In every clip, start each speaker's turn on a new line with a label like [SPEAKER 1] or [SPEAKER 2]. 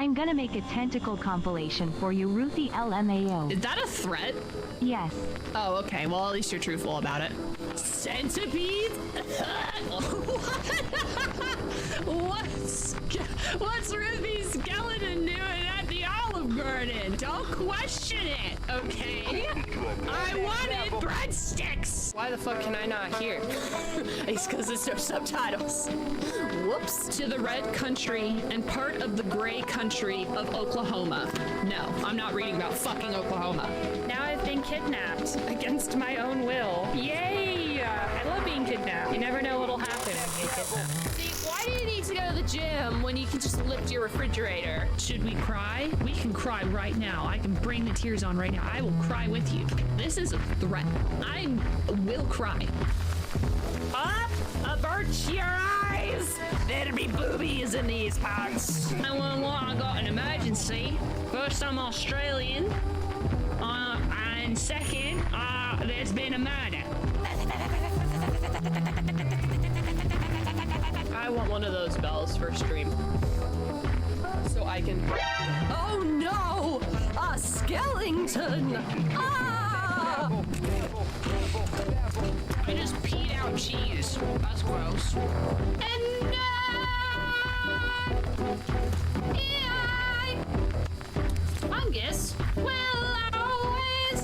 [SPEAKER 1] I'm gonna make a tentacle compilation for you, Ruthie LMAO.
[SPEAKER 2] Is that a threat?
[SPEAKER 1] Yes.
[SPEAKER 2] Oh, okay. Well, at least you're truthful about it. Centipede? What's Ruthie Skeleton doing at the Olive Garden? Don't question it, okay? I wanted breadsticks! Why the fuck can I not hear? It's because there's no subtitles. Whoops. To the red country and part of the gray country of Oklahoma. No, I'm not reading about fucking Oklahoma.
[SPEAKER 3] Now I've been kidnapped against my own will. Yay! I love being kidnapped. You never know what'll happen when you get kidnapped.
[SPEAKER 2] See, why do you need to go to the gym when you can just lift your refrigerator? Should we cry? We can cry right now. I can bring the tears on right now. I will cry with you. This is a threat. I will cry. Up! Avert your eyes! There'll be boobies in these parts. And when I got an emergency, first I'm Australian, and second, there's been a murder. I want one of those bells for stream. So I can... Oh no! A skeleton! Ah! I just peed out cheese. That's gross. And Fungus will always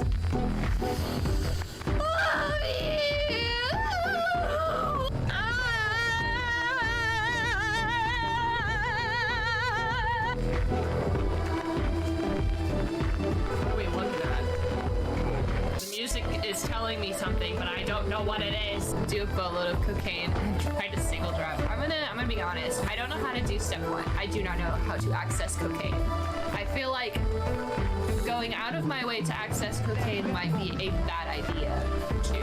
[SPEAKER 2] love you. What are we looking at? The music is telling me something, but I don't know what it is. Do a boatload of cocaine and try to single drop. I'm gonna be honest. I don't know how to do step one. I do not know how to access cocaine. I feel like going out of my way to access cocaine might be a bad idea too.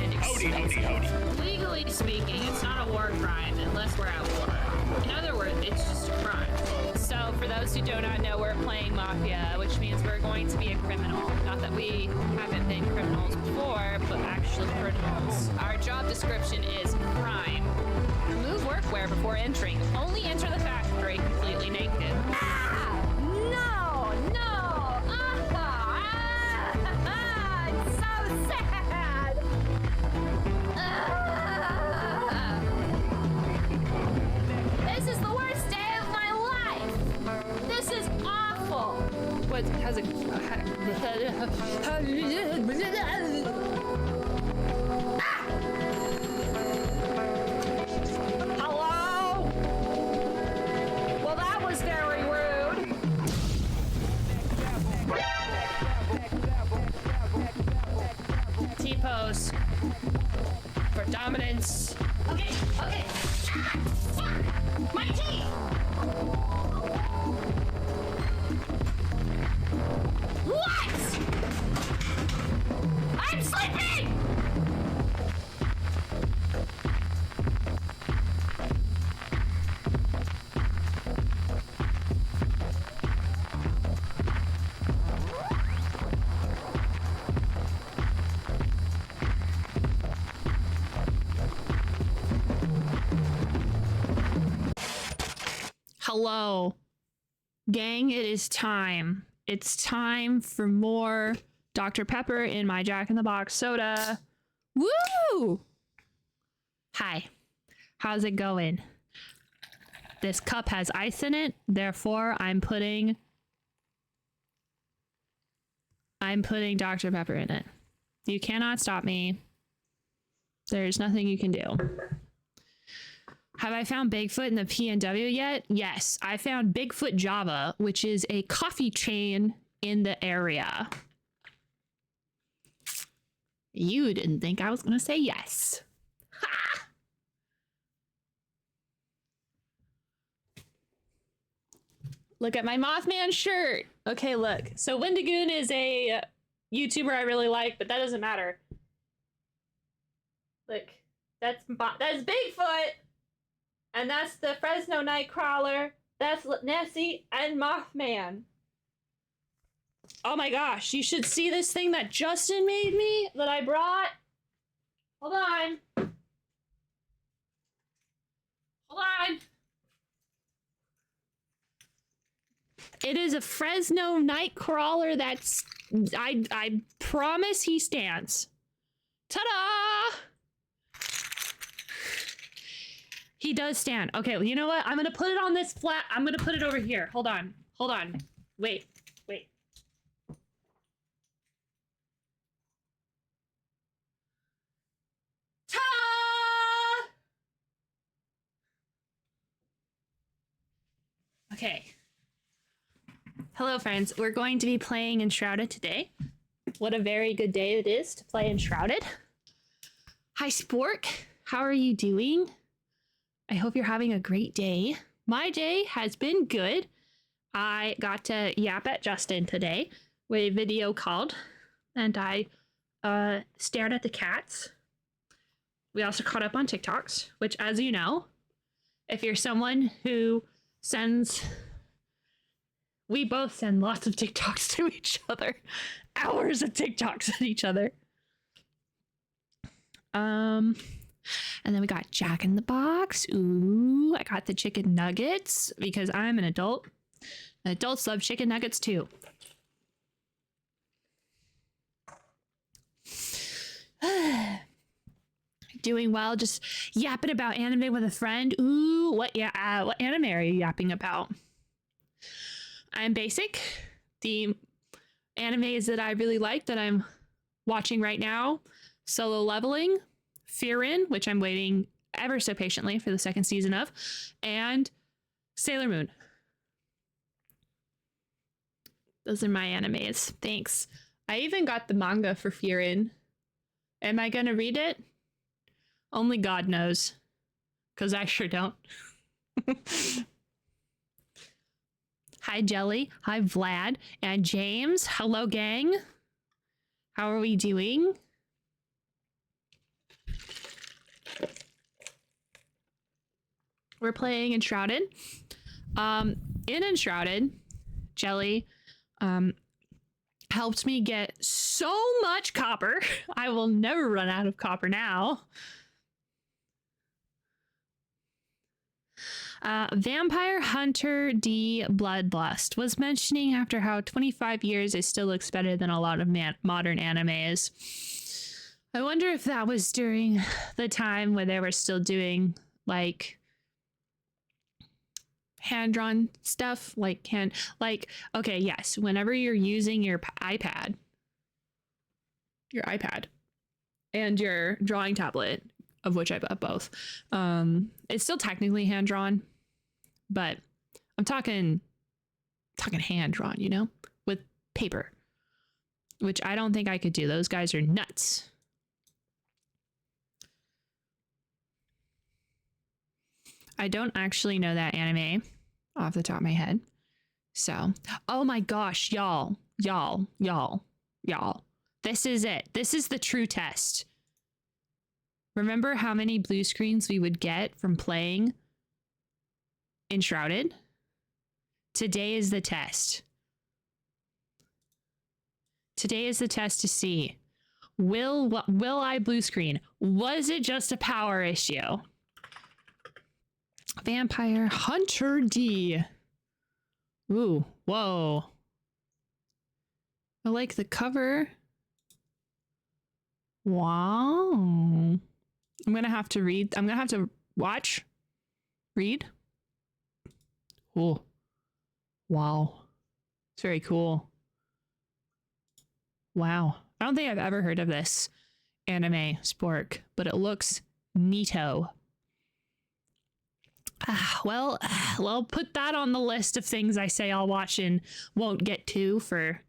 [SPEAKER 2] And expensive. Legally speaking, it's not a war crime unless we're at war. In other words, it's just a crime. So for those who do not know, we're playing Mafia, which means we're going to be a criminal. Not that we haven't been criminals before, but actually criminals. Our job description is crime. Remove workwear before entering. Only enter the factory completely naked. Ah! No! No! It's so sad! This is the worst day of my life! This is awful! What has it... Hello? Well, that was very rude. T-pose. For dominance. Okay, okay. My teeth! What? I'm sleeping! Hello. Gang, it is time. It's time for more Dr. Pepper in my Jack in the Box soda. Woo! Hi. How's it going? This cup has ice in it, therefore I'm putting Dr. Pepper in it. You cannot stop me. There's nothing you can do. Have I found Bigfoot in the PNW yet? Yes, I found Bigfoot Java, which is a coffee chain in the area. You didn't think I was going to say yes. Ha! Look at my Mothman shirt. Okay, look. So Wendigoon is a YouTuber I really like, but that doesn't matter. Look, that's Bigfoot. And that's the Fresno Nightcrawler. That's Nessie and Mothman. Oh my gosh, you should see this thing that Justin made me that I brought. Hold on. Hold on. It is a Fresno night crawler that's... I promise he stands. Ta-da! He does stand. Okay, well, you know what? I'm gonna put it on this flat. I'm gonna put it over here. Hold on. Hold on. Wait. Wait. Ta-da! Okay. Hello, friends. We're going to be playing Enshrouded today. What a very good day it is to play Enshrouded. Hi, Spork. How are you doing? I hope you're having a great day. My day has been good. I got to yap at Justin today with a video called, and I stared at the cats. We also caught up on TikToks, which, as you know, if you're someone who sends... We both send lots of TikToks to each other. Hours of TikToks at each other. And then we got Jack in the Box. Ooh, I got the chicken nuggets because I'm an adult. Adults love chicken nuggets too. Doing well, just yapping about anime with a friend. Ooh, what anime are you yapping about? I'm basic. The animes that I really like that I'm watching right now: Solo Leveling, Fear-In, which I'm waiting ever so patiently for the second season of, and Sailor Moon. Those are my animes. Thanks. I even got the manga for Fear-In. Am I gonna read it? Only God knows, because I sure don't. Hi, Jelly. Hi, Vlad and James. Hello, gang. How are we doing? We're playing Enshrouded. In Enshrouded, Jelly helped me get so much copper. I will never run out of copper now. Vampire Hunter D Bloodlust was mentioning after how 25 years it still looks better than a lot of modern animes. I wonder if that was during the time where they were still doing like hand-drawn stuff, okay, yes, whenever you're using your iPad and your drawing tablet, of which I bought both, it's still technically hand-drawn, but I'm talking hand-drawn, you know, with paper, which I don't think I could do. Those guys are nuts. I don't actually know that anime off the top of my head. So, oh my gosh, y'all. This is it. This is the true test. Remember how many blue screens we would get from playing Enshrouded? Today is the test. Today is the test to see, will I blue screen? Was it just a power issue? Vampire Hunter D. Ooh, whoa. I like the cover. Wow. I'm gonna have to read. I'm gonna have to watch. Read. Oh. Wow. It's very cool. Wow. I don't think I've ever heard of this anime, Spork, but it looks neato. Well, put that on the list of things I say I'll watch and won't get to for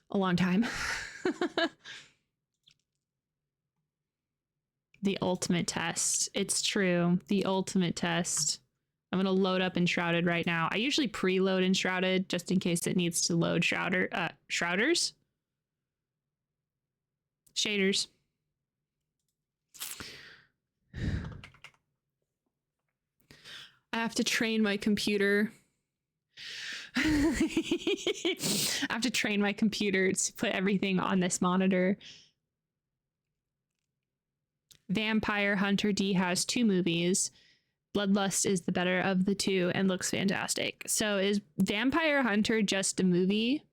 [SPEAKER 2] a long time. The ultimate test. It's true. The ultimate test. I'm going to load up Enshrouded right now. I usually preload Enshrouded just in case it needs to load Shrouders? Shaders. I have to train my computer. I have to train my computer to put everything on this monitor. Vampire Hunter D has 2 movies. Bloodlust is the better of the two and looks fantastic. So is Vampire Hunter just a movie?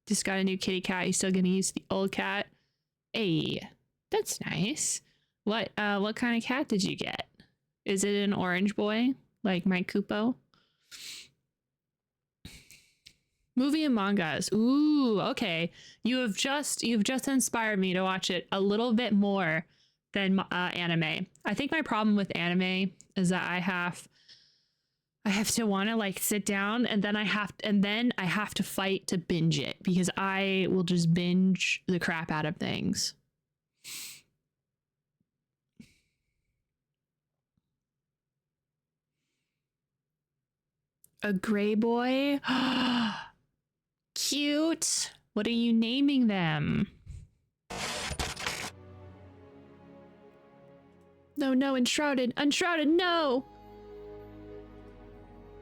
[SPEAKER 2] Just got a new kitty cat. He's still gonna use the old cat. Hey, that's nice. What kind of cat did you get? Is it an orange boy like my Kupo? Movie and mangas. Ooh, okay. You've just inspired me to watch it a little bit more than anime. I think my problem with anime is that I have to want to like sit down and then I have to fight to binge it because I will just binge the crap out of things. A gray boy? Cute. What are you naming them? No, Enshrouded. Enshrouded, no!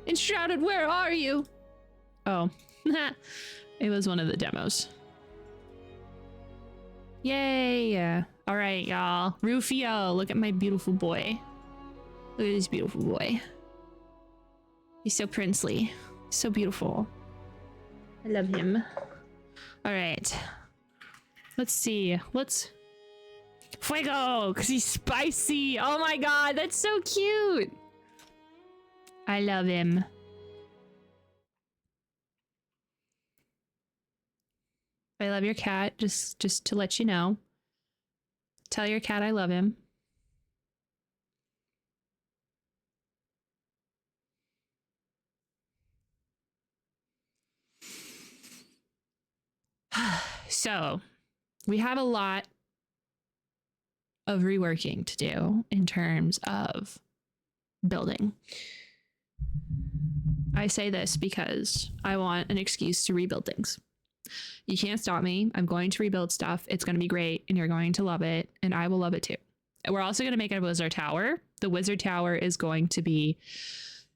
[SPEAKER 2] Enshrouded, where are you? Oh, it was one of the demos. Yay! All right, y'all. Rufio, look at my beautiful boy. Look at this beautiful boy. He's so princely. So beautiful. I love him. All right. Let's see. Let's... Fuego! Because he's spicy! Oh my god, that's so cute! I love him. I love your cat, just to let you know. Tell your cat I love him. So, we have a lot of reworking to do in terms of building. I say this because I want an excuse to rebuild things. You can't stop me. I'm going to rebuild stuff. It's going to be great and you're going to love it and I will love it too. We're also going to make a wizard tower. The wizard tower is going to be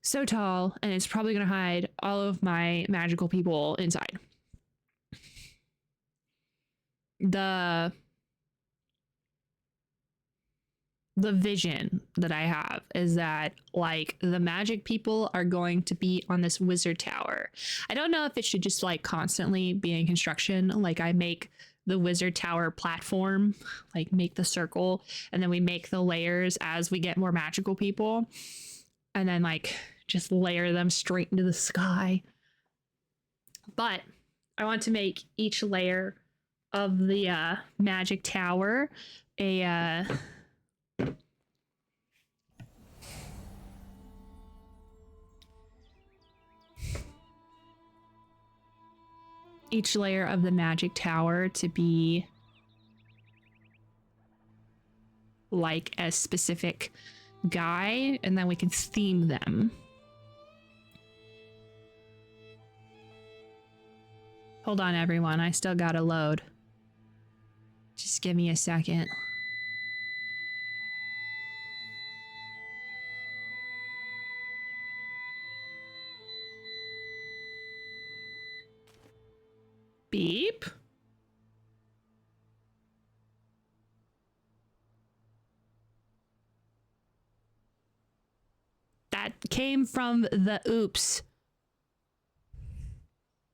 [SPEAKER 2] so tall and it's probably going to hide all of my magical people inside. The vision that I have is that like the magic people are going to be on this wizard tower. I don't know if it should just like constantly be in construction. Like I make the wizard tower platform, like make the circle and then we make the layers as we get more magical people and then like just layer them straight into the sky. But I want to make each layer of the magic tower a each layer of the magic tower to be like a specific guy and then we can theme them. Hold on everyone, I still gotta load. Just give me a second. Beep. That came from the oops.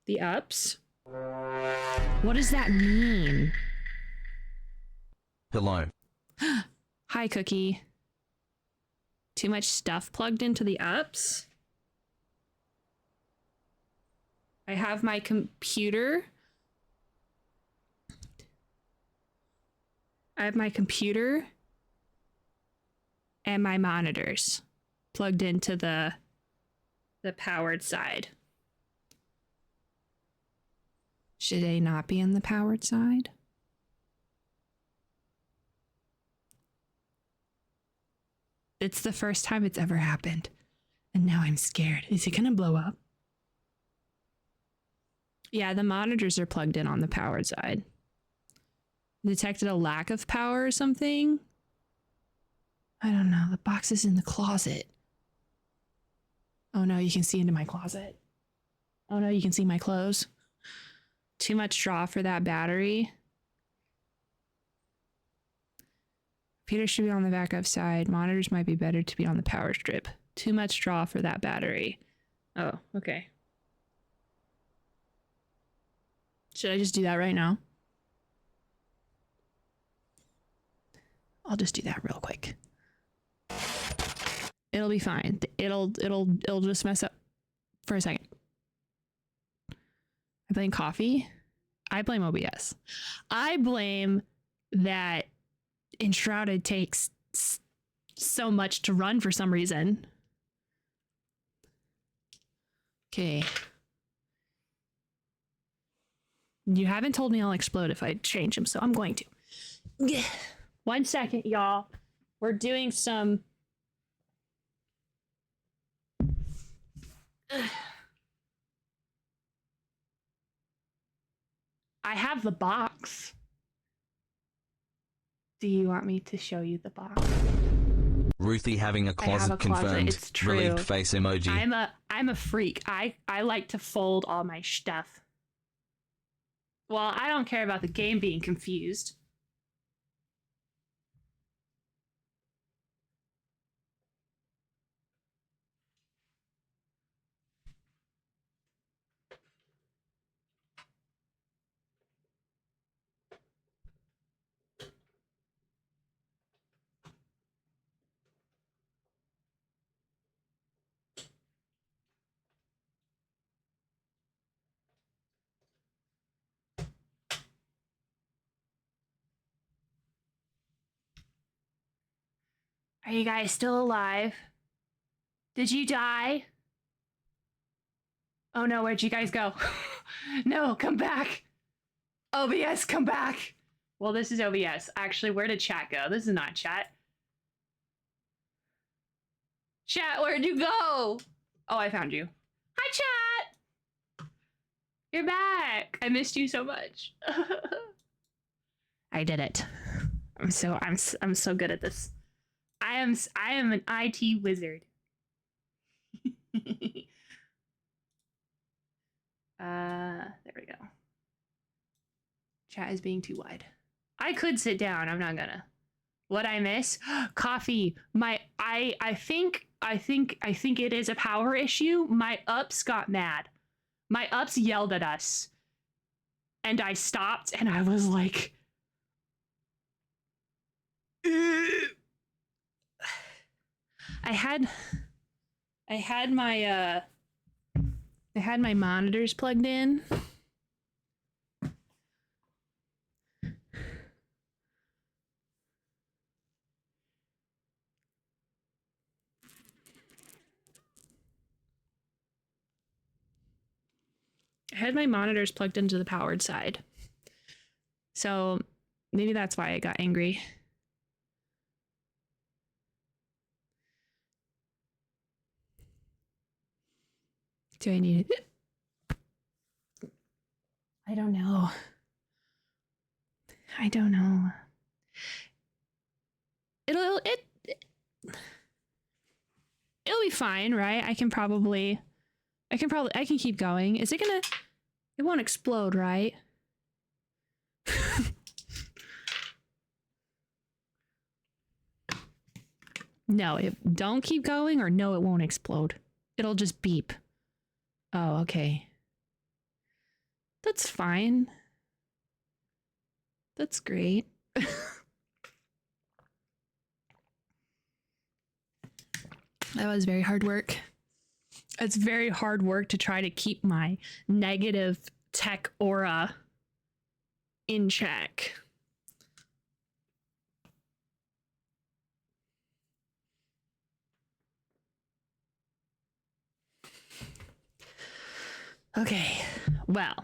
[SPEAKER 2] The ups? What does that mean?
[SPEAKER 4] Hello.
[SPEAKER 2] Hi, Cookie. Too much stuff plugged into the ups? I have my computer. I have my computer and my monitors plugged into the powered side. Should they not be in the powered side? It's the first time it's ever happened. And now I'm scared. Is it gonna blow up? Yeah, the monitors are plugged in on the powered side. Detected a lack of power or something? I don't know. The box is in the closet. Oh no, you can see into my closet. Oh no, you can see my clothes. Too much draw for that battery. Computer should be on the backup side. Monitors might be better to be on the power strip. Too much draw for that battery. Oh, okay. Should I just do that right now? I'll just do that real quick. It'll be fine. It'll just mess up for a second. I blame coffee. I blame OBS. I blame that Enshrouded takes so much to run for some reason. Okay. You haven't told me I'll explode if I change him, so I'm going to. 1 second, y'all. We're doing some... I have the box. Do you want me to show you the box?
[SPEAKER 4] Ruthie having a closet confirmed.
[SPEAKER 2] It's true.
[SPEAKER 4] Relieved face emoji.
[SPEAKER 2] I'm a freak. I like to fold all my stuff. Well, I don't care about the game being confused. Are you guys still alive? Did you die? Oh no, where'd you guys go? No, come back. OBS, come back. Well, this is OBS. Actually, where did chat go? This is not chat. Chat, where'd you go? Oh, I found you. Hi, chat. You're back. I missed you so much. I did it. I'm so good at this. I am an IT wizard. There we go. Chat is being too wide. I could sit down. I'm not gonna. What I miss? Coffee. I think it is a power issue. My ups got mad. My ups yelled at us. And I stopped and I was like I had my monitors plugged in. I had my monitors plugged into the powered side. So maybe that's why I got angry. Do I need it? I don't know. I don't know. It'll be fine, right? I can keep going. Is it gonna, it won't explode, right? No, don't keep going, or no, it won't explode. It'll just beep. Oh, okay. That's fine. That's great. That was very hard work. It's very hard work to try to keep my negative tech aura in check. Okay, well,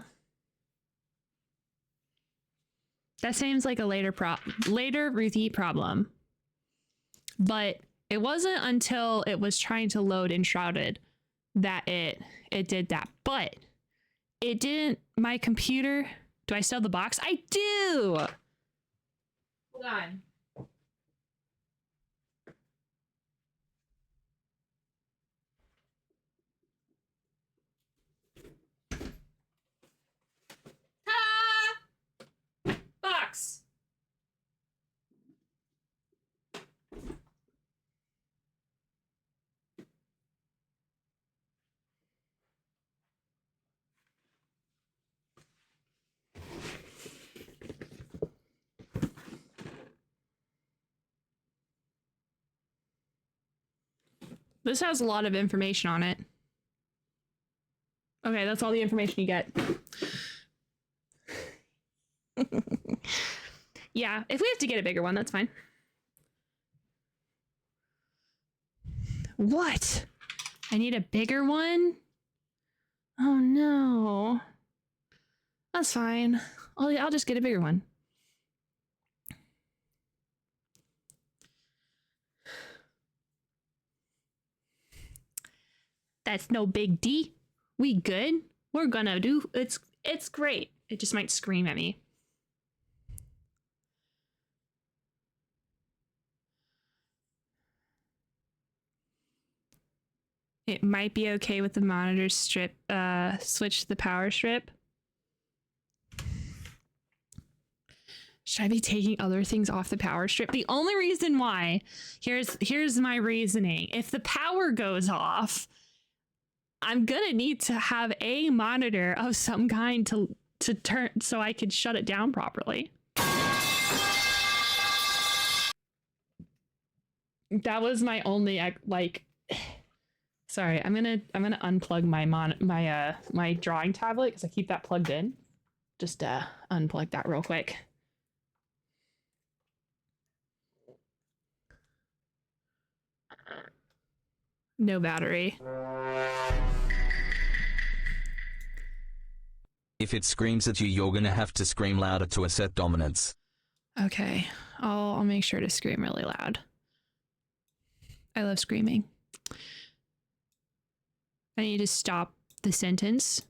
[SPEAKER 2] that seems like a later Ruthie problem, but it wasn't until it was trying to load Enshrouded that it did that. But it didn't. My computer. Do I still have the box? I do. Hold on. Box. This has a lot of information on it. Okay, that's all the information you get. Yeah, if we have to get a bigger one, that's fine. What? I need a bigger one? Oh no. That's fine. I'll just get a bigger one. That's no big D. We good. We're gonna do it's great. It just might scream at me. It might be okay with the monitor strip, switch to the power strip. Should I be taking other things off the power strip? The only reason why, here's my reasoning. If the power goes off, I'm gonna need to have a monitor of some kind to turn so I could shut it down properly. That was my only like. Sorry, I'm gonna unplug my drawing tablet because I keep that plugged in. Just unplug that real quick. No battery.
[SPEAKER 4] If it screams at you, you're gonna have to scream louder to assert dominance.
[SPEAKER 2] Okay, I'll make sure to scream really loud. I love screaming. I need to stop the sentence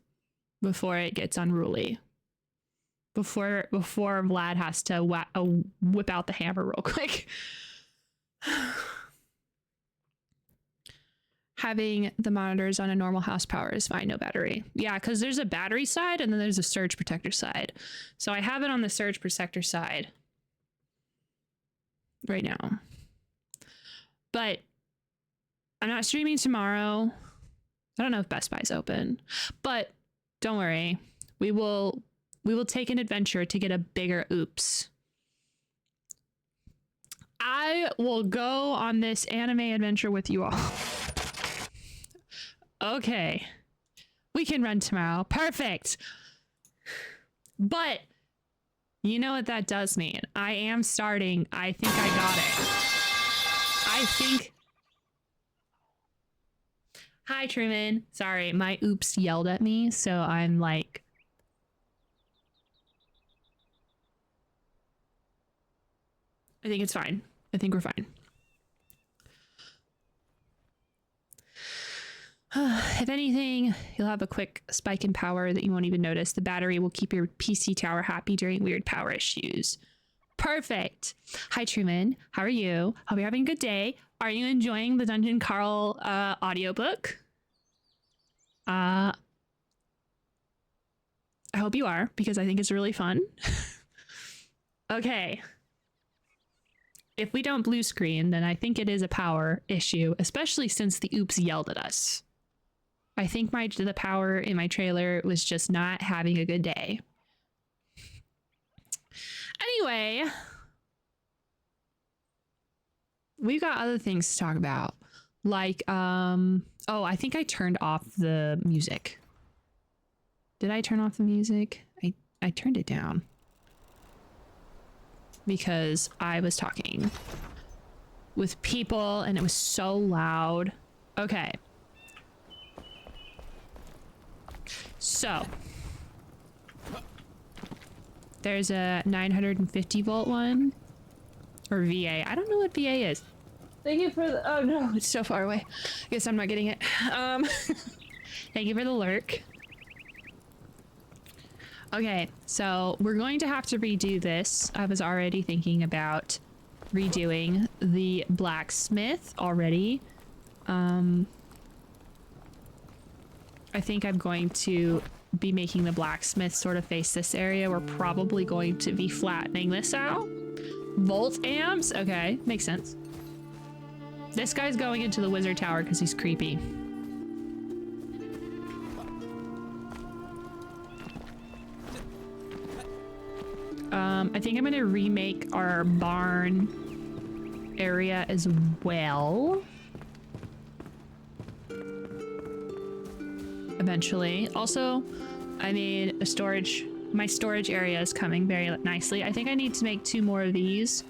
[SPEAKER 2] before it gets unruly. Before Vlad has to whip out the hammer real quick. Having the monitors on a normal house power is fine, no battery. Yeah, because there's a battery side and then there's a surge protector side. So I have it on the surge protector side right now. But I'm not streaming tomorrow. I don't know if Best Buy's open, but don't worry. We will take an adventure to get a bigger oops. I will go on this anime adventure with you all. Okay. We can run tomorrow. Perfect. But you know what that does mean? I am starting. I think I got it. I think. Hi, Truman. Sorry, my oops yelled at me, so I'm like... I think it's fine. I think we're fine. If anything, you'll have a quick spike in power that you won't even notice. The battery will keep your PC tower happy during weird power issues. Perfect. Hi, Truman. How are you? Hope you're having a good day. Are you enjoying the Dungeon Carl audiobook? I hope you are, because I think it's really fun. Okay. If we don't blue screen, then I think it is a power issue, especially since the oops yelled at us. I think the power in my trailer was just not having a good day. Anyway, we've got other things to talk about. Like, oh, I think I turned off the music. Did I turn off the music? I turned it down. Because I was talking with people and it was so loud. Okay. So. There's a 950 volt one. Or VA. I don't know what VA is. Thank you for the... Oh no, it's so far away. I guess I'm not getting it. Thank you for the lurk. Okay, so we're going to have to redo this. I was already thinking about redoing the blacksmith already. I think I'm going to be making the blacksmith sort of face this area. We're probably going to be flattening this out. Volt amps? Okay, makes sense. This guy's going into the wizard tower because he's creepy. I think I'm going to remake our barn area as well. eventually. Also, I made a storage. My storage area is coming very nicely. I think I need to make 2 more of these,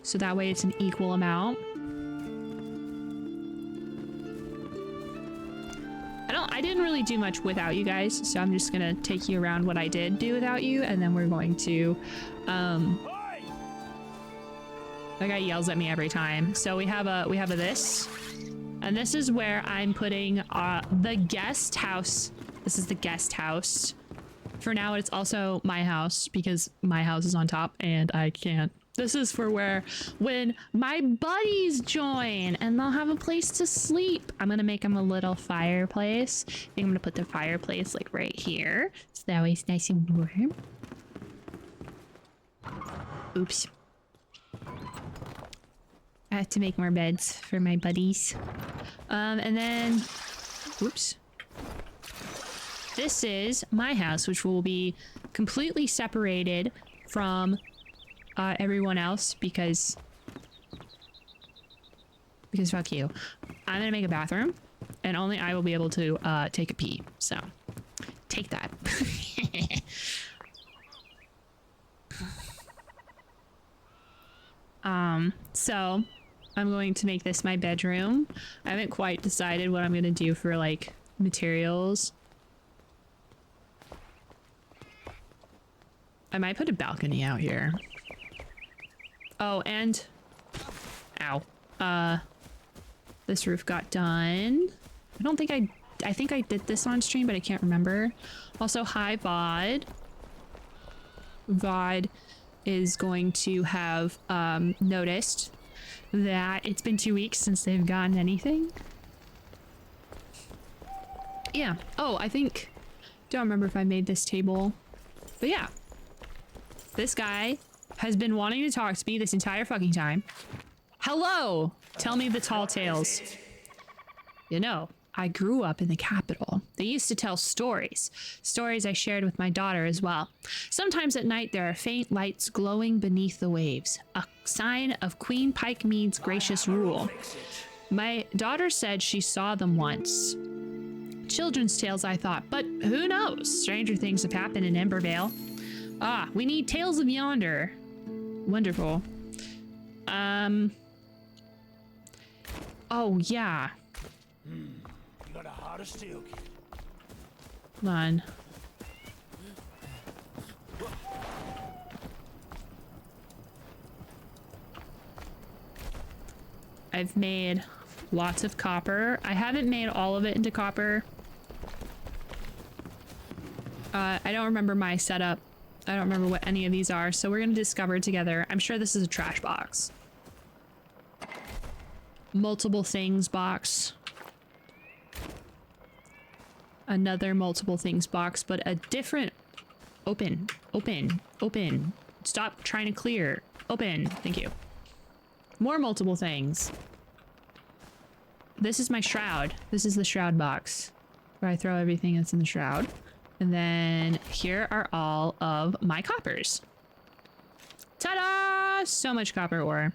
[SPEAKER 2] so that way it's an equal amount. I didn't really do much without you guys, so I'm just gonna take you around what I did do without you, and then we're going to, that guy yells at me every time. So we have a this, and this is where I'm putting the guest house. This is the guest house. For now, it's also my house because my house is on top and I can't. This is for when my buddies join and they'll have a place to sleep. I'm gonna make them a little fireplace. I think I'm gonna put the fireplace like right here, so that way it's nice and warm. Oops. I have to make more beds for my buddies. And then, whoops. This is my house, which will be completely separated from everyone else because fuck you. I'm gonna make a bathroom and only I will be able to take a pee. So take that. So I'm going to make this my bedroom. I haven't quite decided what I'm gonna do for like materials. I might put a balcony out here. Oh, and ow. This roof got done. I don't think I think I did this on stream, but I can't remember. Also, hi VoD. VoD is going to have noticed that it's been 2 weeks since they've gotten anything. Yeah. Oh, I think, don't remember if I made this table, but yeah. This guy has been wanting to talk to me this entire fucking time. Hello! Tell me the tall tales. You know, I grew up in the capital. They used to tell stories. Stories I shared with my daughter as well. Sometimes at night there are faint lights glowing beneath the waves. A sign of Queen Pike Mead's gracious rule. My daughter said she saw them once. Children's tales, I thought, but who knows? Stranger things have happened in Embervale. Ah, we need Tales of Yonder. Wonderful. Oh, yeah.
[SPEAKER 5] You got a heart of steel.
[SPEAKER 2] Hold on. I've made lots of copper. I haven't made all of it into copper. I don't remember my setup. I don't remember what any of these are, so we're gonna discover together. I'm sure this is a trash box. Multiple things box. Another multiple things box, but a different... Open. Open. Open. Stop trying to clear. Open. Thank you. More multiple things. This is my shroud. This is the shroud box, where I throw everything that's in the shroud. And then here are all of my coppers. Ta-da! So much copper ore.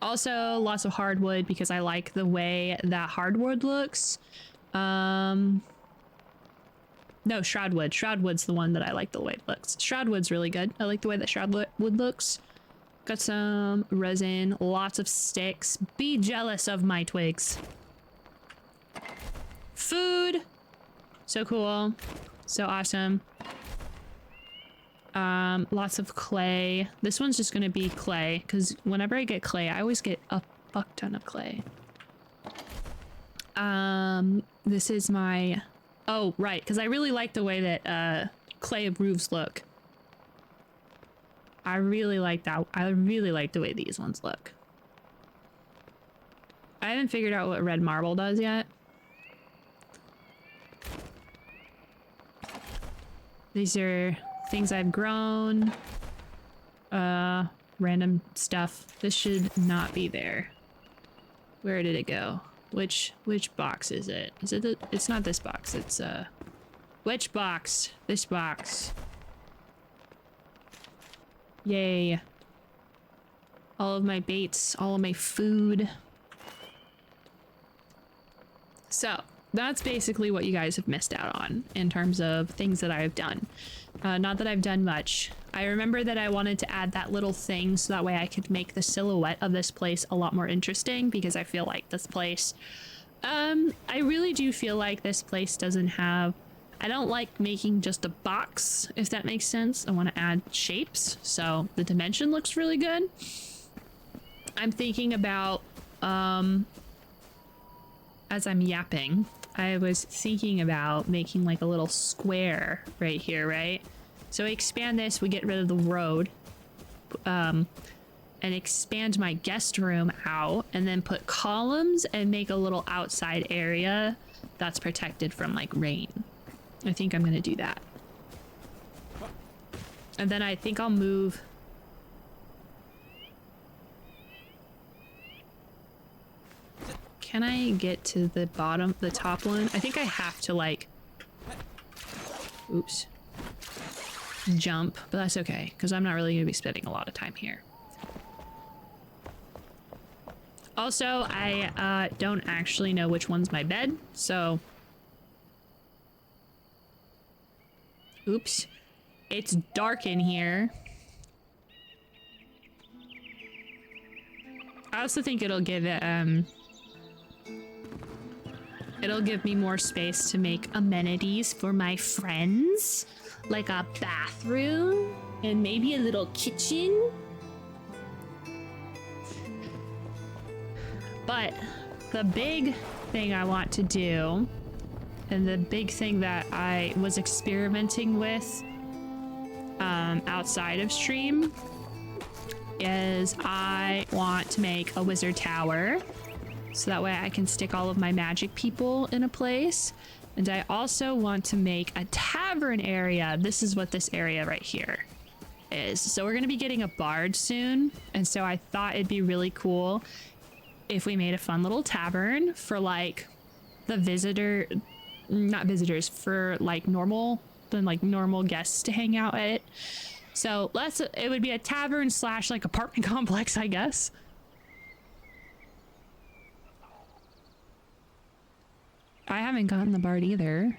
[SPEAKER 2] Also, lots of hardwood because I like the way that hardwood looks. No, shroudwood. Shroudwood's the one that I like the way it looks. Shroudwood's really good. I like the way that shroudwood looks. Got some resin, lots of sticks. Be jealous of my twigs. Food. So cool. So awesome. Lots of clay. This one's just gonna be clay, because whenever I get clay, I always get a fuck ton of clay. This is my... Oh, right, because I really like the way that, clay roofs look. I really like that. I really like the way these ones look. I haven't figured out what red marble does yet. These are things I've grown. Random stuff. This should not be there. Where did it go? Which box is it? Is it the, it's not this box. It's which box? This box. Yay. All of my baits, all of my food. So that's basically what you guys have missed out on in terms of things that I've done. Not that I've done much. I remember that I wanted to add that little thing so that way I could make the silhouette of this place a lot more interesting, because I feel like this place, I really do feel like this place doesn't have, I don't like making just a box, if that makes sense. I want to add shapes, so the dimension looks really good. I'm thinking about, as I'm yapping, I was thinking about making like a little square right here, right? So we expand this, we get rid of the road, and expand my guest room out, and then put columns and make a little outside area that's protected from like rain. I think I'm gonna do that. And then I think I'll move. Can I get to the bottom, the top one? I think I have to like, oops, jump, but that's okay, because I'm not really gonna be spending a lot of time here. Also, I don't actually know which one's my bed, so. Oops. It's dark in here. I also think it'll give it, it'll give me more space to make amenities for my friends, like a bathroom and maybe a little kitchen. But the big thing I want to do, and the big thing that I was experimenting with outside of stream, is I want to make a wizard tower. So that way I can stick all of my magic people in a place. And I also want to make a tavern area. This is what this area right here is. So we're going to be getting a bard soon. And so I thought it'd be really cool if we made a fun little tavern for like the visitor, not visitors, for like normal guests to hang out at. So it would be a tavern / like apartment complex, I guess. I haven't gotten the bard either.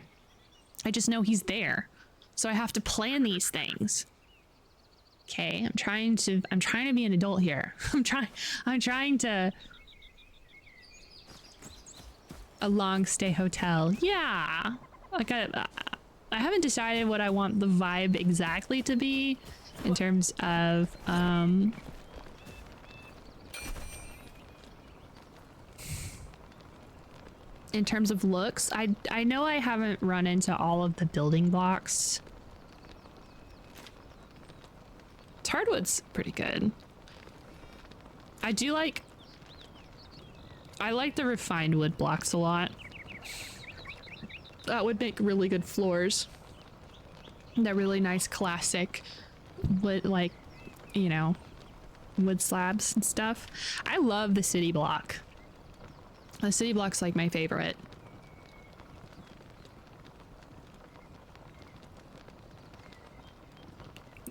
[SPEAKER 2] I just know he's there. So I have to plan these things. Okay, I'm trying to be an adult here. I'm trying to a long stay hotel. Yeah. Like I haven't decided what I want the vibe exactly to be in terms of looks. I know I haven't run into all of the building blocks. Hardwood's pretty good. I like the refined wood blocks a lot. That would make really good floors. That really nice classic wood, like, you know, wood slabs and stuff. I love the city block. The city block's like my favorite.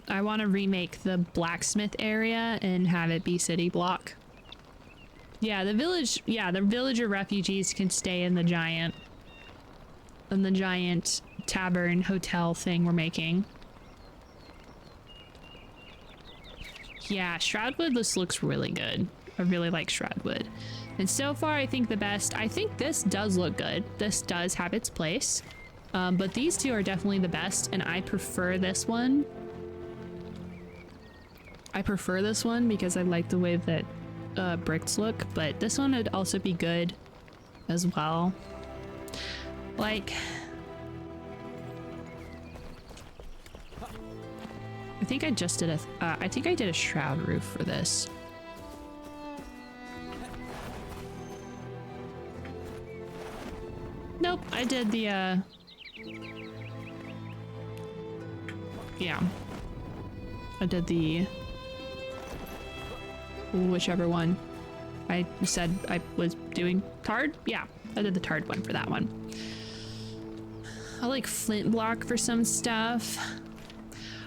[SPEAKER 2] I want to remake the blacksmith area and have it be city block. Yeah, the villager refugees can stay in the giant tavern hotel thing we're making. Yeah, Enshrouded, this looks really good. I really like Enshrouded. And so far, I think this does look good. This does have its place. But these two are definitely the best, and I prefer this one. I prefer this one because I like the way that bricks look, but this one would also be good as well. Like, I think I just did I think I did a shroud roof for this. Nope, I did the yeah. I did the whichever one I said I was doing. Tard? Yeah, I did the tard one for that one. I like flint block for some stuff.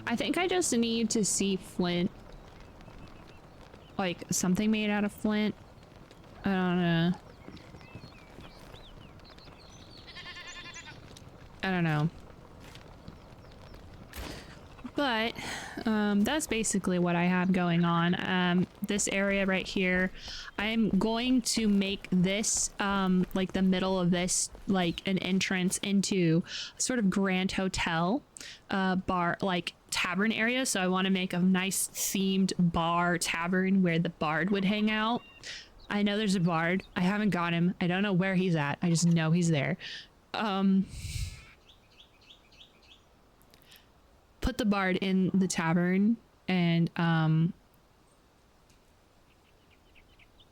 [SPEAKER 2] I think I just need to see flint. Like something made out of flint. I don't know. I don't know. But that's basically what I have going on. This area right here, I'm going to make this like the middle of this like an entrance into a sort of grand hotel bar, like tavern area. So I want to make a nice themed bar tavern where the bard would hang out. I know there's a bard. I haven't got him. I don't know where he's at. I just know he's there. Put the bard in the tavern and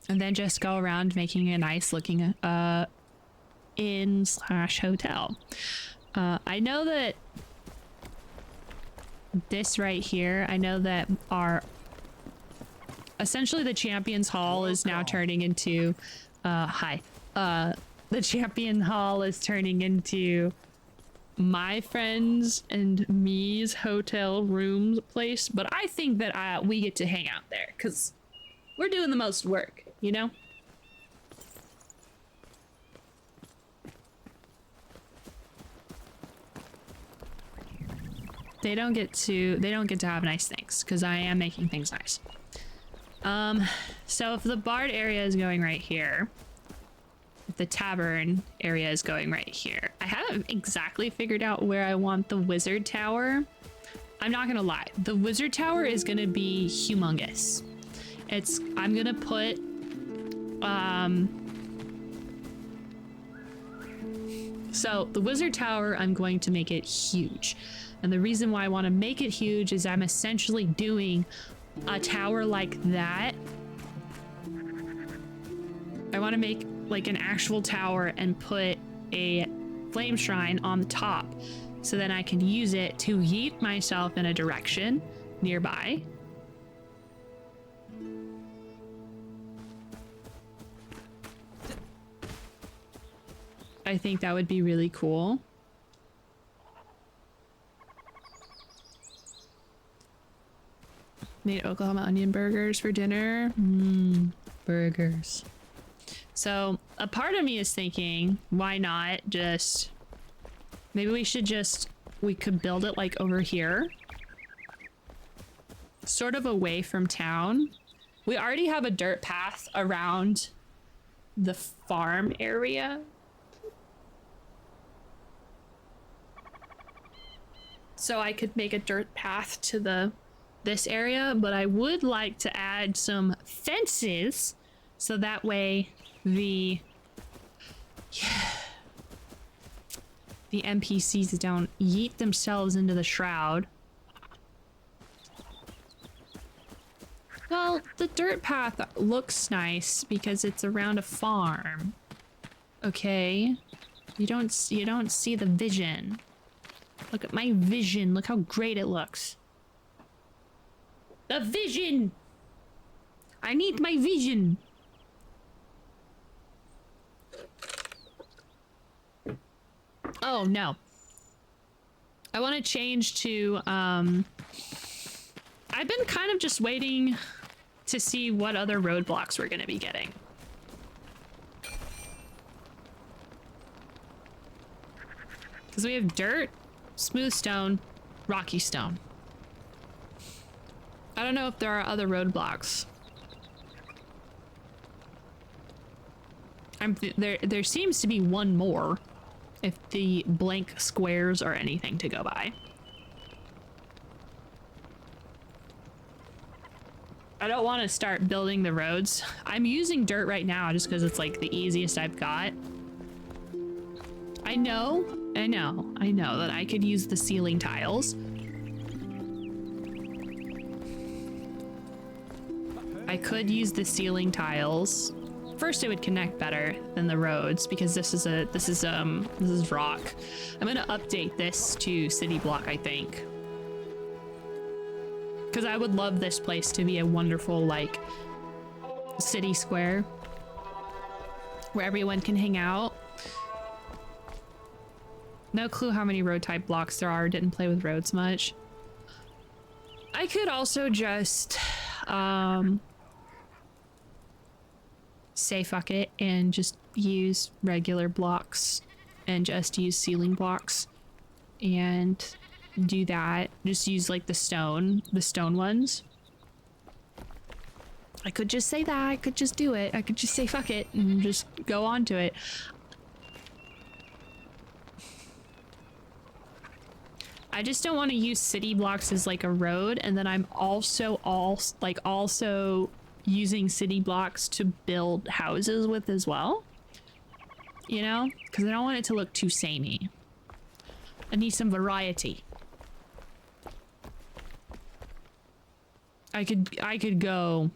[SPEAKER 2] then just go around making a nice looking inn slash hotel. I know that this right here, I know that our essentially the Champions Hall is now turning into the Champion Hall is turning into my friends and me's hotel room place, but I think that we get to hang out there because we're doing the most work, you know? They don't get to have nice things because I am making things nice. So if the bard area is going right here, the tavern area is going right here. I haven't exactly figured out where I want the wizard tower. I'm not gonna lie, the wizard tower is gonna be humongous. I'm gonna put so the wizard tower, I'm going to make it huge, and the reason why I want to make it huge is I'm essentially doing a tower like that. I want to make like an actual tower and put a flame shrine on the top so then I can use it to yeet myself in a direction nearby. I think that would be really cool. Made Oklahoma onion burgers for dinner. Burgers. So a part of me is thinking, why not just, maybe we could build it like over here, sort of away from town. We already have a dirt path around the farm area. So I could make a dirt path to this area, but I would like to add some fences so that way the NPCs don't yeet themselves into the shroud. Well, the dirt path looks nice because it's around a farm. Okay, you don't see the vision. Look at my vision. Look how great it looks. The vision. I need my vision. Oh no. I want to change to I've been kind of just waiting to see what other roadblocks we're going to be getting. Because we have dirt, smooth stone, rocky stone. I don't know if there are other roadblocks. There seems to be one more, if the blank squares are anything to go by. I don't want to start building the roads. I'm using dirt right now just because it's like the easiest I've got. I know that I could use the ceiling tiles. I could use the ceiling tiles. First, it would connect better than the roads because this is rock. I'm gonna update this to city block, I think, because I would love this place to be a wonderful like city square where everyone can hang out. No clue how many road type blocks there are. Didn't play with roads much. I could also just say fuck it and just use regular blocks and just use ceiling blocks and do that. Just use like the stone ones. I could just say that. I could just do it. I could just say fuck it and just go on to it. I just don't want to use city blocks as like a road, and then I'm also also using city blocks to build houses with as well. You know? Because I don't want it to look too samey. I need some variety. I could go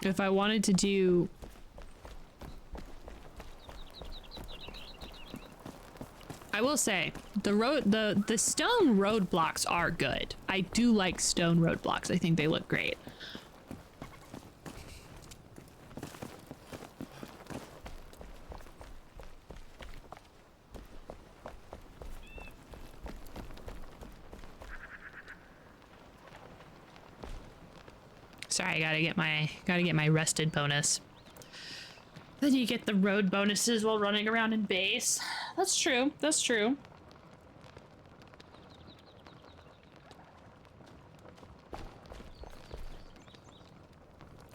[SPEAKER 2] if I wanted to do I will say the stone road blocks are good. I do like stone road blocks. I think they look great. Sorry, gotta get my rested bonus. Then you get the road bonuses while running around in base. That's true. That's true.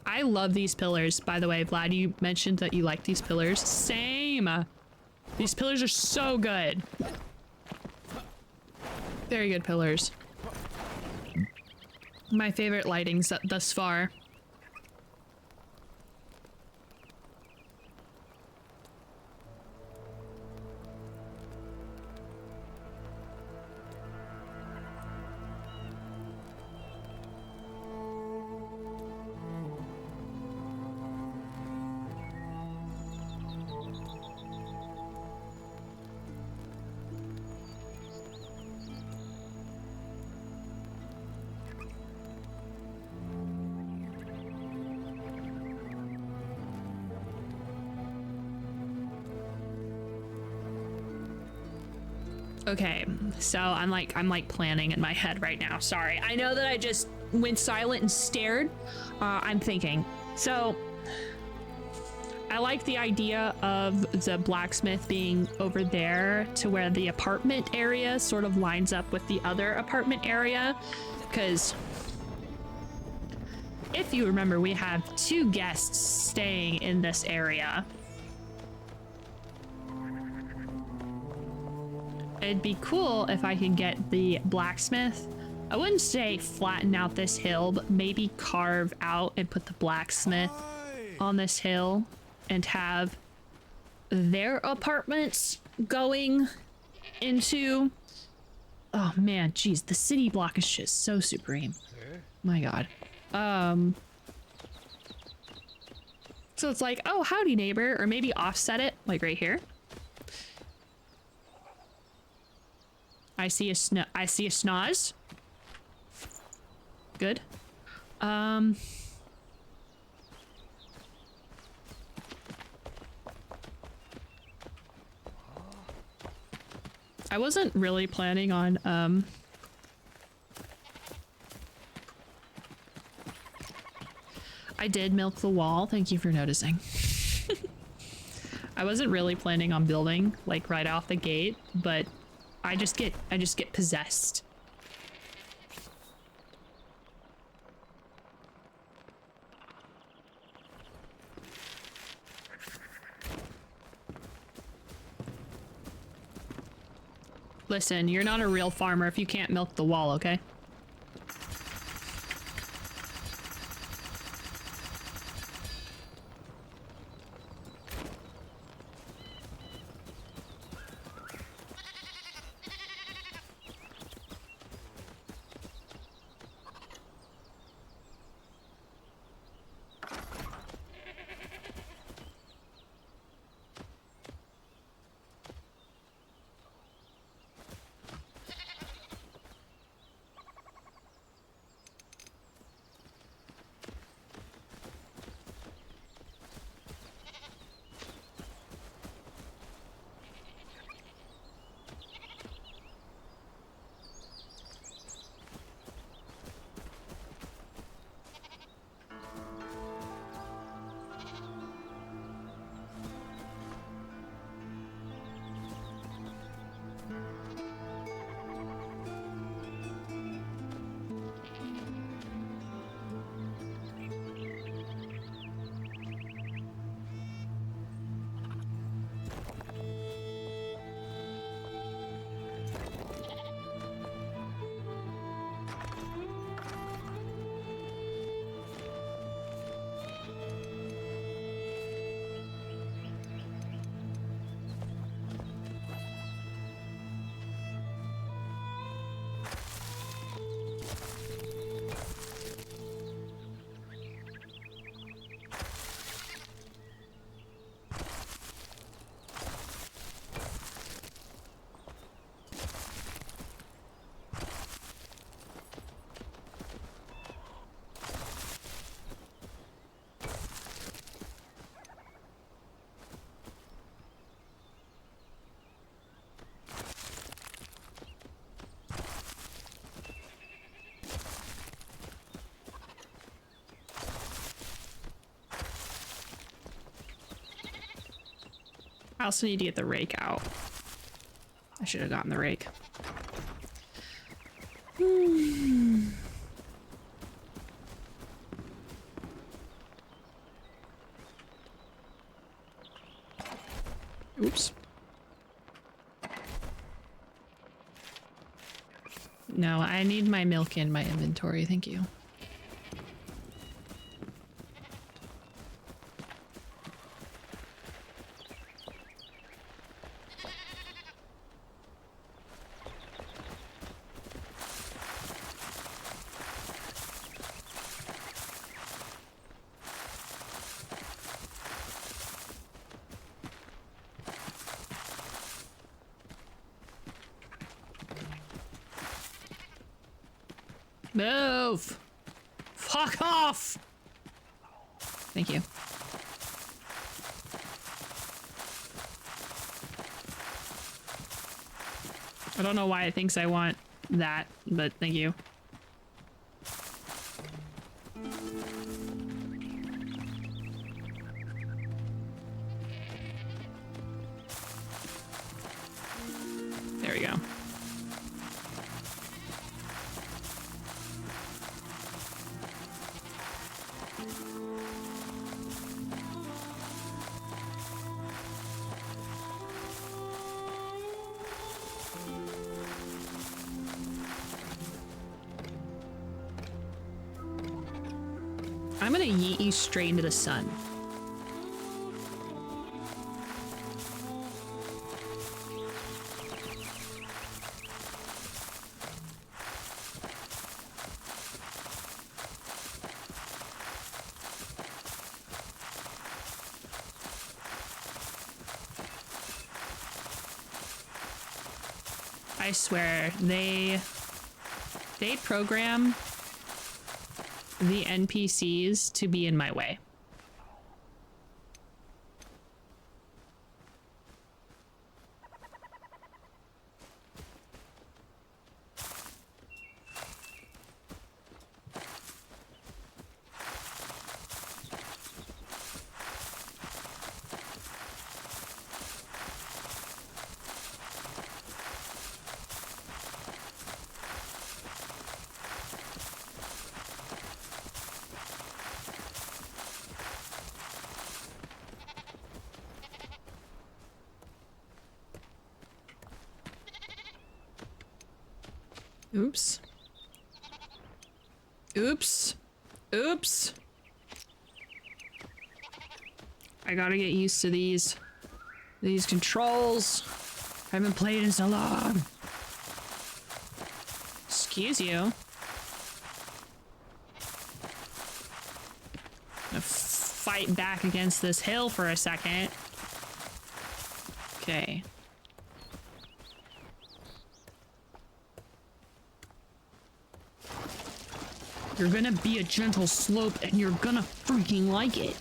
[SPEAKER 2] I love these pillars, by the way. Vlad, you mentioned that you like these pillars. Same. These pillars are so good. Very good pillars. My favorite lightings thus far. Okay, so I'm like planning in my head right now. Sorry. I know that I just went silent and stared. I'm thinking. So I like the idea of the blacksmith being over there to where the apartment area sort of lines up with the other apartment area, because if you remember, we have 2 guests staying in this area. It'd be cool if I could get the blacksmith. I wouldn't say flatten out this hill, but maybe carve out and put the blacksmith on this hill and have their apartments going into... Oh man, geez, the city block is just so supreme. My god. So it's like, oh, howdy neighbor, or maybe offset it, like right here. I see a schnoz. Good. I wasn't really planning on I did milk the wall. Thank you for noticing. I wasn't really planning on building like right off the gate, but I just get possessed. Listen, you're not a real farmer if you can't milk the wall, okay? I also need to get the rake out. I should have gotten the rake. Oops. No, I need my milk in my inventory, thank you. Move! Fuck off! Thank you. I don't know why it thinks I want that, but thank you. There we go. I'm gonna yeet you straight into the sun. I swear, they program the NPCs to be in my way. Oops. Oops. Oops. I gotta get used to these controls. I haven't played in so long. Excuse you. I'm gonna fight back against this hill for a second. Okay. You're gonna be a gentle slope and you're gonna freaking like it.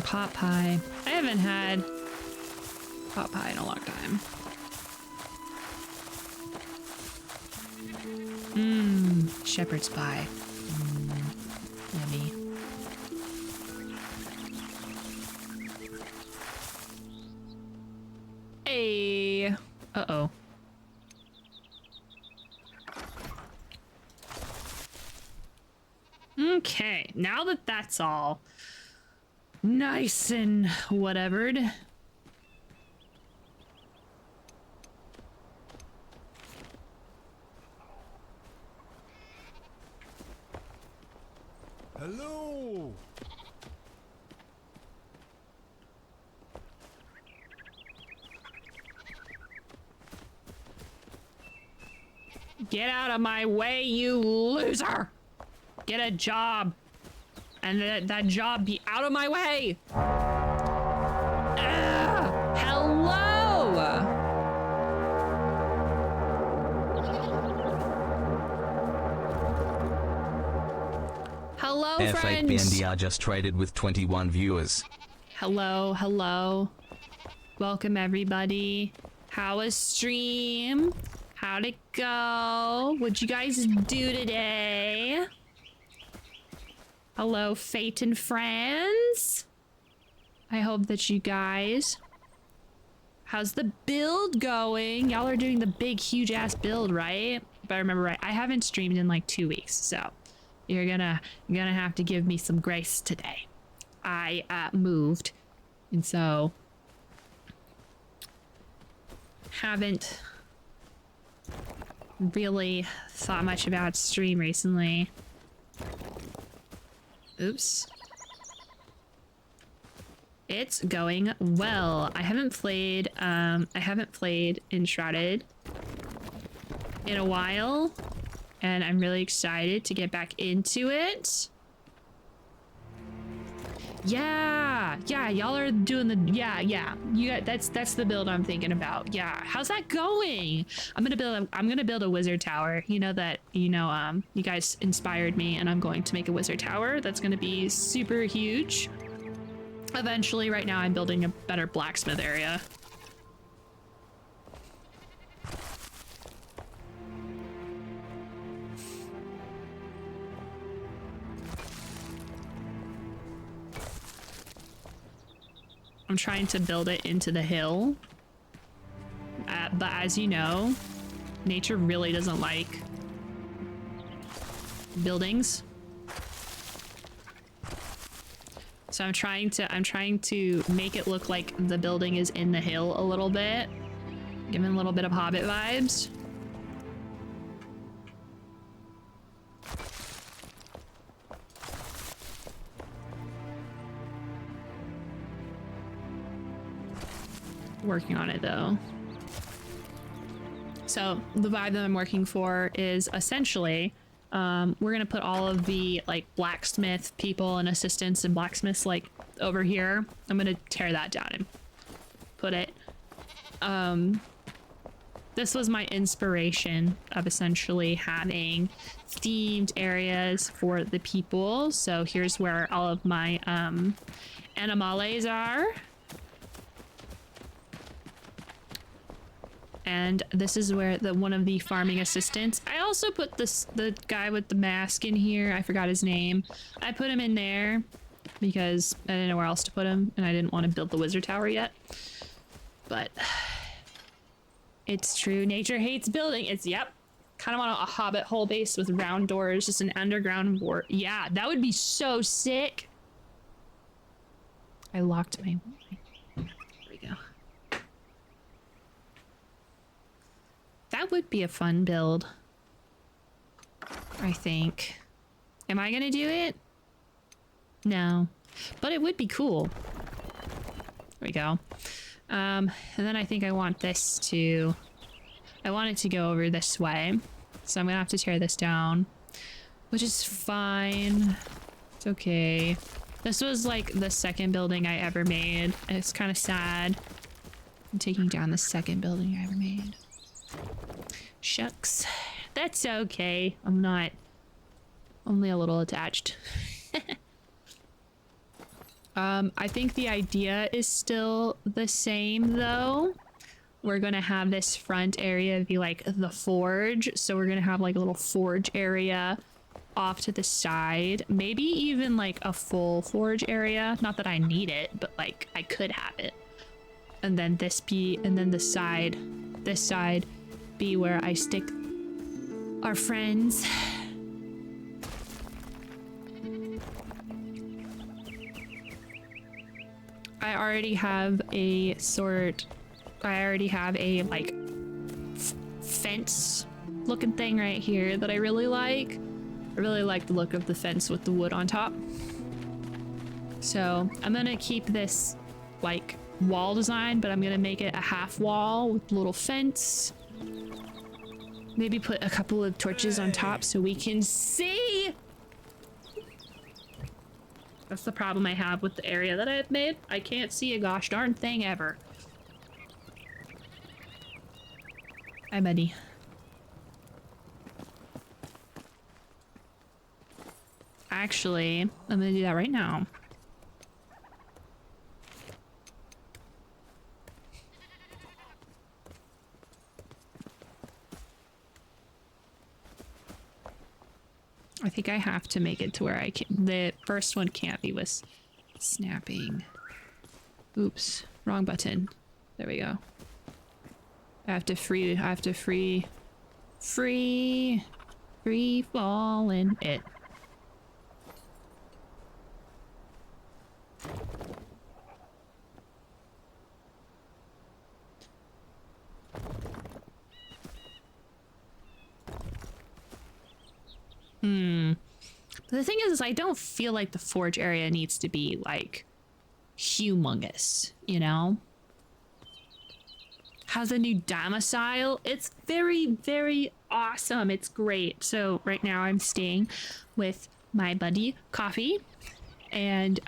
[SPEAKER 2] Pot pie. I haven't had pot pie in a long time. Shepherd's pie. Yummy. Hey. Uh-oh. Okay, now that that's all nice and whatevered.
[SPEAKER 5] Hello.
[SPEAKER 2] Get out of my way, you loser! Get a job. And that job be out of my way! Hello! Hello, friends.
[SPEAKER 4] F8BNDR just traded with 21 viewers.
[SPEAKER 2] Hello, hello. Welcome, everybody. How was stream? How'd it go? What'd you guys do today? Hello, Fate and friends. I hope that you guys... How's the build going? Y'all are doing the big, huge-ass build, right? If I remember right, I haven't streamed in like 2 weeks, so you're gonna have to give me some grace today. I moved, and so haven't really thought much about stream recently. Oops. It's going well. I haven't played Enshrouded in a while, and I'm really excited to get back into it. Yeah, y'all are doing the You got that's the build I'm thinking about. Yeah, how's that going? I'm gonna build a wizard tower. You guys inspired me, and I'm going to make a wizard tower that's gonna be super huge. Eventually, right now I'm building a better blacksmith area. I'm trying to build it into the hill. But as you know, nature really doesn't like buildings. So I'm trying to make it look like the building is in the hill a little bit. Give it a little bit of Hobbit vibes. Working on it though. So the vibe that I'm working for is essentially we're gonna put all of the like blacksmith people and assistants and blacksmiths like over here. I'm gonna tear that down and put it. This was my inspiration of essentially having themed areas for the people. So here's where all of my animales are. And this is where one of the farming assistants. I also put the guy with the mask in here. I forgot his name. I put him in there because I didn't know where else to put him, and I didn't want to build the wizard tower yet. But it's true. Nature hates building. Yep. Kind of want a hobbit hole base with round doors, just an underground war. Yeah, that would be so sick. I locked my. There we go. That would be a fun build, I think. Am I gonna do it? No, but it would be cool. There we go. And then I think I want it to go over this way. So I'm gonna have to tear this down, which is fine. It's okay. This was like the second building I ever made. It's kind of sad. I'm taking down the second building I ever made. Shucks. That's okay. I'm not only a little attached. I think the idea is still the same though. We're gonna have this front area be like the forge. So we're gonna have like a little forge area off to the side. Maybe even like a full forge area. Not that I need it, but like I could have it. And then this side be where I stick our friends. I already have a like fence looking thing right here that I really like. I really like the look of the fence with the wood on top. So I'm gonna keep this like wall design, but I'm gonna make it a half wall with a little fence. Maybe put a couple of torches on top so we can see. That's the problem I have with the area that I've made. I can't see a gosh darn thing ever. Hi, buddy. I Actually, I'm gonna do that right now. I think I have to make it to where I can. The first one can't be with snapping. Oops, wrong button. There we go. I have to free fall in it. But the thing is I don't feel like the forge area needs to be like humongous, you know? Has a new domicile. It's very, very awesome. It's great. So right now I'm staying with my buddy Coffee, and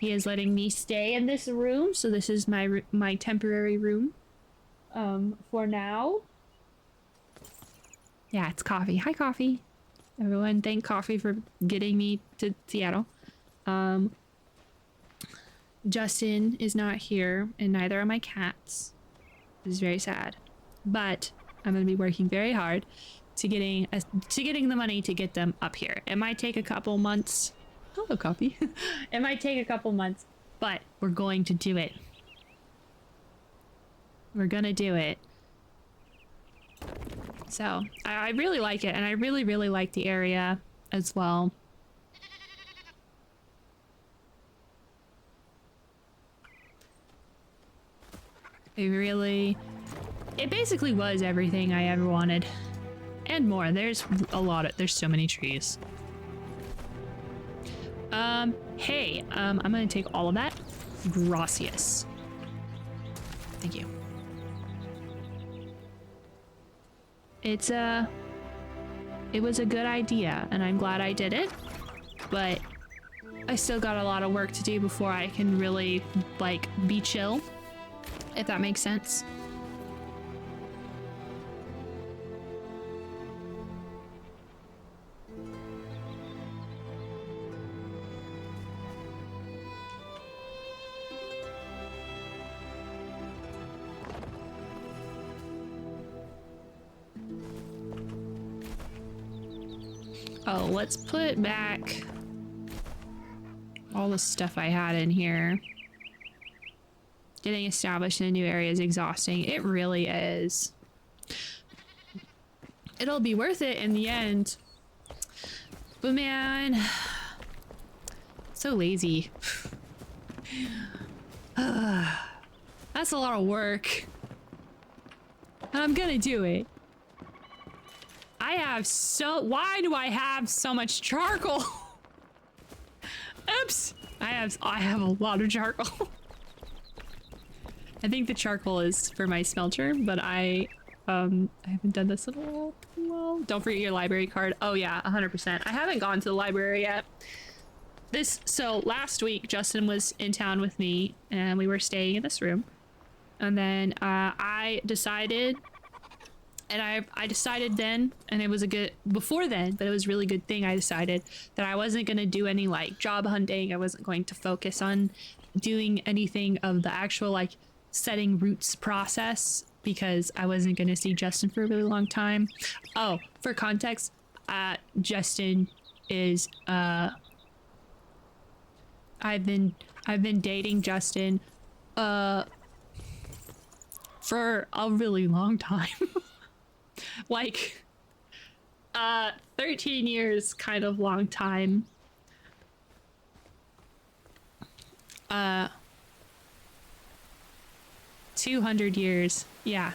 [SPEAKER 2] he is letting me stay in this room. So this is my temporary room for now. Yeah, it's Coffee. Hi, Coffee. Everyone, thank Coffee for getting me to Seattle. Justin is not here, and neither are my cats. This is very sad, but I'm going to be working very hard to getting the money to get them up here. It might take a couple months. Hello, Coffee. It might take a couple months, but we're going to do it. We're gonna do it. So I really like it, and I really, really like the area as well. It basically was everything I ever wanted. And more. There's so many trees. Hey, I'm gonna take all of that. Gracias. Thank you. It was a good idea, and I'm glad I did it, but I still got a lot of work to do before I can really, like, be chill, if that makes sense. Oh, let's put back all the stuff I had in here. Getting established in a new area is exhausting. It really is. It'll be worth it in the end. But man, so lazy. That's a lot of work. And I'm gonna do it. Why do I have so much charcoal? Oops. I have a lot of charcoal. I think the charcoal is for my smelter, but I haven't done this in a while. Well, don't forget your library card. Oh yeah, 100%. I haven't gone to the library yet. So last week Justin was in town with me and we were staying in this room. And then I decided then, and it was before then, but it was a really good thing. I decided that I wasn't going to do any like job hunting. I wasn't going to focus on doing anything of the actual like setting roots process because I wasn't going to see Justin for a really long time. Oh, for context, Justin is, I've been dating Justin, for a really long time. Like 13 years, kind of long time. 200 years, yeah.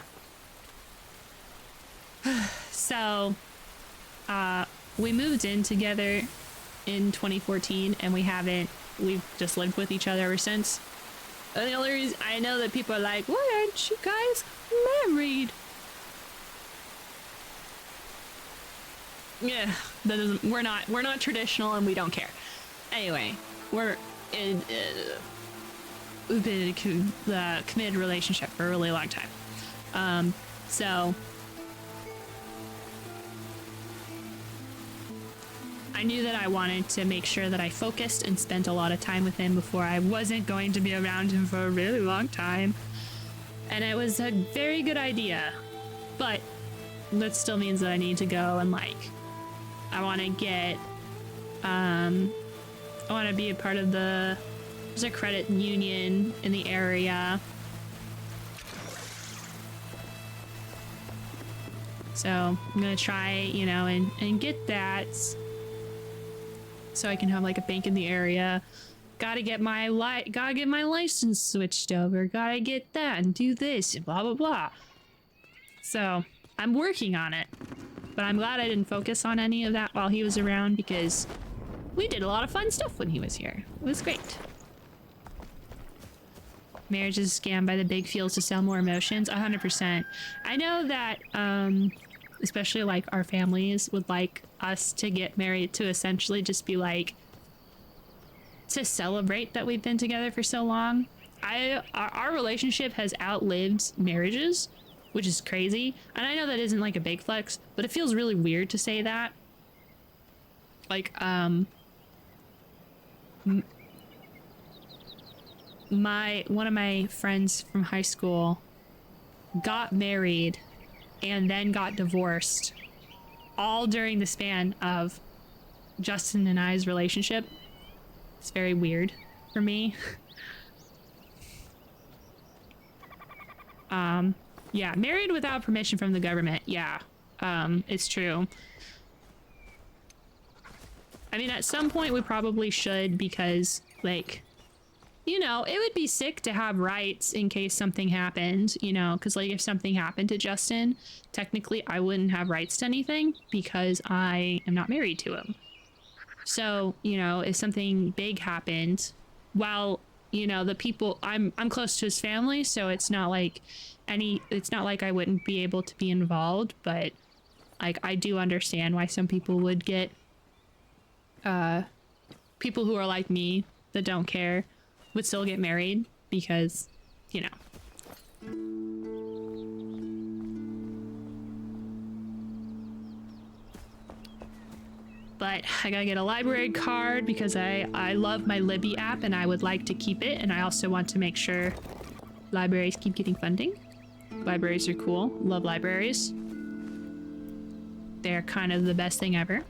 [SPEAKER 2] So we moved in together in 2014 and we've just lived with each other ever since. And the only reason I know that people are like, why aren't you guys married? Yeah, that doesn't. We're not traditional, and we don't care. Anyway, we've been in a committed relationship for a really long time. So I knew that I wanted to make sure that I focused and spent a lot of time with him before I wasn't going to be around him for a really long time. And it was a very good idea. But that still means that I need to go and like, I want to get, I want to be a part of there's a credit union in the area. So I'm gonna try, you know, and get that so I can have like a bank in the area. Gotta get my license switched over. Gotta get that and do this and blah blah blah. So I'm working on it, but I'm glad I didn't focus on any of that while he was around because we did a lot of fun stuff when he was here. It was great. Marriage is a scam by the big fields to sell more emotions. 100%. I know that, especially like our families would like us to get married to essentially just be like, to celebrate that we've been together for so long. Our relationship has outlived marriages, which is crazy. And I know that isn't like a big flex, but it feels really weird to say that. Like, one of my friends from high school got married and then got divorced all during the span of Justin and I's relationship. It's very weird for me. Yeah, married without permission from the government. Yeah, it's true. I mean, at some point we probably should because, like, you know, it would be sick to have rights in case something happened, you know, because, like, if something happened to Justin, technically I wouldn't have rights to anything because I am not married to him. So, you know, if something big happened, while, you know, the people, I'm close to his family, so it's not like it's not like I wouldn't be able to be involved, but, like, I do understand why some people would get, people who are like me that don't care would still get married because, you know. But I gotta get a library card because I love my Libby app and I would like to keep it, and I also want to make sure libraries keep getting funding. Libraries are cool. Love libraries. They're kind of the best thing ever.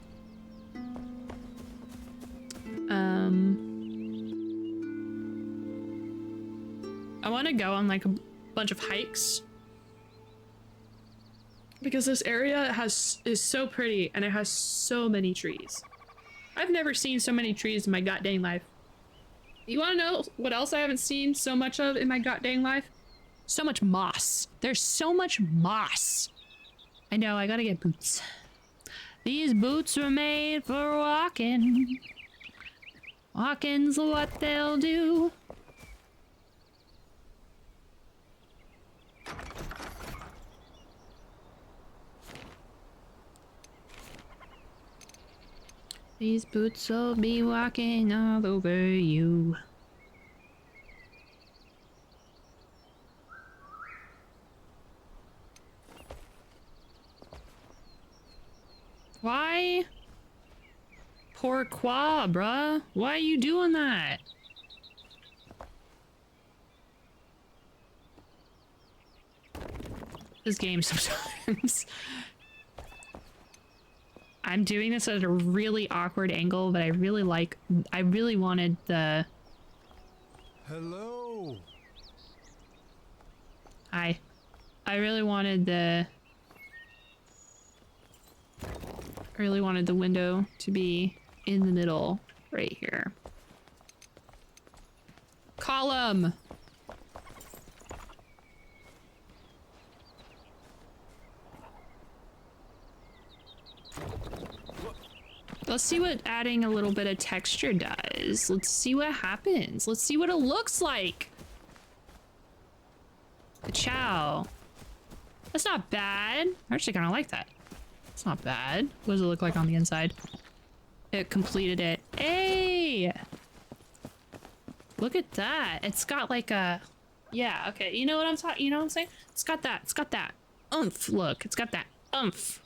[SPEAKER 2] I want to go on like a bunch of hikes because this area is so pretty and it has so many trees. I've never seen so many trees in my goddamn life. You want to know what else I haven't seen so much of in my goddamn life? So much moss. There's so much moss. I know, I gotta get boots. These boots were made for walking. Walking's what they'll do. These boots will be walking all over you. Why? Pourquoi, bruh? Why are you doing that? This game sometimes. I'm doing this at a really awkward angle, but I really wanted the...
[SPEAKER 5] Hello.
[SPEAKER 2] Hi. I really wanted the window to be in the middle right here. Column! Let's see what adding a little bit of texture does. Let's see what happens. Let's see what it looks like. Chow. That's not bad. I actually kind of like that. It's not bad. What does it look like on the inside? It completed it. Hey! Look at that. It's got like a... Yeah, okay. You know what I'm talking... You know what I'm saying? It's got that. It's got that oomph. Look, it's got that oomph.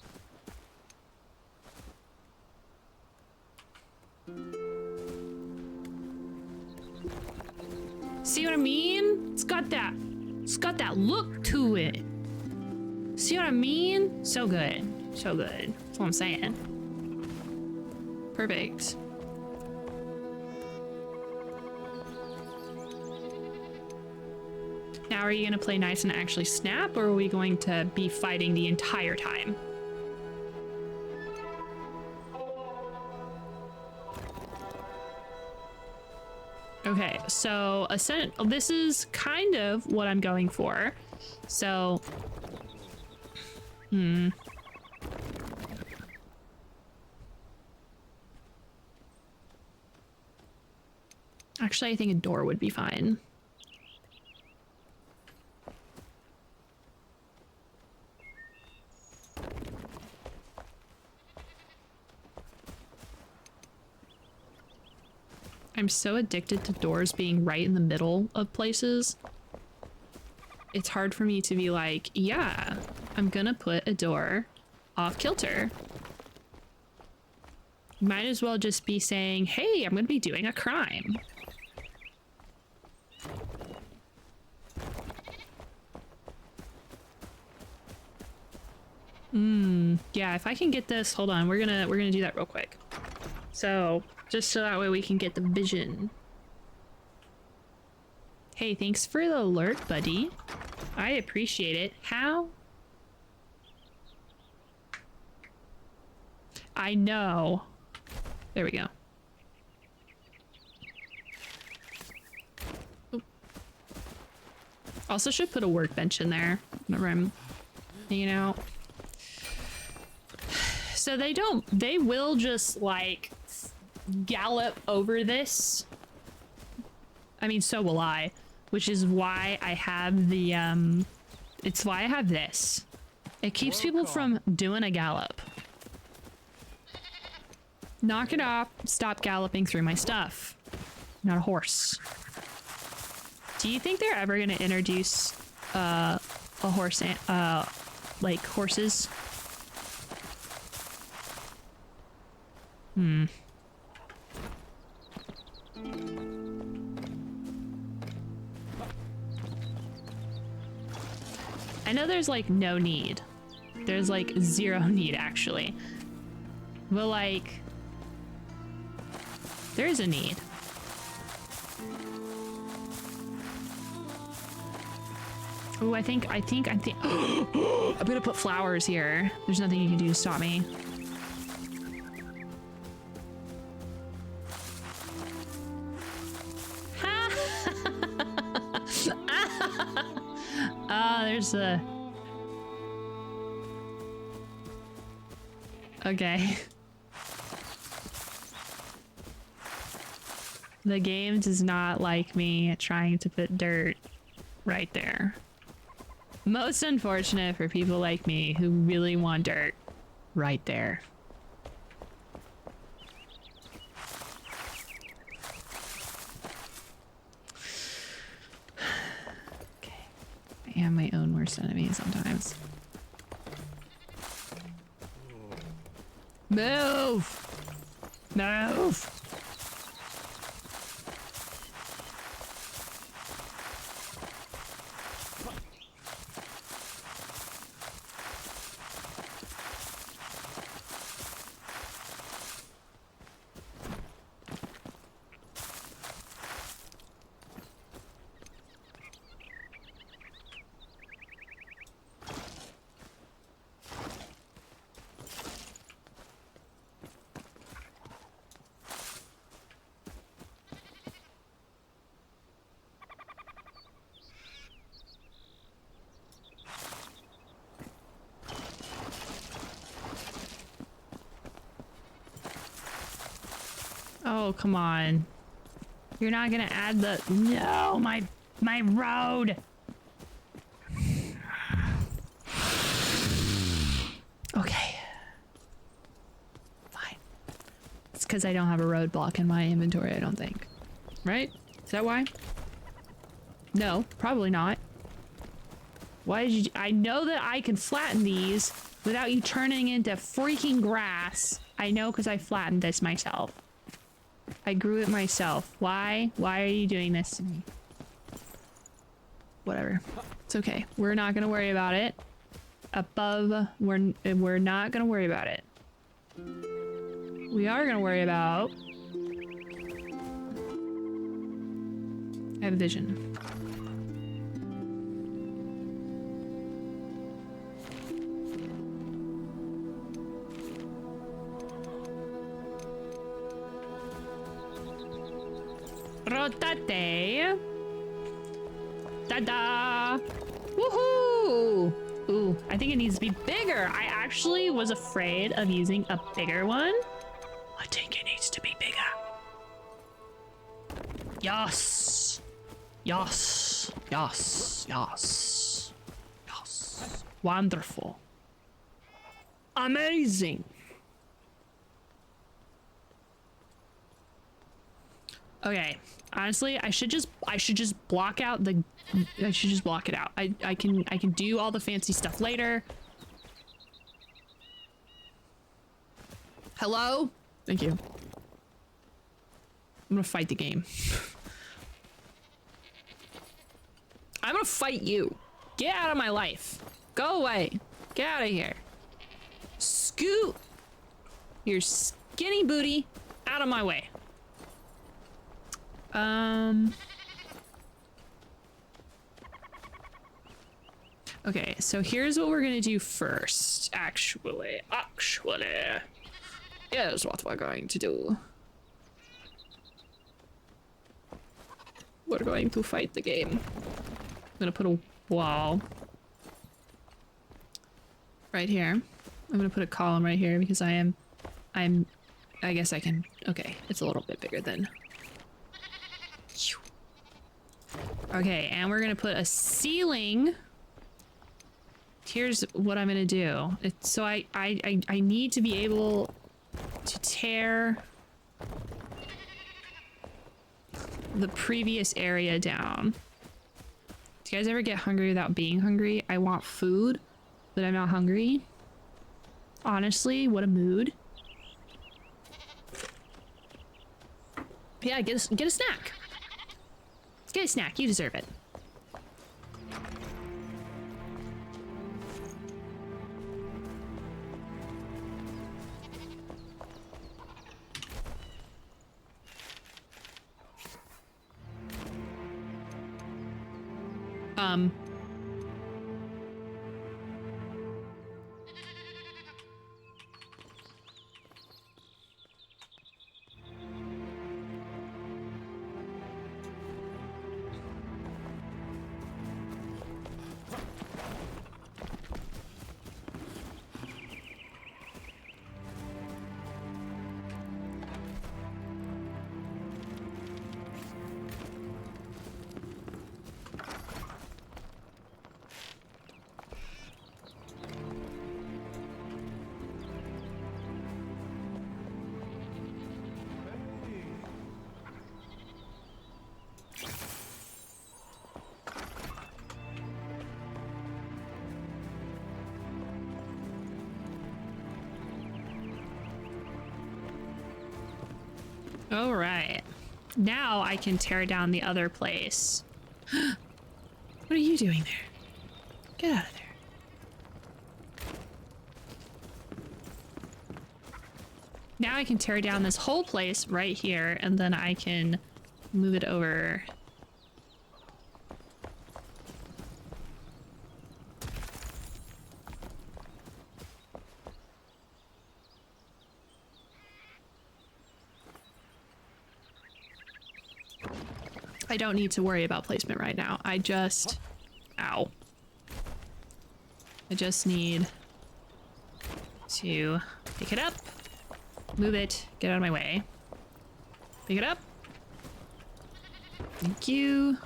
[SPEAKER 2] See what I mean? It's got that look to it. See what I mean? So good. So good. That's what I'm saying. Perfect. Now, are you gonna play nice and actually snap, or are we going to be fighting the entire time? Okay, so this is kind of what I'm going for. So, actually, I think a door would be fine. I'm so addicted to doors being right in the middle of places. It's hard for me to be like, yeah, I'm gonna put a door off kilter. Might as well just be saying, hey, I'm gonna be doing a crime. Yeah, if I can get this, hold on, we're gonna do that real quick. So, just so that way we can get the vision. Hey, thanks for the alert, buddy. I appreciate it. How? I know. There we go. Oop. Also should put a workbench in there whenever I'm hanging out. So they will just like gallop over this. I mean, so will I, which is why I have the it's why I have this. It keeps people from doing a gallop. Knock it off, stop galloping through my stuff. Not a horse. Do you think they're ever gonna introduce a horse like horses? I know there's like no need. There's like zero need actually. But like there is a need. Oh, I think I'm gonna put flowers here. There's nothing you can do to stop me. There's a... Okay. The game does not like me trying to put dirt right there. Most unfortunate for people like me who really want dirt right there. I am my own worst enemy sometimes. Move! Move! Oh, come on. You're not gonna add the... No, my road! Okay. Fine. It's because I don't have a roadblock in my inventory, I don't think. Right? Is that why? No, probably not. Why did you... I know that I can flatten these without you turning into freaking grass. I know because I flattened this myself. I grew it myself. Why? Why are you doing this to me? Whatever. It's okay. We're not gonna worry about it. Above, we're not gonna worry about it. We are gonna worry about... I have a vision. Rotate. Ta-da! Woohoo! Ooh, I think it needs to be bigger. I actually was afraid of using a bigger one. I think it needs to be bigger. Yes! Yes! Yes! Yes! Yes! Wonderful. Amazing! Okay, honestly, I should just block out the... I should just block it out. I can do all the fancy stuff later. Hello? Thank you. I'm gonna fight the game. I'm gonna fight you. Get out of my life. Go away. Get out of here. Scoot your skinny booty out of my way. Okay, so here's what we're gonna do first. Actually. Here's what we're going to do. We're going to fight the game. I'm gonna put a wall right here. I'm gonna put a column right here because I guess I can, okay, it's a little bit bigger than. Okay, and we're gonna put a ceiling. Here's what I'm gonna do. So I need to be able to tear the previous area down. Do you guys ever get hungry without being hungry? I want food, but I'm not hungry. Honestly, what a mood. Yeah, get a snack. Get a snack, you deserve it. All right. Now I can tear down the other place. What are you doing there? Get out of there. Now I can tear down this whole place right here, and then I can move it over. I don't need to worry about placement right now. I just... Ow. I just need to pick it up, move it, get out of my way. Pick it up. Thank you.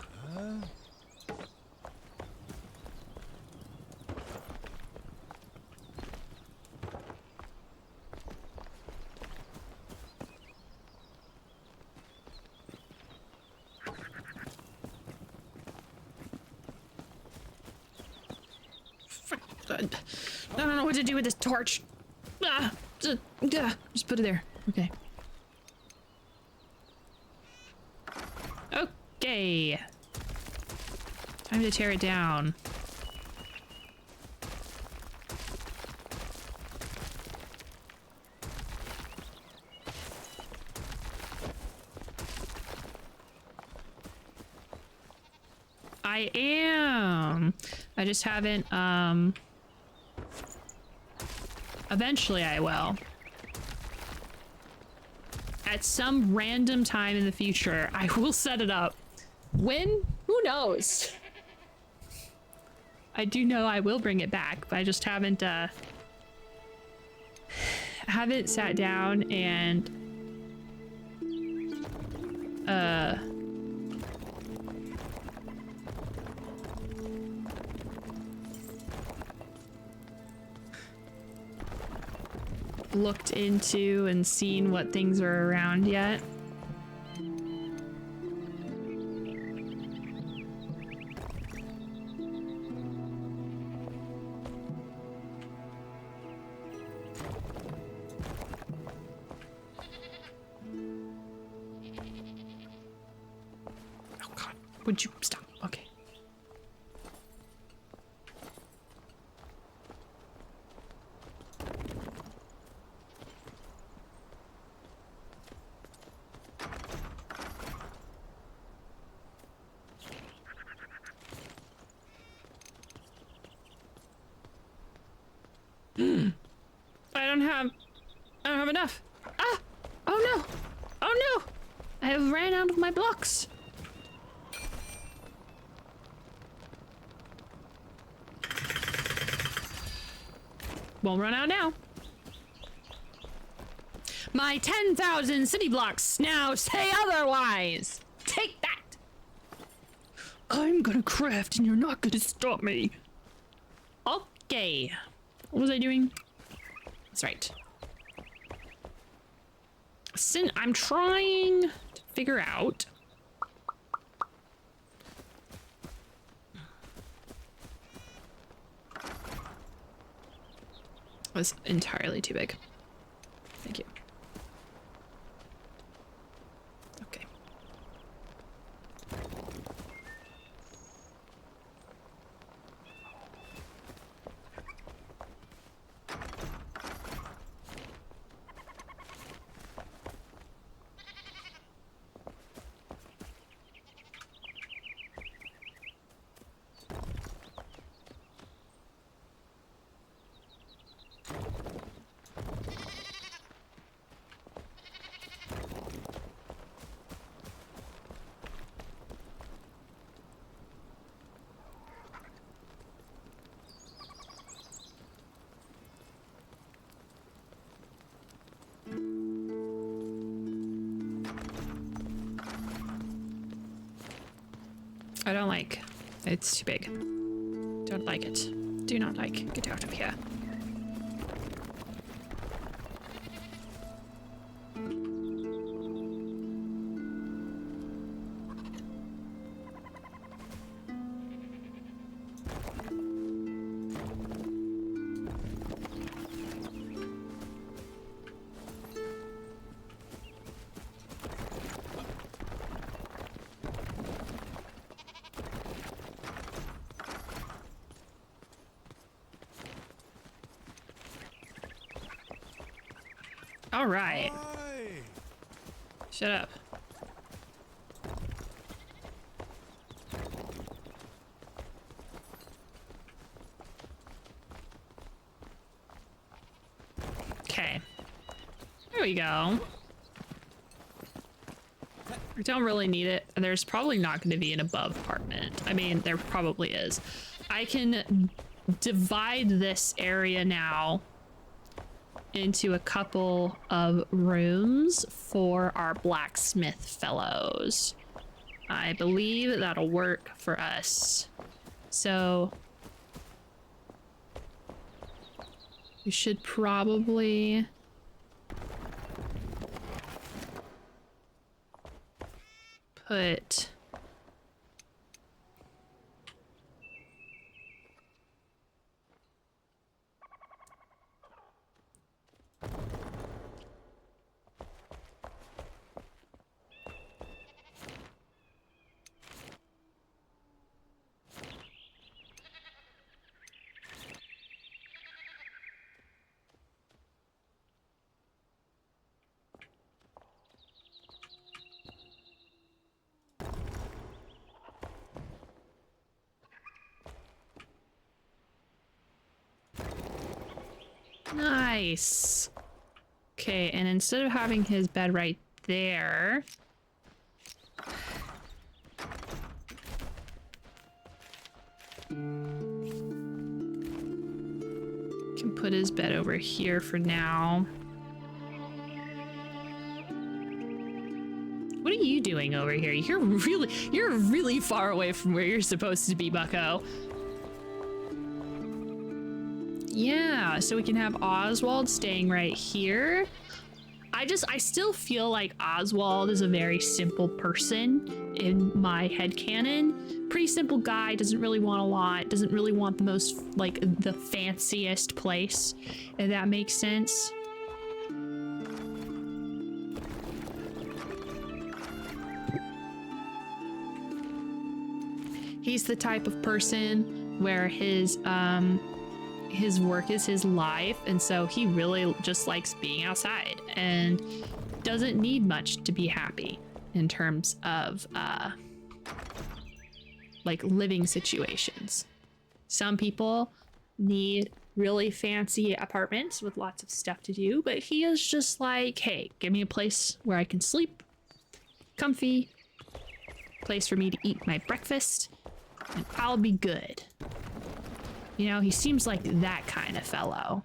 [SPEAKER 2] I don't know what to do with this torch. Just put it there. Okay. Okay. Time to tear it down. I am. I just haven't, eventually I will. At some random time in the future, I will set it up. When? Who knows? I do know I will bring it back, but I just haven't sat down and looked into and seen what things are around yet. Oh God, would you stop? Okay. I don't have enough. Ah! Oh no! Oh no! I have ran out of my blocks. Won't run out now. My 10,000 city blocks now say otherwise. Take that! I'm gonna craft and you're not gonna stop me. Okay. What was I doing? That's right. I'm trying to figure out. Was entirely too big. Thank you. Okay. I don't like. It's too big. Don't like it. Do not like. Get out of here. All right. Shut up. Okay. There we go. I don't really need it. There's probably not going to be an above apartment. I mean, there probably is. I can divide this area now into a couple of rooms for our blacksmith fellows. I believe that'll work for us. So we should probably put Nice. Okay, and instead of having his bed right there, can put his bed over here for now. What are you doing over here? You're really far away from where you're supposed to be, bucko. Yeah, so we can have Oswald staying right here. I still feel like Oswald is a very simple person in my headcanon. Pretty simple guy, doesn't really want a lot, doesn't really want the most, like, the fanciest place, if that makes sense. He's the type of person where his work is his life, and so he really just likes being outside and doesn't need much to be happy in terms of like living situations. Some people need really fancy apartments with lots of stuff to do, but he is just like, hey, give me a place where I can sleep, comfy, place for me to eat my breakfast, and I'll be good. You know, he seems like that kind of fellow.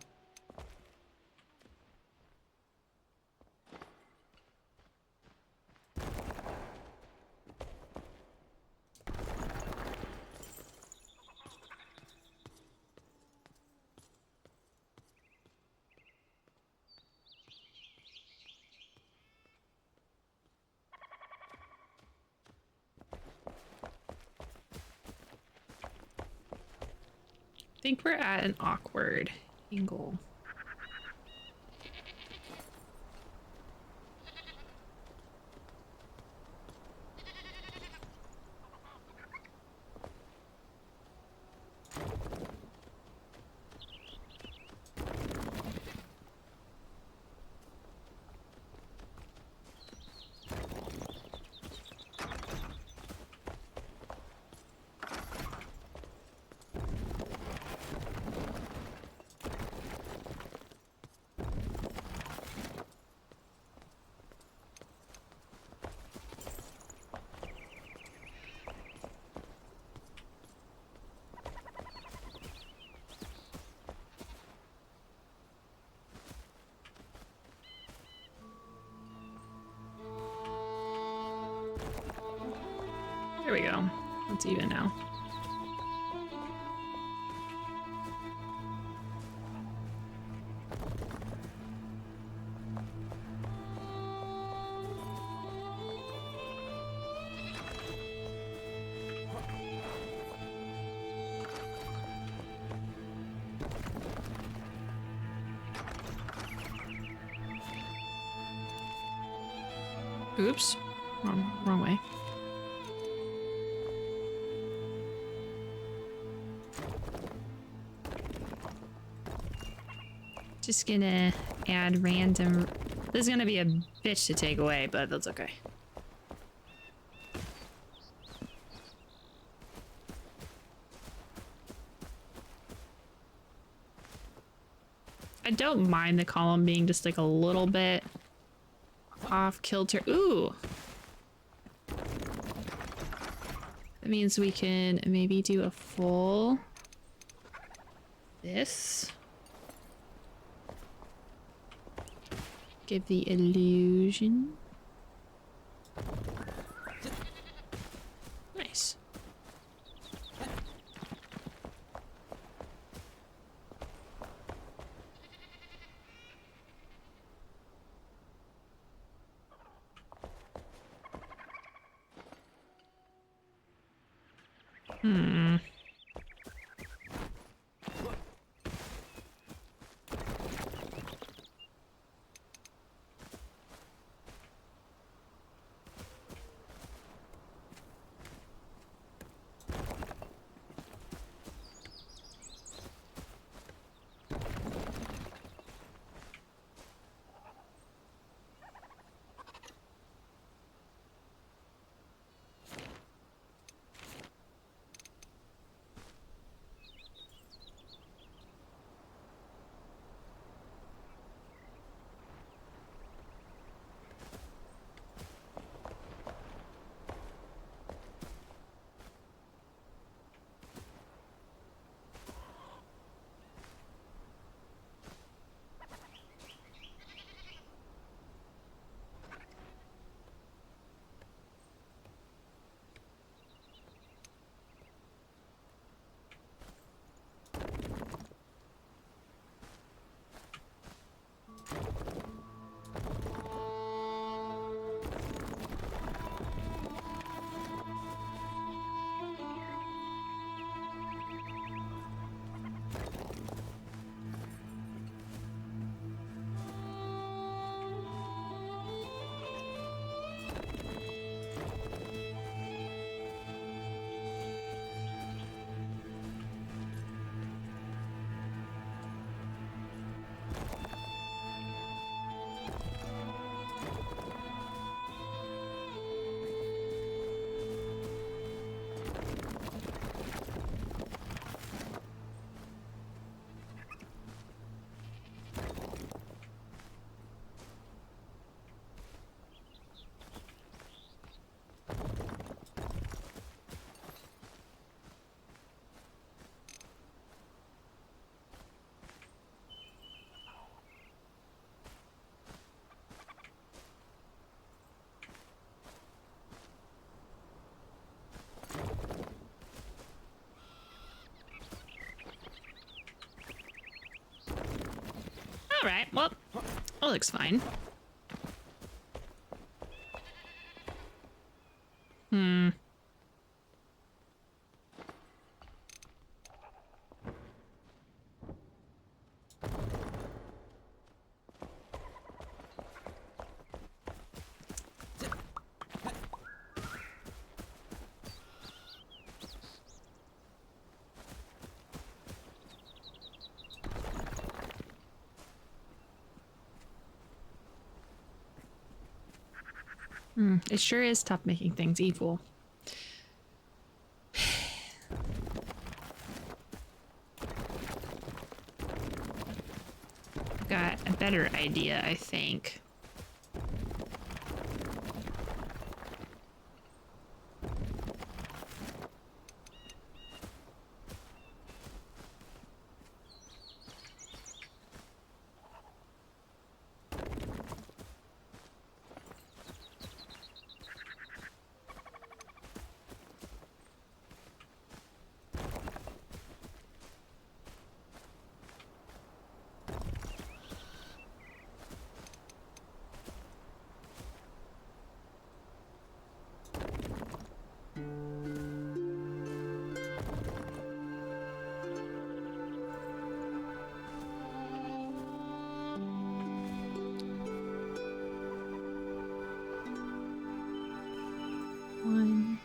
[SPEAKER 2] I think we're at an awkward angle. There we go. It's even now. Oops. Wrong way. Just gonna add random... This is gonna be a bitch to take away, but that's okay. I don't mind the column being just like a little bit off kilter. Ooh! That means we can maybe do a full... This. Give the illusion. Nice. well, that looks fine. It sure is tough making things equal. Got a better idea, I think. One,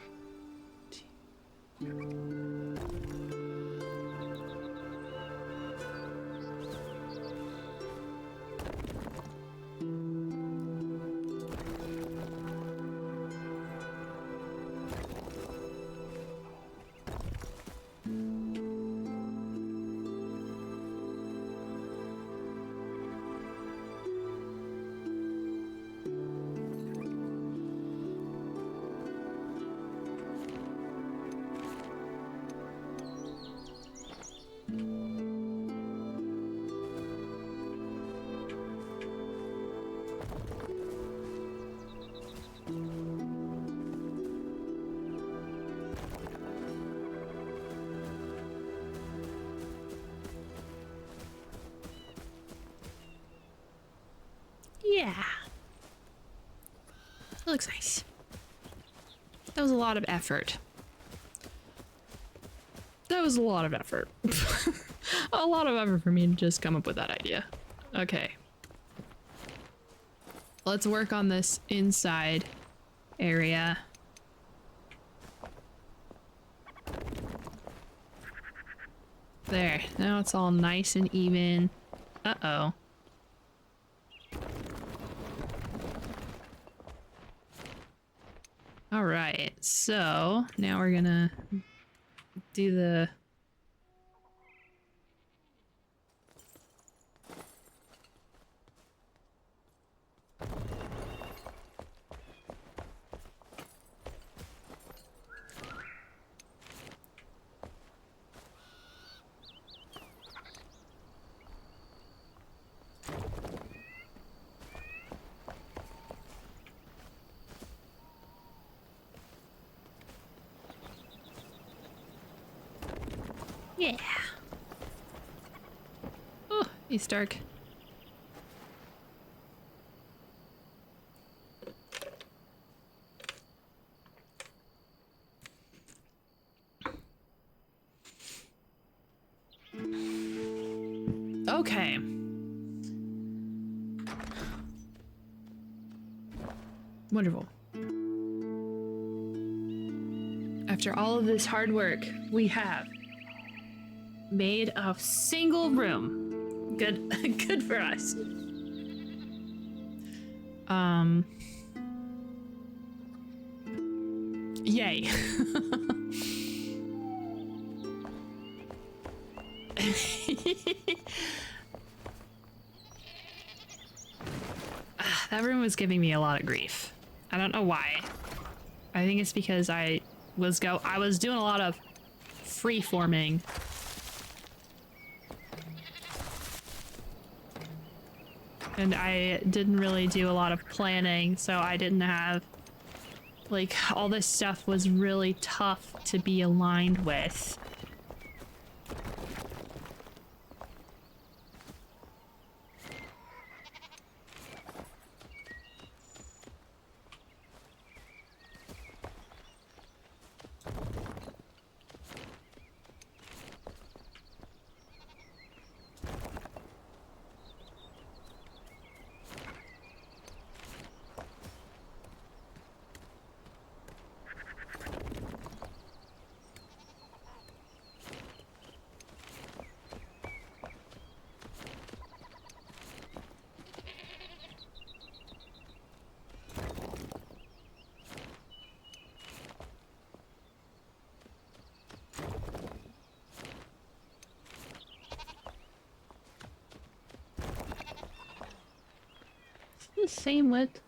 [SPEAKER 2] yeah. That looks nice. That was a lot of effort. That was a lot of effort. A lot of effort for me to just come up with that idea. Okay. Let's work on this inside area. There. Now it's all nice and even. Uh-oh. All right. So now we're gonna do the... Yeah. Oh, hey Stark. Okay. Wonderful. After all of this hard work, we have made a single room. Good, good for us. Yay. That room was giving me a lot of grief. I don't know why. I think it's because I was doing a lot of free-forming. And I didn't really do a lot of planning, so I didn't have, like, all this stuff was really tough to be aligned with. the same width?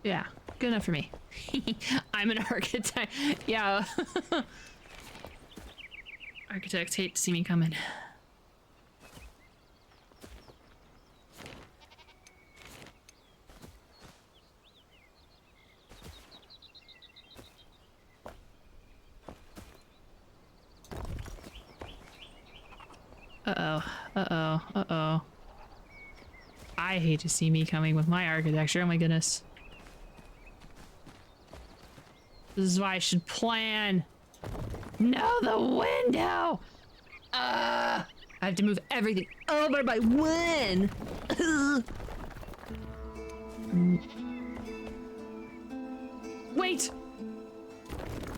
[SPEAKER 2] Yeah, good enough for me. I'm an architect. Yeah. Architects hate to see me coming. Uh-oh. Uh-oh. Uh-oh. I hate to see me coming with my architecture. Oh my goodness. This is why I should plan. No, the window! I have to move everything over by one! Wait!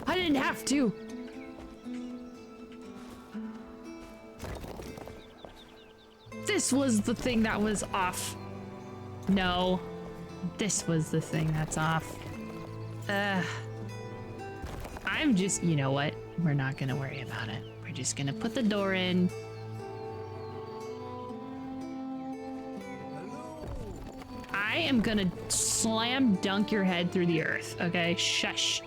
[SPEAKER 2] I didn't have to! This was the thing that was off. No. This was the thing that's off. I'm just, you know what? We're not gonna worry about it. We're just gonna put the door in. I am gonna slam dunk your head through the earth, okay? Shush.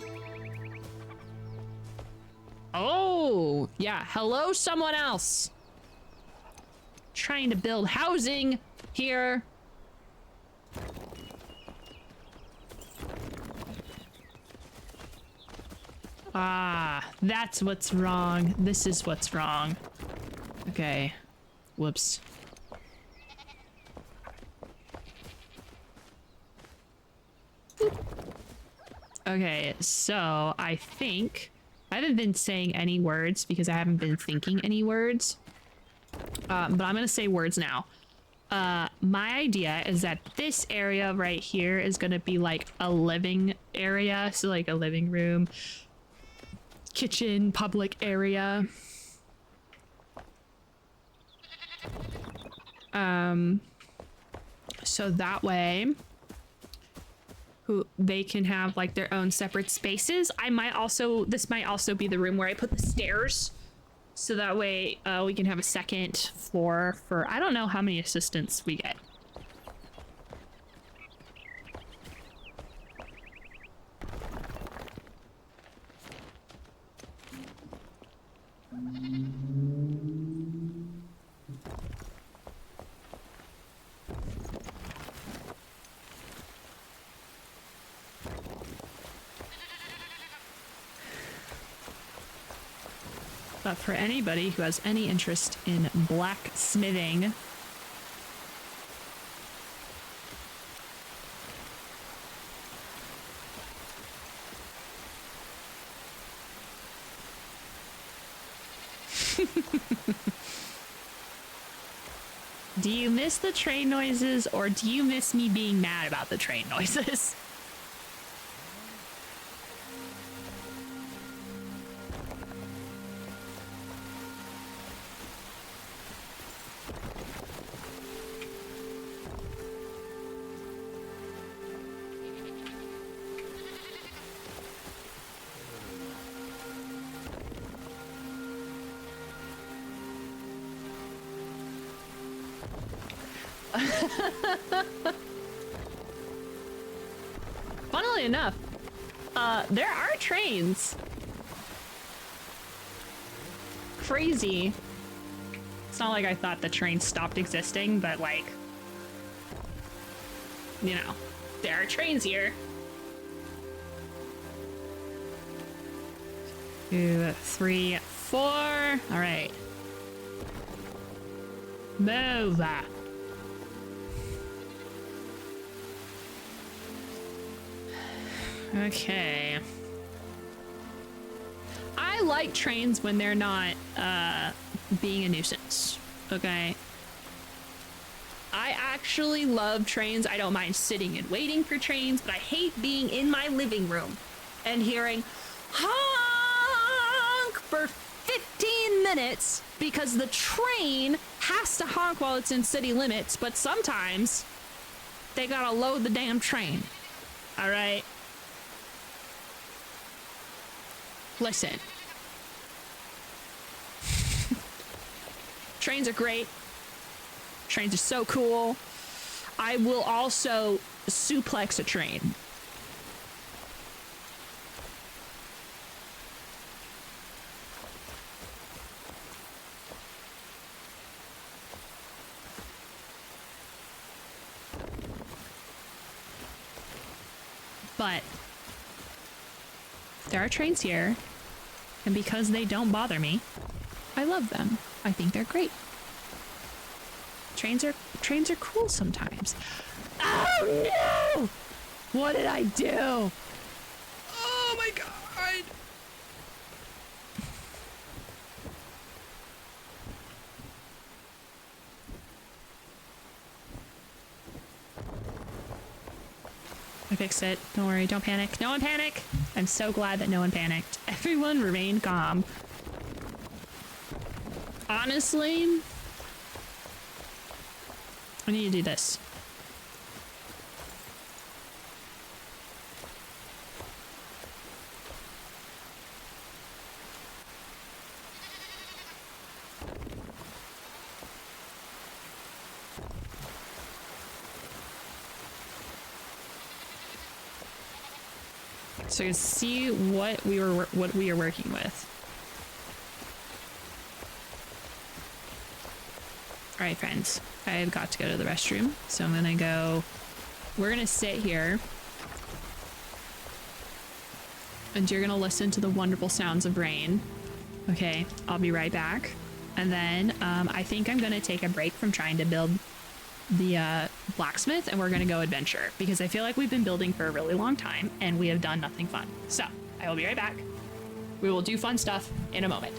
[SPEAKER 2] Oh, yeah. Hello, someone else. Trying to build housing here. Ah, that's what's wrong. This is what's wrong. Okay. Whoops. Okay, so I think I haven't been saying any words because I haven't been thinking any words. But I'm gonna say words now. My idea is that this area right here is gonna be like a living area. So like a living room, kitchen, public area. So that way they can have like their own separate spaces. This might also be the room where I put the stairs. So that way we can have a second floor for, I don't know how many assistants we get. But for anybody who has any interest in blacksmithing, do you miss the train noises or do you miss me being mad about the train noises? Funnily enough, there are trains. Crazy. It's not like I thought the train stopped existing, but like, you know, there are trains here. 2, 3, 4. All right. Move. Okay. I like trains when they're not being a nuisance. Okay. I actually love trains. I don't mind sitting and waiting for trains, but I hate being in my living room and hearing honk for 15 minutes because the train has to honk while it's in city limits, but sometimes they gotta load the damn train. All right. Listen. Trains are great. Trains are so cool. I will also suplex a train. But there are trains here, and because they don't bother me, I love them. I think they're great. Trains are cool sometimes. Oh no! What did I do? Oh my god! I fixed it. Don't worry, don't panic. No one panic! I'm so glad that no one panicked. Everyone remained calm. Honestly, I need to do this. So you can see what we are working with. All right, friends, I've got to go to the restroom, so I'm gonna go. We're gonna sit here, and you're gonna listen to the wonderful sounds of rain. Okay, I'll be right back. And then I think I'm gonna take a break from trying to build the blacksmith, and we're gonna go adventure, because I feel like we've been building for a really long time and we have done nothing fun. So I will be right back. We will do fun stuff in a moment.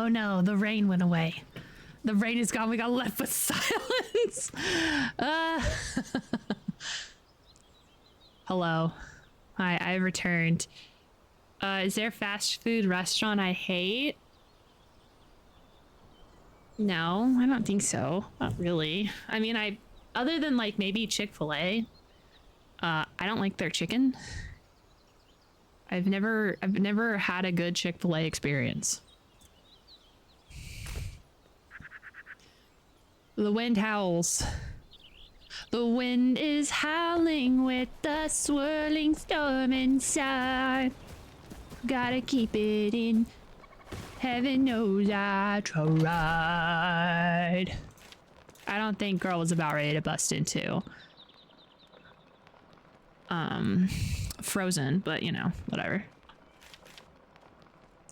[SPEAKER 2] no, the rain went away. The rain is gone. We got left with silence. Hello. Hi, I returned. Is there a fast food restaurant I hate? No, I don't think so. Not really. I mean, other than like maybe Chick-fil-A, I don't like their chicken. I've never had a good Chick-fil-A experience. The wind howls. The wind is howling with the swirling storm inside. Gotta keep it in. Heaven knows I tried. I don't think girl was about ready to bust into Frozen, but you know, whatever.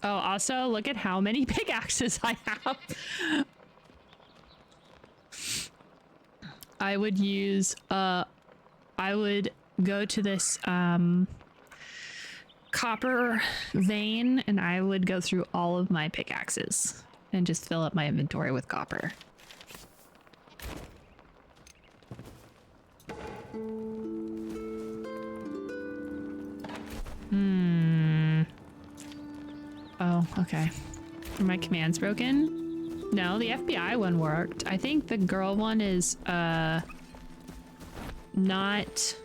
[SPEAKER 2] Oh, also look at how many pickaxes I have. I would use I would go to this copper vein and I would go through all of my pickaxes and just fill up my inventory with copper. Oh, okay. Are my commands broken? No, the FBI one worked. I think the girl one is not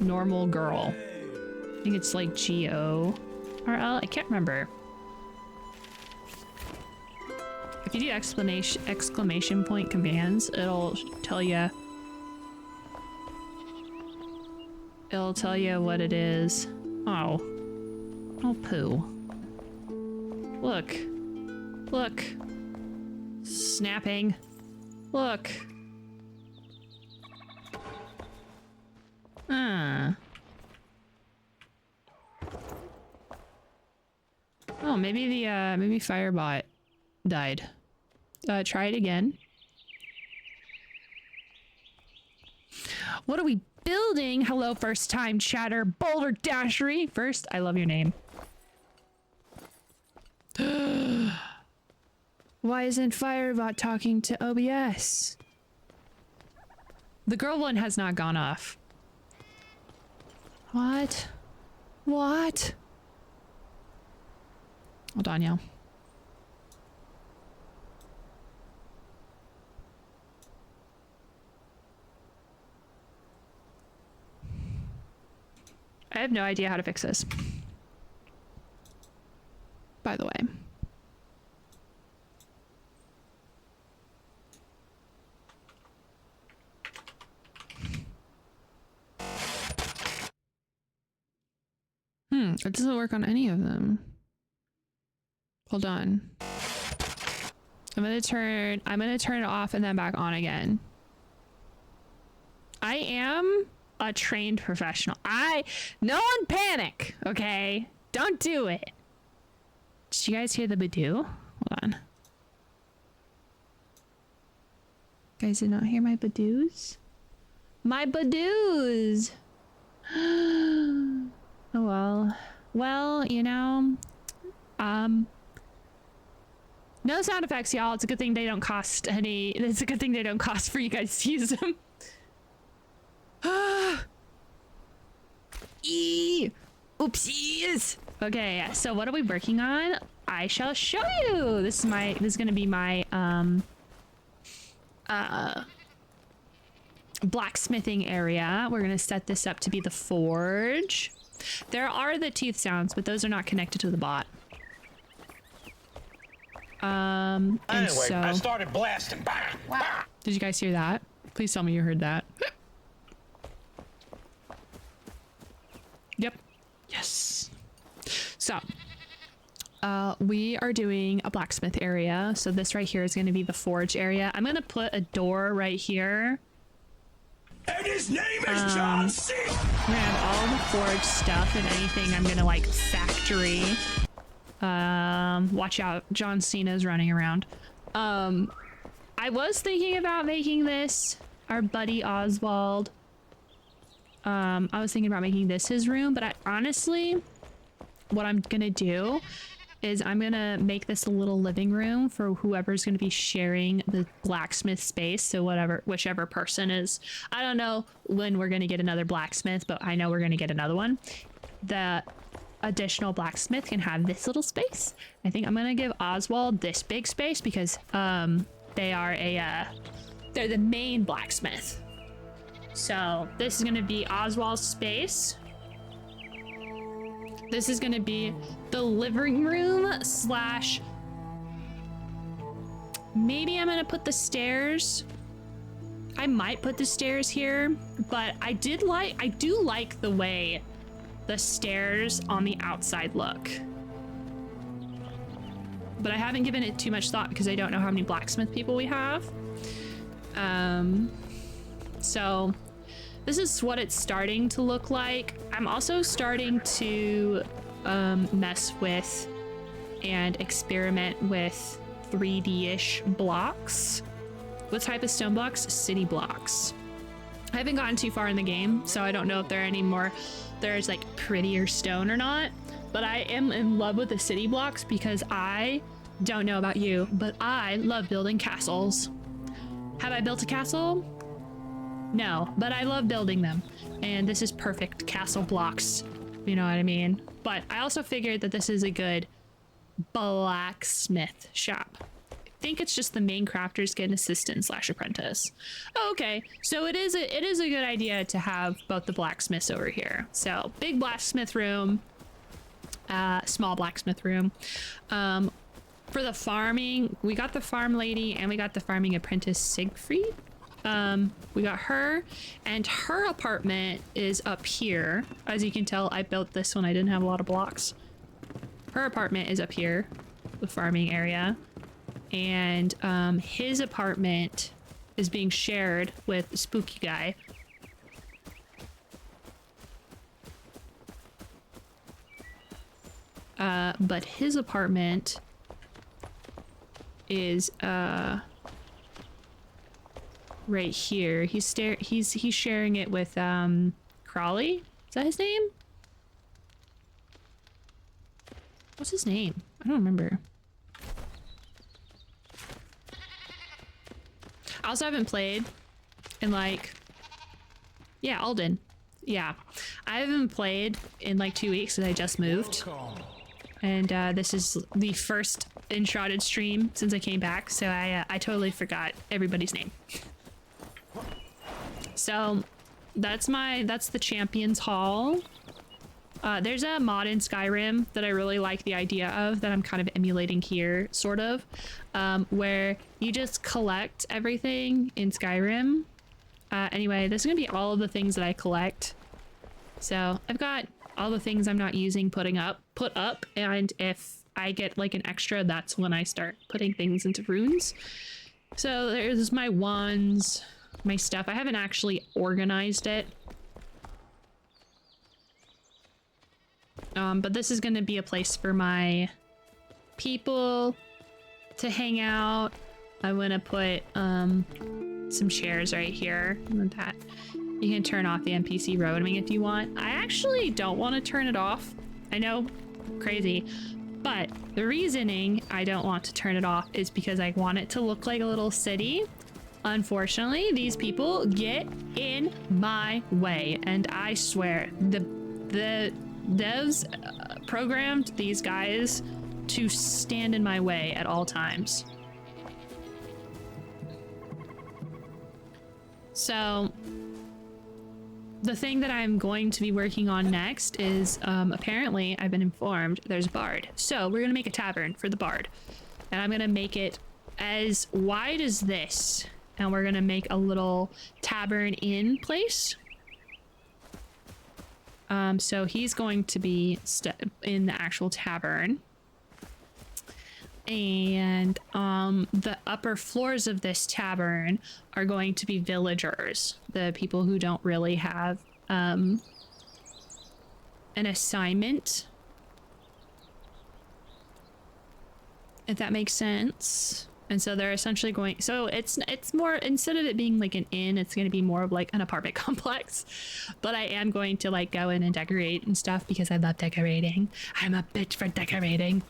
[SPEAKER 2] normal girl. I think it's like GORL. I can't remember. If you do exclamation point commands, it'll tell you. It'll tell you what it is. Oh. Oh, poo. Look. Look. Snapping. Look. Oh, maybe the maybe Firebot died. Try it again. What are we building? Hello, first time chatter. Boulder Dashery. First, I love your name. Why isn't Firebot talking to OBS? The girl one has not gone off. What? What? Hold on, y'all. I have no idea how to fix this. By the way. It doesn't work on any of them. Hold on. I'm gonna turn it off and then back on again. I am a trained professional. No one panic, okay? Don't do it. Did you guys hear the Badoo? Hold on. You guys did not hear my Badoos? My Badoos! Oh well. Well, you know, no sound effects, y'all. It's a good thing they don't cost any. It's a good thing they don't cost for you guys to use them. Oopsies. Okay, so what are we working on? I shall show you. This is gonna be my blacksmithing area. We're gonna set this up to be the forge. There are the teeth sounds, but those are not connected to the bot.
[SPEAKER 5] Anyway,
[SPEAKER 2] so
[SPEAKER 5] I started blasting. Bah, bah.
[SPEAKER 2] did you guys hear that? Please tell me you heard that. Yep. Yes. So, we are doing a blacksmith area. So this right here is going to be the forge area. I'm going to put a door right here.
[SPEAKER 5] And his name is John C.
[SPEAKER 2] We're gonna have all the forge stuff and anything I'm gonna like factory. Watch out, John Cena's running around. I was thinking about making this our buddy Oswald. I was thinking about making this his room, but honestly, what I'm gonna do is I'm gonna make this a little living room for whoever's gonna be sharing the blacksmith space. So whichever person is, I don't know when we're gonna get another blacksmith, but I know we're gonna get another one. The additional blacksmith can have this little space. I think I'm gonna give Oswald this big space because they are they're the main blacksmith. So this is gonna be Oswald's space. This is gonna be the living room slash, maybe I'm gonna put the stairs. I might put the stairs here, but I do like the way the stairs on the outside look. But I haven't given it too much thought because I don't know how many blacksmith people we have. So this is what it's starting to look like. I'm also starting to mess with and experiment with 3D-ish blocks. What type of stone blocks? City blocks. I haven't gotten too far in the game, so I don't know if there's like prettier stone or not, but I am in love with the city blocks because I don't know about you, but I love building castles. Have I built a castle? No, but I love building them. And this is perfect castle blocks. You know what I mean? But I also figured that this is a good blacksmith shop. I think it's just the main crafters get an assistant slash apprentice. Oh, okay, so it is a good idea to have both the blacksmiths over here. So big blacksmith room, small blacksmith room. For the farming, we got the farm lady and we got the farming apprentice Siegfried. We got her, and her apartment is up here. As you can tell, I built this when I didn't have a lot of blocks. Her apartment is up here, the farming area, and his apartment is being shared with the spooky guy. But his apartment is right here. He's sharing it with Crawley. Is that his name? What's his name? I don't remember. I also haven't played in like, yeah, Alden. Yeah, I haven't played in like 2 weeks because I just moved. And this is the first Enshrouded stream since I came back, so I totally forgot everybody's name. So that's the Champions Hall. There's a mod in Skyrim that I really like the idea of that I'm kind of emulating here, sort of, where you just collect everything in Skyrim. Anyway, this is gonna be all of the things that I collect. So I've got all the things I'm not using put up, and if I get like an extra, that's when I start putting things into runes. So there's my wands, my stuff. I haven't actually organized it. But this is going to be a place for my people to hang out. I'm going to put some chairs right here. And that you can turn off the NPC roaming if you want. I actually don't want to turn it off. I know, crazy. But the reasoning I don't want to turn it off is because I want it to look like a little city. Unfortunately, these people get in my way, and I swear the devs programmed these guys to stand in my way at all times. So the thing that I'm going to be working on next is apparently I've been informed there's a bard. So we're gonna make a tavern for the bard, and I'm gonna make it as wide as this, and we're gonna make a little tavern inn place. So he's going to be in the actual tavern, and the upper floors of this tavern are going to be villagers, the people who don't really have an assignment, if that makes sense. And so they're essentially going, so it's more, instead of it being like an inn, it's going to be more of like an apartment complex. But I am going to like go in and decorate and stuff because I love decorating. I'm a bitch for decorating.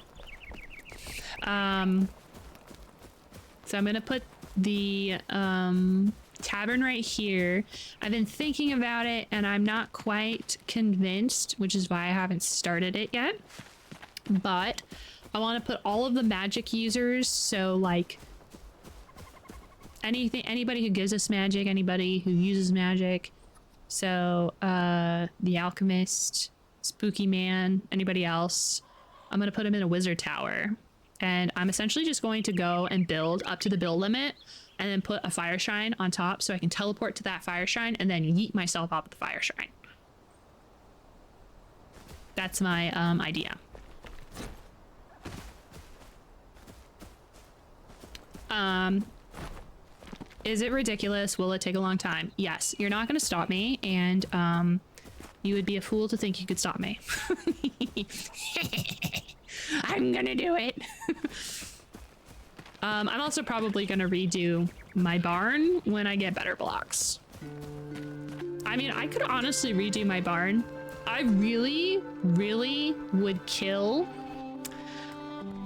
[SPEAKER 2] So I'm gonna put the tavern right here. I've been thinking about it and I'm not quite convinced, which is why I haven't started it yet. But I want to put all of the magic users, so like anybody who gives us magic, anybody who uses magic. So the alchemist, spooky man, anybody else, I'm gonna put them in a wizard tower. And I'm essentially just going to go and build up to the build limit and then put a fire shrine on top so I can teleport to that fire shrine and then yeet myself up at the fire shrine. That's my idea. Is it ridiculous? Will it take a long time? Yes. You're not going to stop me, and you would be a fool to think you could stop me. I'm gonna do it. I'm also probably gonna redo my barn when I get better blocks. I mean, I could honestly redo my barn. I really would kill.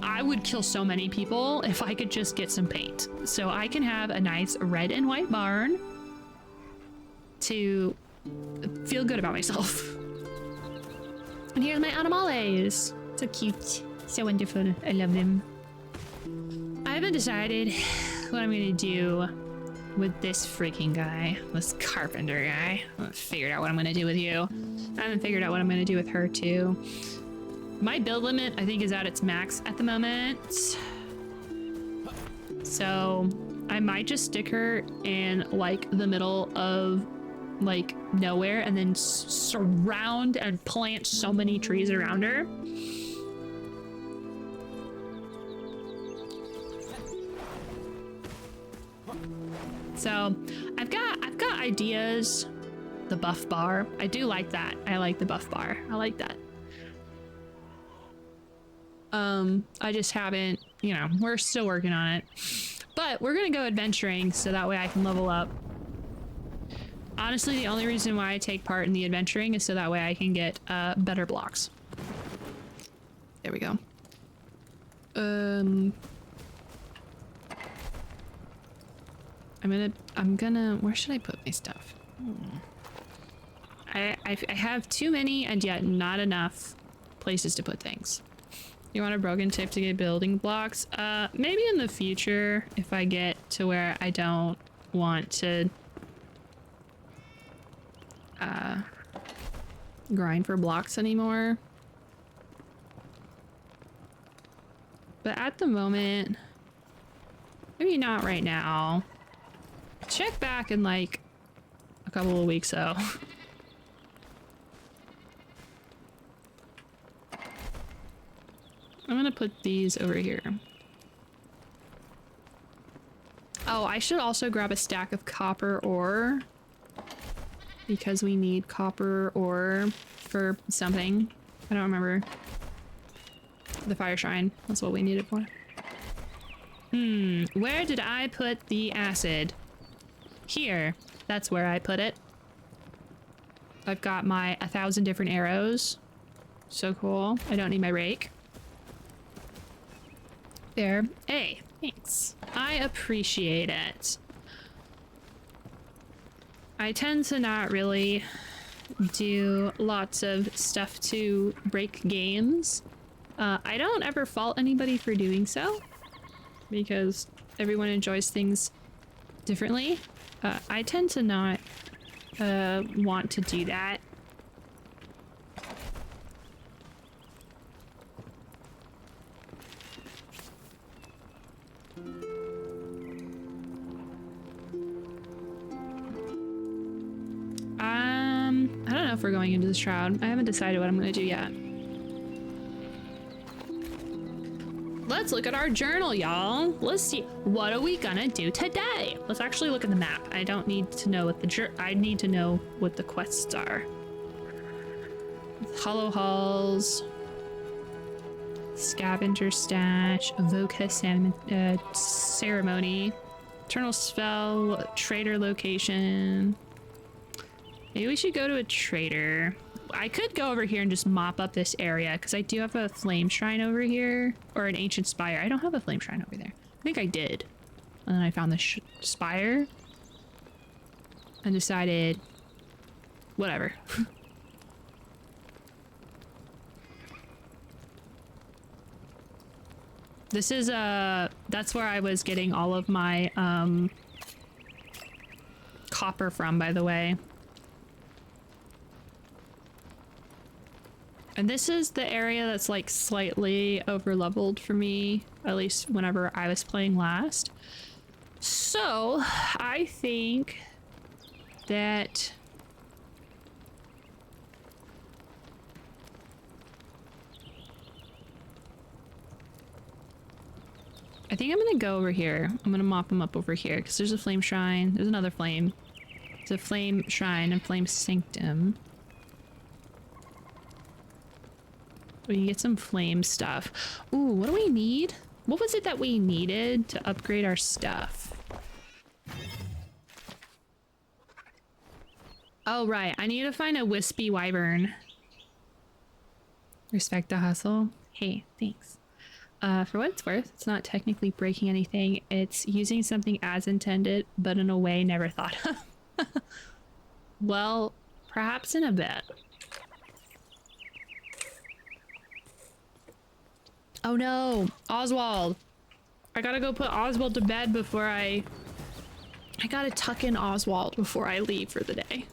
[SPEAKER 2] I would kill so many people if I could just get some paint. So I can have a nice red and white barn to feel good about myself. And here's my animales. So cute. So wonderful. I love them. I haven't decided what I'm gonna do with this freaking guy. This carpenter guy. I haven't figured out what I'm gonna do with you. I haven't figured out what I'm gonna do with her too. My build limit, I think, is at its max at the moment. So I might just stick her in like the middle of like nowhere and then surround and plant so many trees around her. So I've got ideas. The buff bar. I do like that. I like the buff bar. I like that. I just haven't, you know, we're still working on it. But we're gonna go adventuring so that way I can level up. Honestly, the only reason why I take part in the adventuring is so that way I can get better blocks. There we go. I'm gonna, where should I put my stuff? I have too many and yet not enough places to put things. You want a broken tip to get building blocks? Maybe in the future if I get to where I don't want to grind for blocks anymore. But at the moment, maybe not right now. Check back in like a couple of weeks though. I'm gonna put these over here. Oh, I should also grab a stack of copper ore because we need copper ore for something. I don't remember. The fire shrine. That's what we need it for. Where did I put the acid? Here. That's where I put it. I've got my 1,000 different arrows. So cool. I don't need my rake. There. Hey, thanks. I appreciate it. I tend to not really do lots of stuff to break games. I don't ever fault anybody for doing so because everyone enjoys things differently. I tend to not want to do that. I don't know if we're going into the shroud. I haven't decided what I'm gonna do yet. Let's look at our journal, y'all. Let's see, what are we gonna do today? Let's actually look at the map. I don't need to know what I need to know what the quests are. Hollow Halls, Scavenger Stash, Evoca Ceremony, Eternal Spell, Trader Location. Maybe we should go to a trader. I could go over here and just mop up this area because I do have a flame shrine over here, or an ancient spire. I don't have a flame shrine over there. I think I did. And then I found this spire and decided, whatever. This is, that's where I was getting all of my, copper from, by the way. And this is the area that's like slightly over leveled for me, at least whenever I was playing last. So I think that I'm gonna go over here. I'm gonna mop them up over here because there's a flame shrine. There's another flame. It's a flame shrine and flame sanctum. We can get some flame stuff. Ooh, what do we need? What was it that we needed to upgrade our stuff? Oh, right. I need to find a wispy wyvern. Respect the hustle. Hey, thanks. For what it's worth, it's not technically breaking anything. It's using something as intended, but in a way never thought of. Well, perhaps in a bit. Oh no, Oswald. I gotta go put Oswald to bed before I gotta tuck in Oswald before I leave for the day.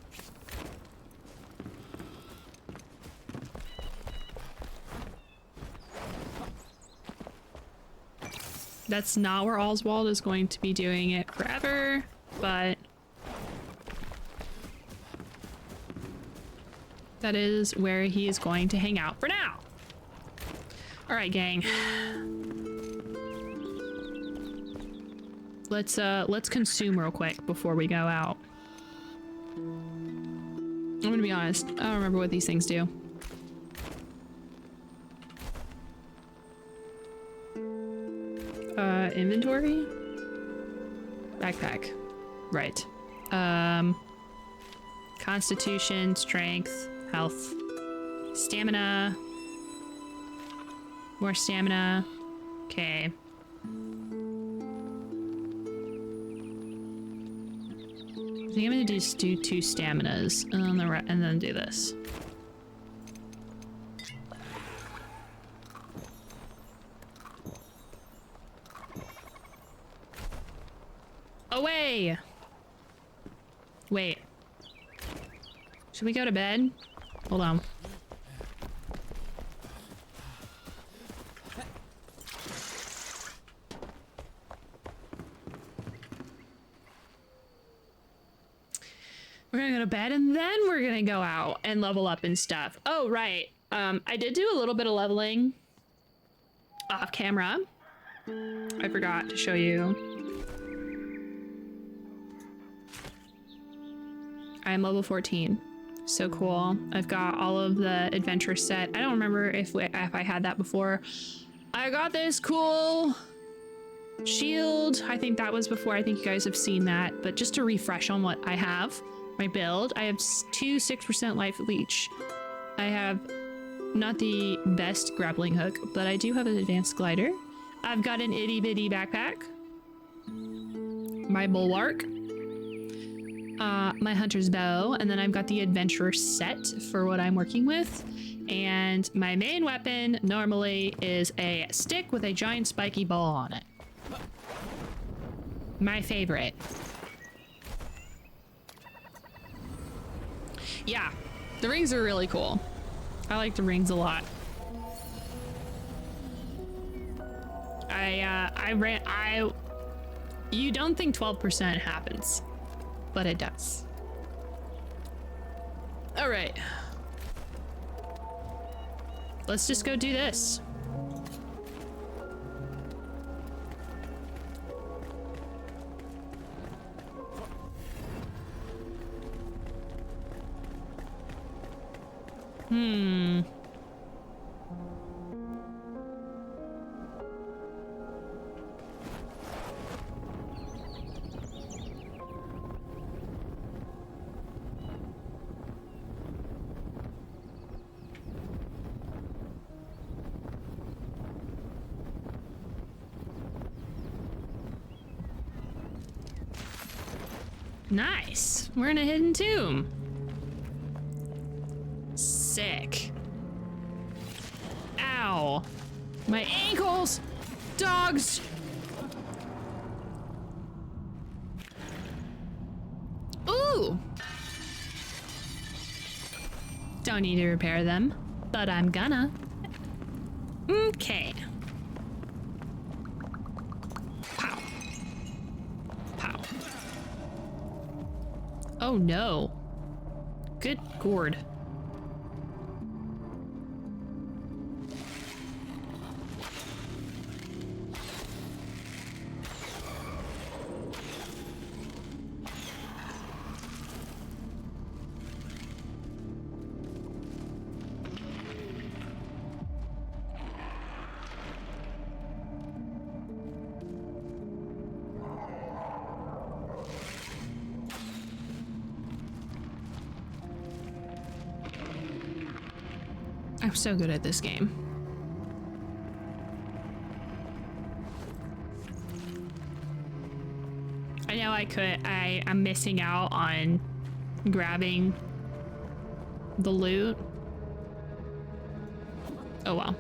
[SPEAKER 2] That's not where Oswald is going to be doing it forever, but that is where he is going to hang out for now. All right, gang. Let's consume real quick before we go out. I'm gonna be honest, I don't remember what these things do. Inventory? Backpack. Right. Constitution, strength, health, stamina. More stamina. Okay. I think I'm gonna just do 2 staminas and then do this. Away! Wait. Should we go to bed? Hold on. We're gonna go to bed and then we're gonna go out and level up and stuff. Oh, right. I did do a little bit of leveling off camera. I forgot to show you. I'm level 14. So cool. I've got all of the adventure set. I don't remember if I had that before. I got this cool shield. I think that was before. I think you guys have seen that. But just to refresh on what I have, my build, I have 2 6% life leech. I have not the best grappling hook, but I do have an advanced glider. I've got an itty bitty backpack. My bulwark. My hunter's bow, and then I've got the adventurer set for what I'm working with. And my main weapon normally is a stick with a giant spiky ball on it. My favorite. Yeah, the rings are really cool. I like the rings a lot. You don't think 12% happens, but it does. All right. Let's just go do this. Nice. We're in a hidden tomb. Sick. Ow. My ankles! Dogs! Ooh! Don't need to repair them, but I'm gonna. Okay. Pow. Pow. Oh no. Good gourd. I'm so good at this game. I know I'm missing out on grabbing the loot. Oh well.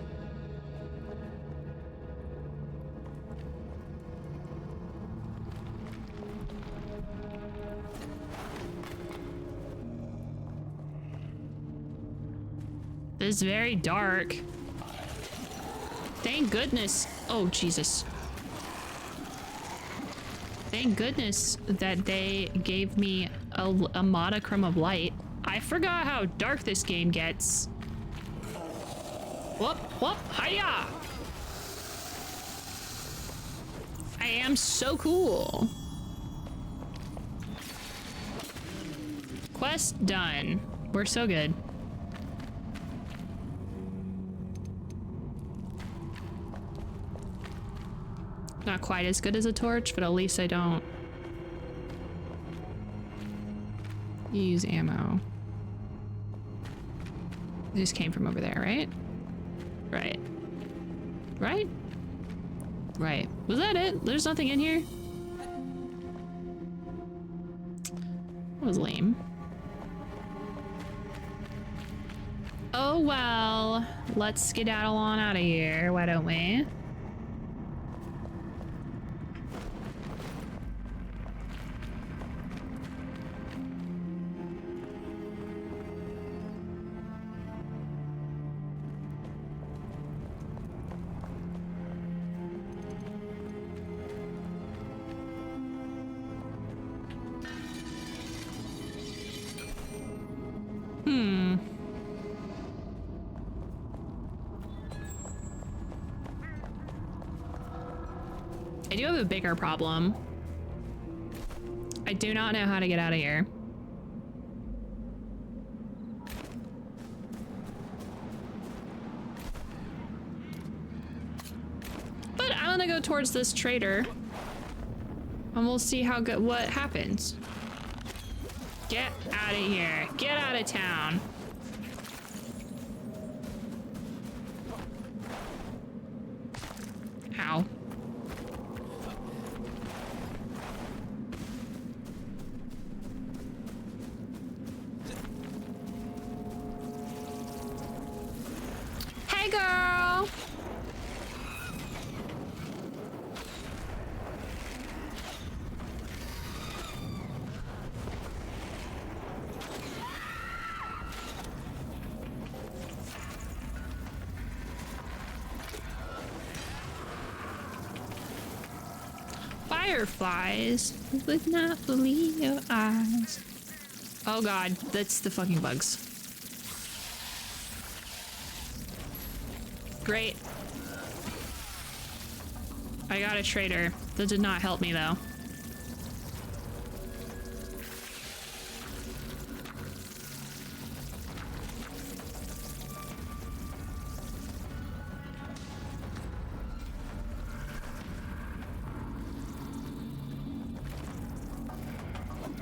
[SPEAKER 2] This is very dark. Thank goodness. Oh, Jesus. Thank goodness that they gave me a modicum of light. I forgot how dark this game gets. Whoop, whoop, hiya! I am so cool. Quest done. We're so good. Not quite as good as a torch, but at least I don't use ammo. It just came from over there, right? Right. Right? Right. Was that it? There's nothing in here? That was lame. Oh well. Let's skedaddle on out of here, why don't we? I do have a bigger problem. I do not know how to get out of here. But I'm gonna go towards this trader and we'll see how good what happens. Get out of here. Get out of town. Ow. Hey, girl. Fireflies would not believe your eyes. Oh god, that's the fucking bugs. Great. I got a trader. That did not help me though.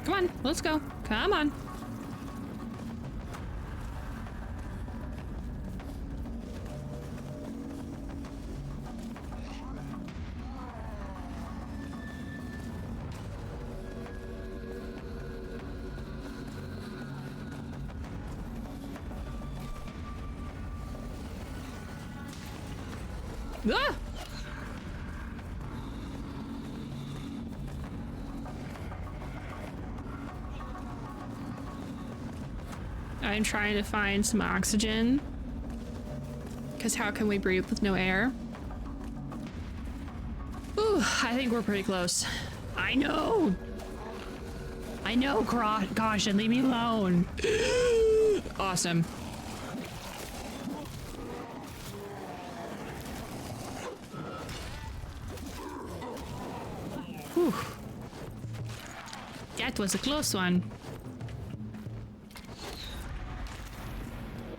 [SPEAKER 2] Come on, let's go. Come on. Ah! I'm trying to find some oxygen. Because how can we breathe with no air? Ooh, I think we're pretty close. I know! I know, gosh, and leave me alone. Awesome. Whew. That was a close one.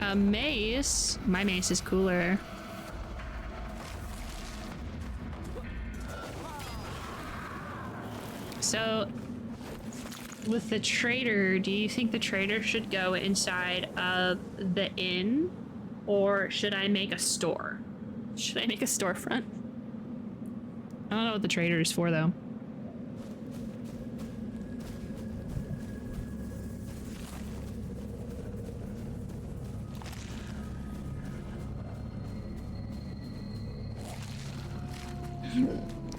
[SPEAKER 2] A mace? My mace is cooler. So, with the trader, do you think the trader should go inside of the inn? Or should I make a store? Should I make a storefront? I don't know what the trader is for, though.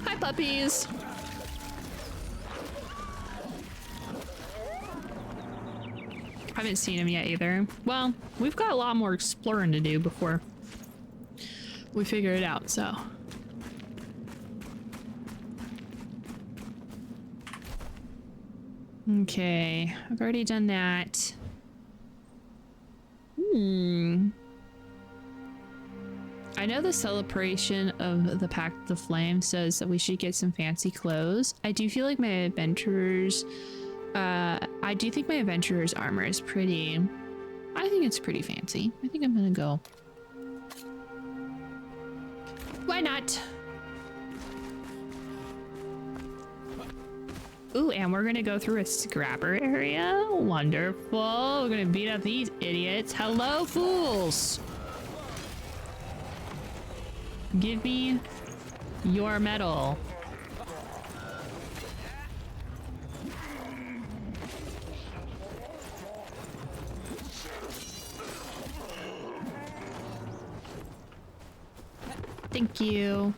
[SPEAKER 2] Hi, puppies! I haven't seen him yet either. Well, we've got a lot more exploring to do before we figure it out, so. Okay, I've already done that. I know the celebration of the Pact of the Flame says that we should get some fancy clothes. I do feel like my adventurers, I do think my adventurer's armor is pretty, I think it's pretty fancy. I think I'm gonna go. Why not? Ooh, and we're gonna go through a scrapper area. Wonderful. We're gonna beat up these idiots. Hello, fools. Give me your medal. Thank you.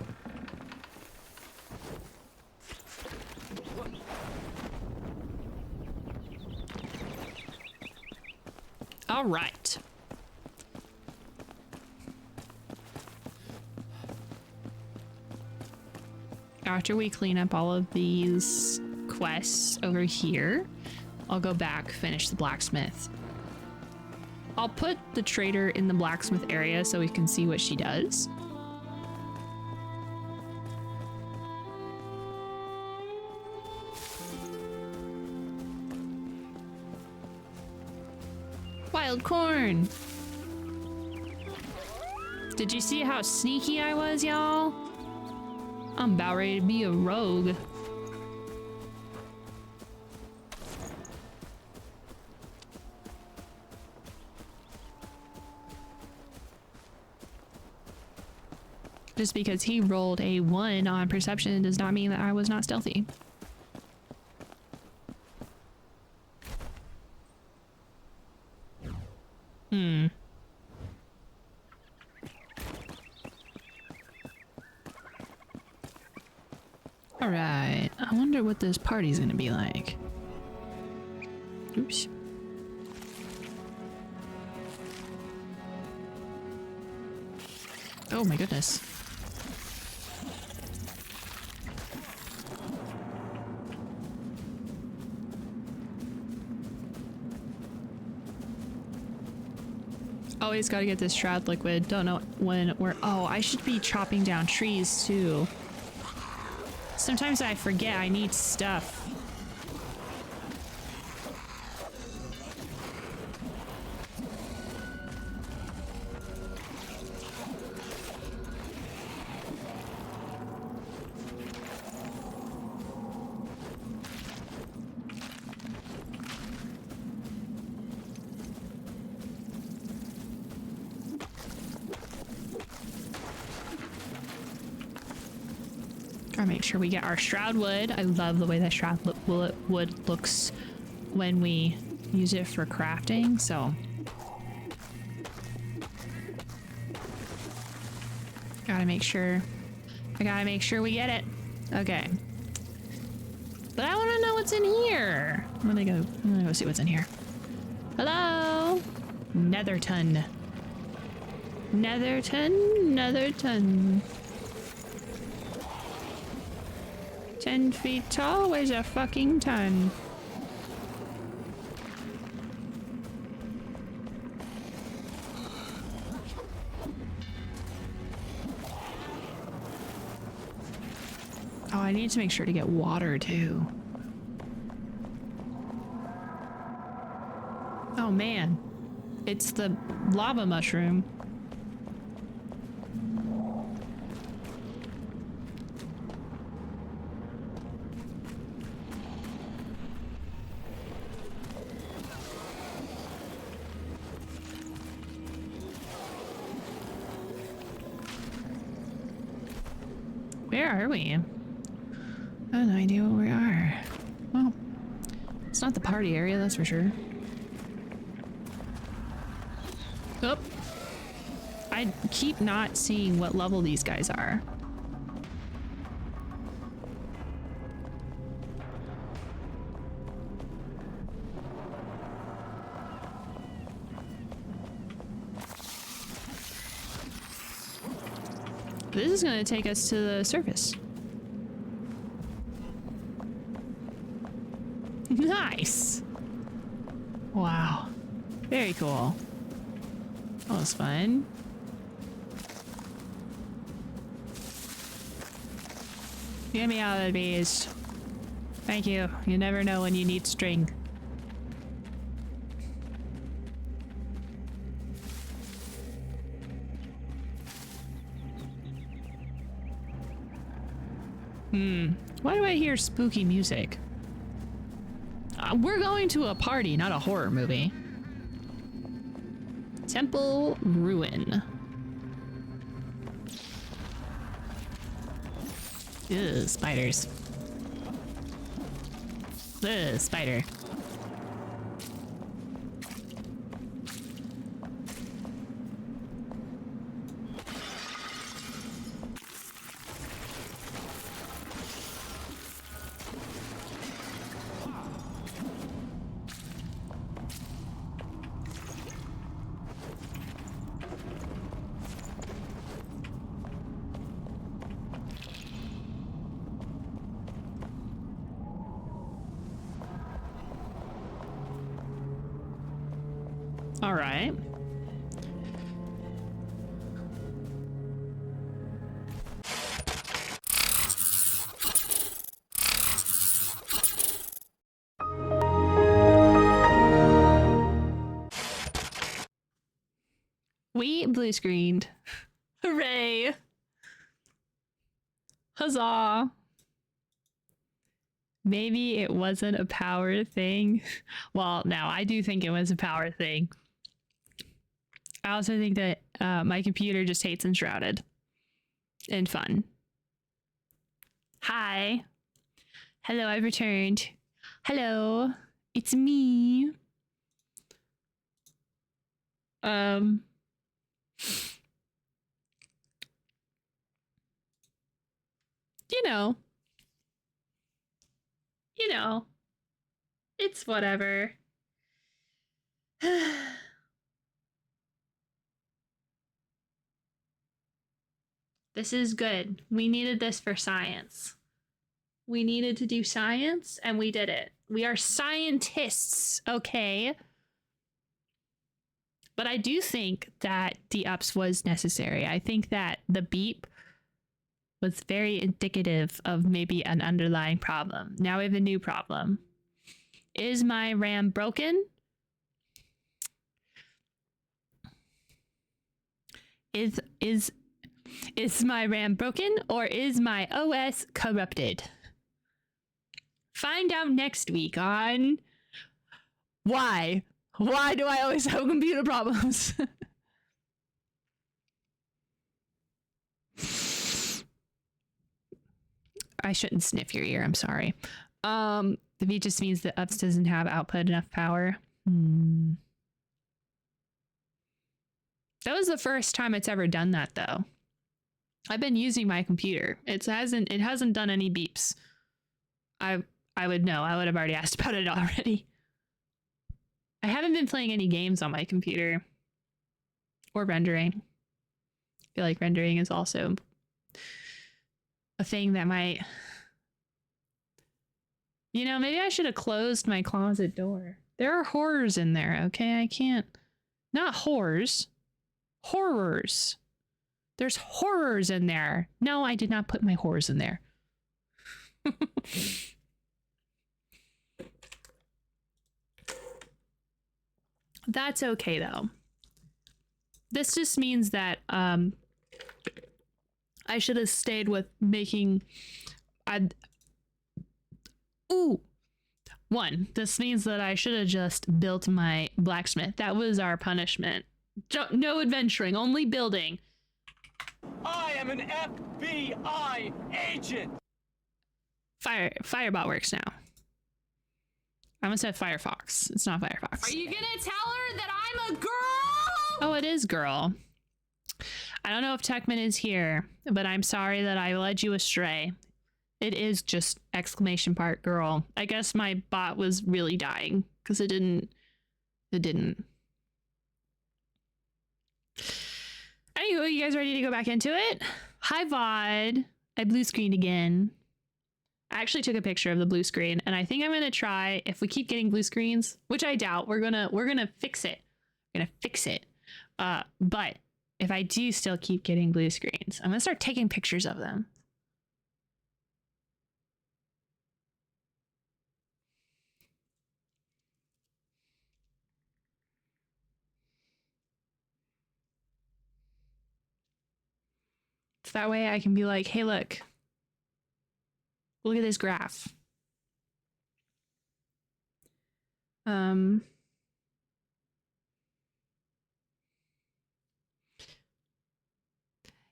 [SPEAKER 2] All right. After we clean up all of these quests over here, I'll go back, finish the blacksmith. I'll put the trader in the blacksmith area so we can see what she does. Wild corn! Did you see how sneaky I was, y'all? I'm about ready to be a rogue. Just because he rolled a 1 on perception does not mean that I was not stealthy. Alright, I wonder what this party's gonna be like. Oops. Oh my goodness. Always gotta get this shroud liquid. Don't know when we're... Oh, I should be chopping down trees too. Sometimes I forget I need stuff. Gotta make sure we get our shroud wood. I love the way that shroud wood looks when we use it for crafting, so. Gotta make sure. I gotta make sure we get it. Okay. But I want to know what's in here. I'm gonna go see what's in here. Hello? Netherton. Netherton. 10 feet tall weighs a fucking ton. Oh, I need to make sure to get water too. Oh man, it's the lava mushroom. Where are we? I have no idea where we are. Well, it's not the party area, that's for sure. Oh. I keep not seeing what level these guys are. This is going to take us to the surface. Nice. Wow. Very cool. That was fun. Get me out of the beast. Thank you. You never know when you need string. Why do I hear spooky music? We're going to a party, not a horror movie. Temple Ruin. Ugh, spiders. Ugh, spider. All right. We blue screened. Hooray. Huzzah. Maybe it wasn't a power thing. Well, no, I do think it was a power thing. I also think that my computer just hates Enshrouded. And fun. Hi. Hello, I've returned. Hello. It's me. You know, it's whatever. This is good. We needed this for science. We needed to do science, and we did it. We are scientists, okay? But I do think that the ups was necessary. I think that the beep was very indicative of maybe an underlying problem. Now we have a new problem. Is my RAM broken? Is my RAM broken, or is my OS corrupted? Find out next week on why. Why do I always have computer problems? I shouldn't sniff your ear, I'm sorry. The V just means that UPS doesn't have output enough power. That was the first time it's ever done that, though. I've been using my computer. It hasn't done any beeps. I would know. I would have already asked about it already. I haven't been playing any games on my computer or rendering. I feel like rendering is also a thing that might, you know, maybe I should have closed my closet door. There are horrors in there, okay? I can't, not whores, horrors. There's horrors in there. No, I did not put my horrors in there. That's okay though. This just means that I should have stayed with making this means that I should have just built my blacksmith. That was our punishment. No adventuring, only building.
[SPEAKER 6] I am an FBI agent.
[SPEAKER 2] Firebot works now. I almost said Firefox. It's not Firefox.
[SPEAKER 3] Are you gonna tell her that I'm a girl?
[SPEAKER 2] Oh, it is girl. I don't know if Techman is here, but I'm sorry that I led you astray. It is just exclamation part girl. I guess my bot was really dying because it didn't. Anywho, you guys ready to go back into it? Hi, VoD. I blue screened again. I actually took a picture of the blue screen, and I think I'm gonna try, if we keep getting blue screens, which I doubt, we're gonna fix it. We're gonna fix it. But if I do still keep getting blue screens, I'm gonna start taking pictures of them. So that way I can be like, hey, look at this graph.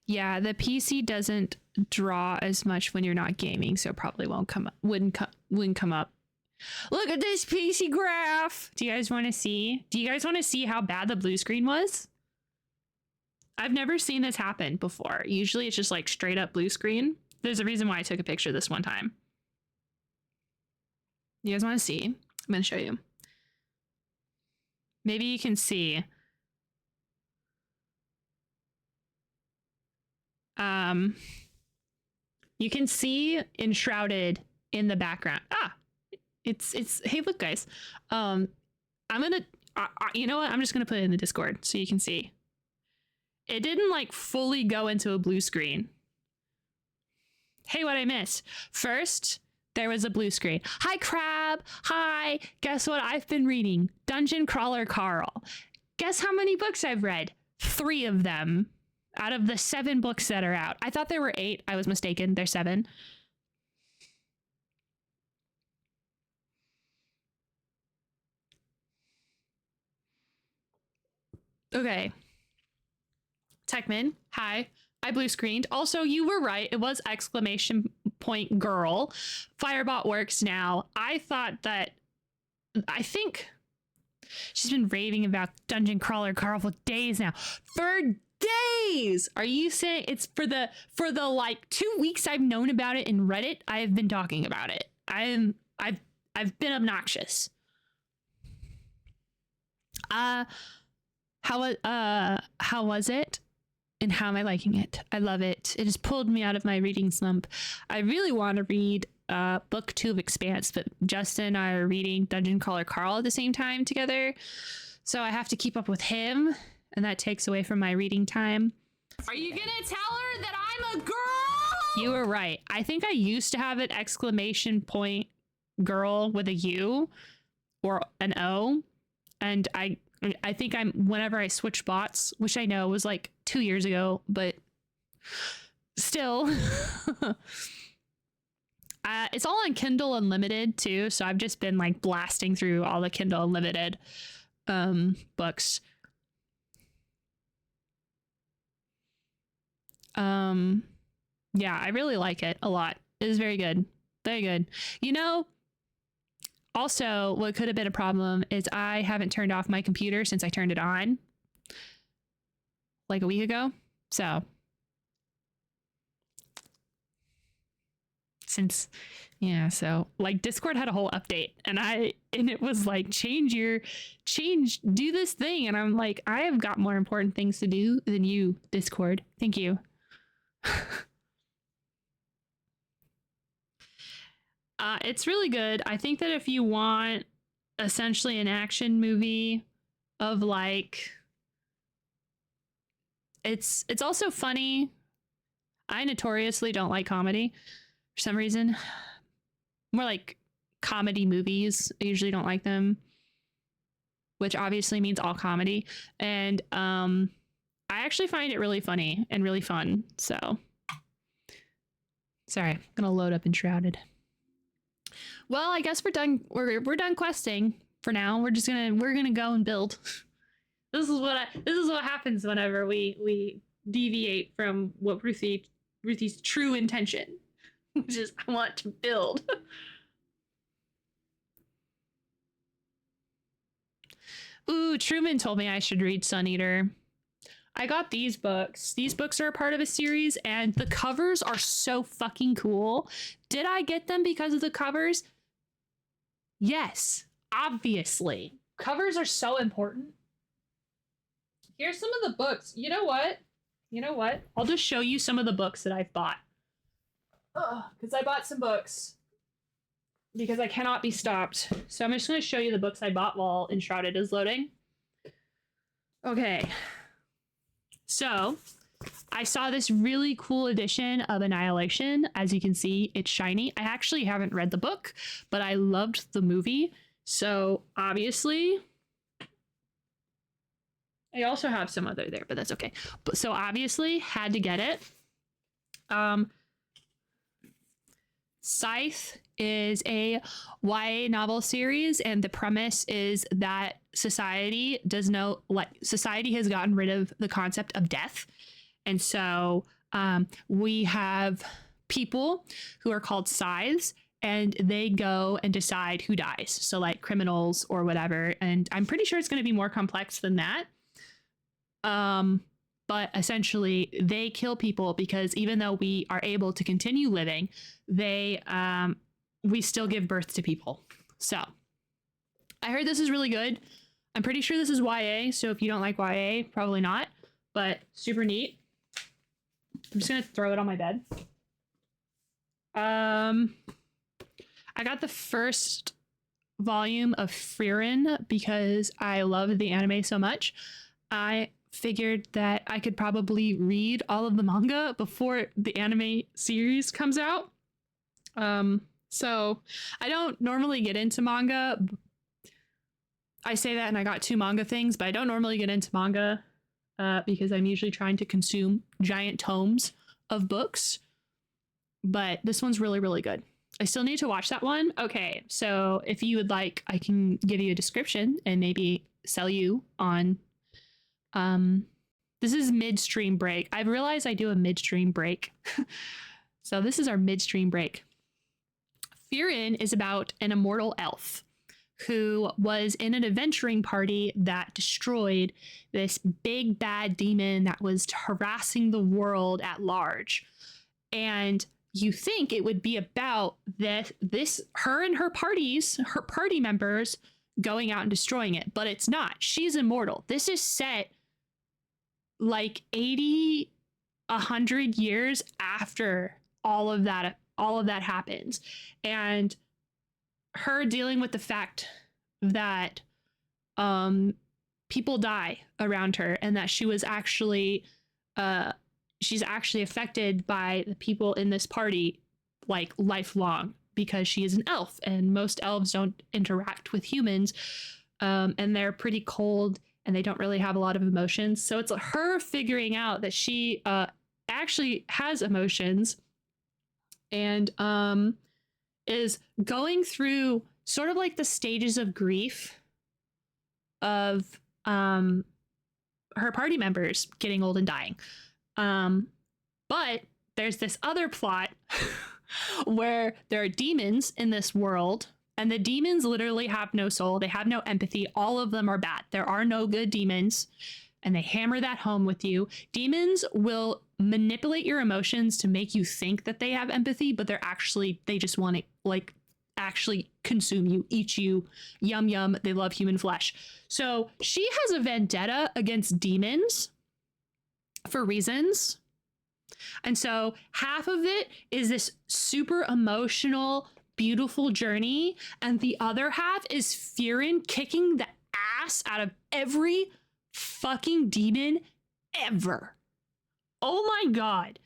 [SPEAKER 2] Yeah, the PC doesn't draw as much when you're not gaming, so it probably wouldn't come up. Look at this PC graph. Do you guys want to see? Do you guys want to see how bad the blue screen was? I've never seen this happen before. Usually it's just like straight up blue screen. There's a reason why I took a picture this one time. You guys want to see? I'm going to show you. Maybe you can see. You can see Enshrouded in the background. It's hey, look guys. I'm going to you know what? I'm just going to put it in the Discord so you can see. It didn't like fully go into a blue screen. Hey, what I missed. First, there was a blue screen. Hi, Crab. Hi. Guess what I've been reading? Dungeon Crawler Carl. Guess how many books I've read? 3 of them out of the 7 books that are out. I thought there were 8. I was mistaken. There's 7. Okay. Techman, hi. I blue screened. Also, you were right. It was exclamation point girl. Firebot works now. I think she's been raving about Dungeon Crawler Carl for days now. For days! Are you saying it's for the like 2 weeks I've known about it in Reddit? I've been talking about it. I've been obnoxious. How was it? And how am I liking it? I love it. It has pulled me out of my reading slump. I really want to read book 2 of Expanse, but Justin and I are reading Dungeon Crawler Carl at the same time together. So I have to keep up with him, and that takes away from my reading time.
[SPEAKER 3] Are you gonna tell her that I'm a girl?
[SPEAKER 2] You were right. I think I used to have an exclamation point girl with a U or an O, and I think whenever I switch bots, which I know was like 2 years ago, but still, it's all on Kindle Unlimited too. So I've just been like blasting through all the Kindle Unlimited books. Yeah, I really like it a lot. It is very good. Very good. You know, also, what could have been a problem is I haven't turned off my computer since I turned it on like a week ago. So since, yeah, so like Discord had a whole update and it was like do this thing. And I'm like, I have got more important things to do than you, Discord. Thank you. It's really good. I think that if you want essentially an action movie of like, it's also funny. I notoriously don't like comedy for some reason. More like comedy movies. I usually don't like them, which obviously means all comedy. And I actually find it really funny and really fun. So sorry, I'm gonna load up Enshrouded. Well, I guess we're done. We're done questing for now. We're gonna go and build. This is what happens whenever we deviate from what Ruthie's true intention, which is I want to build. Ooh, Truman told me I should read Sun Eater. I got these books. These books are a part of a series, and the covers are so fucking cool. Did I get them because of the covers? Yes, obviously. Covers are so important. Here's some of the books. You know what? I'll just show you some of the books that I've bought. Because I bought some books. Because I cannot be stopped. So I'm just going to show you the books I bought while Enshrouded is loading. Okay. So, I saw this really cool edition of Annihilation. As you can see, it's shiny. I actually haven't read the book, but I loved the movie. So, obviously, I also have some other there, but that's okay. But so obviously had to get it. Scythe is a YA novel series, and the premise is that society has gotten rid of the concept of death. And so we have people who are called scythes, and they go and decide who dies. So like criminals or whatever. And I'm pretty sure it's going to be more complex than that. But essentially they kill people because even though we are able to continue living, we still give birth to people. So I heard this is really good. I'm pretty sure this is YA. So if you don't like YA, probably not, but super neat. I'm just going to throw it on my bed. I got the first volume of Frieren because I love the anime so much. I figured that I could probably read all of the manga before the anime series comes out. So I don't normally get into manga. I say that and I got 2 manga things, but I don't normally get into manga because I'm usually trying to consume giant tomes of books. But this one's really, really good. I still need to watch that one. Okay, so if you would like, I can give you a description and maybe sell you on... This is midstream break. I've realized I do a midstream break. So this is our midstream break. Frieren is about an immortal elf who was in an adventuring party that destroyed this big bad demon that was harassing the world at large. And you think it would be about her and her party members going out and destroying it, but it's not. She's immortal. This is set like 100 years after all of that happens, and her dealing with the fact that people die around her, and that she's actually affected by the people in this party like lifelong, because she is an elf and most elves don't interact with humans, and they're pretty cold and they don't really have a lot of emotions. So it's her figuring out that she actually has emotions, and is going through sort of like the stages of grief of her party members getting old and dying. But there's this other plot where there are demons in this world, and the demons literally have no soul. They have no empathy. All of them are bad. There are no good demons, and they hammer that home with you. Demons will manipulate your emotions to make you think that they have empathy, but they just want to like actually consume you, eat you, yum yum. They love human flesh. So she has a vendetta against demons for reasons. And so half of it is this super emotional, beautiful journey. And the other half is Fearin kicking the ass out of every fucking demon ever. Oh my God.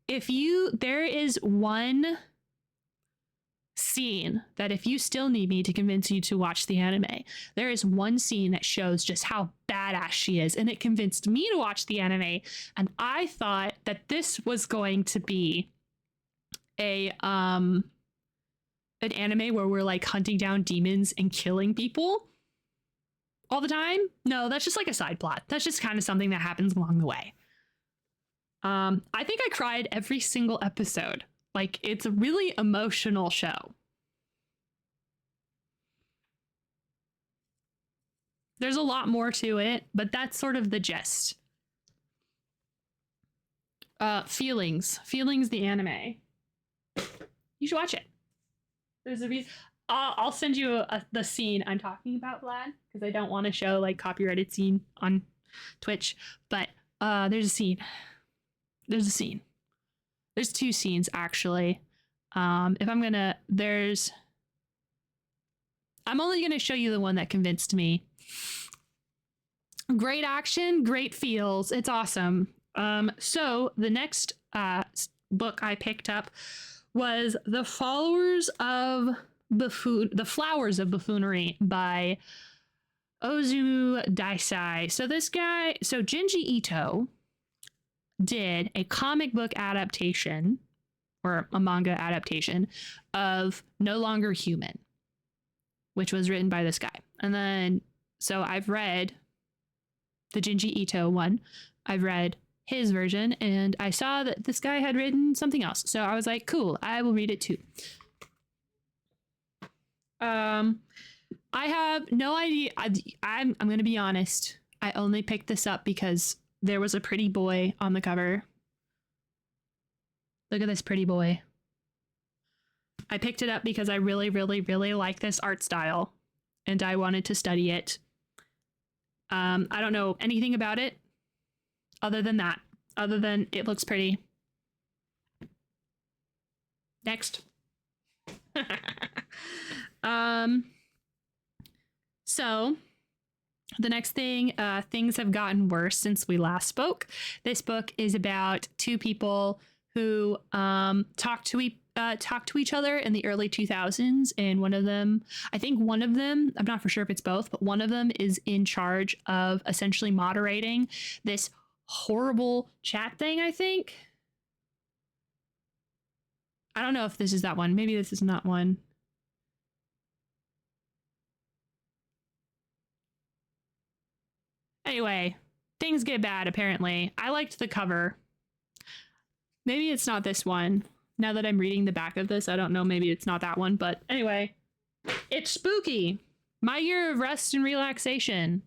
[SPEAKER 2] There is one scene that if you still need me to convince you to watch the anime, there is one scene that shows just how badass she is, and it convinced me to watch the anime. And I thought that this was going to be an anime where we're like hunting down demons and killing people all the time. No, that's just like a side plot. That's just kind of something that happens along the way. I think I cried every single episode. Like, it's a really emotional show. There's a lot more to it, but that's sort of the gist. Feelings, the anime. You should watch it. There's a reason. I'll send you the scene I'm talking about, Vlad, because I don't want to show like copyrighted scene on Twitch. But there's a scene. There's two scenes actually. I'm only gonna show you the one that convinced me. Great action, great feels. It's awesome. So the next book I picked up was The Flowers of Buffoonery by Ozu Daisai. So Junji Ito did a comic book adaptation or a manga adaptation of No Longer Human, which was written by this guy. And then, so I've read the Junji Ito one. I've read his version, and I saw that this guy had written something else. So I was like, cool, I will read it too. I have no idea. I'm going to be honest. I only picked this up because there was a pretty boy on the cover. Look at this pretty boy. I picked it up because I really, really, really like this art style, and I wanted to study it. I don't know anything about it other than it looks pretty. Next. So the next thing, things have gotten worse since we last spoke. This book is about two people who talk to each other in the early 2000s, and one of them, I'm not for sure if it's both, but one of them is in charge of essentially moderating this horrible chat thing, I think. I don't know if this is that one. Maybe this is not one. Anyway, things get bad, apparently. I liked the cover. Maybe it's not this one. Now that I'm reading the back of this, I don't know. Maybe it's not that one. But anyway, it's spooky. My year of rest and relaxation.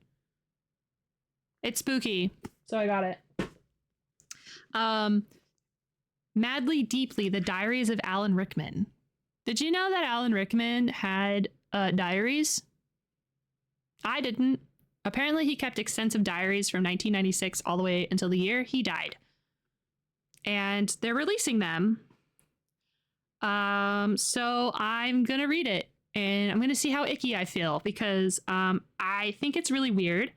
[SPEAKER 2] It's spooky. So I got it. Madly Deeply, The Diaries of Alan Rickman. Did you know that Alan Rickman had diaries? I didn't. Apparently, he kept extensive diaries from 1996 all the way until the year he died. And they're releasing them. So I'm going to read it. And I'm going to see how icky I feel. Because I think it's really weird.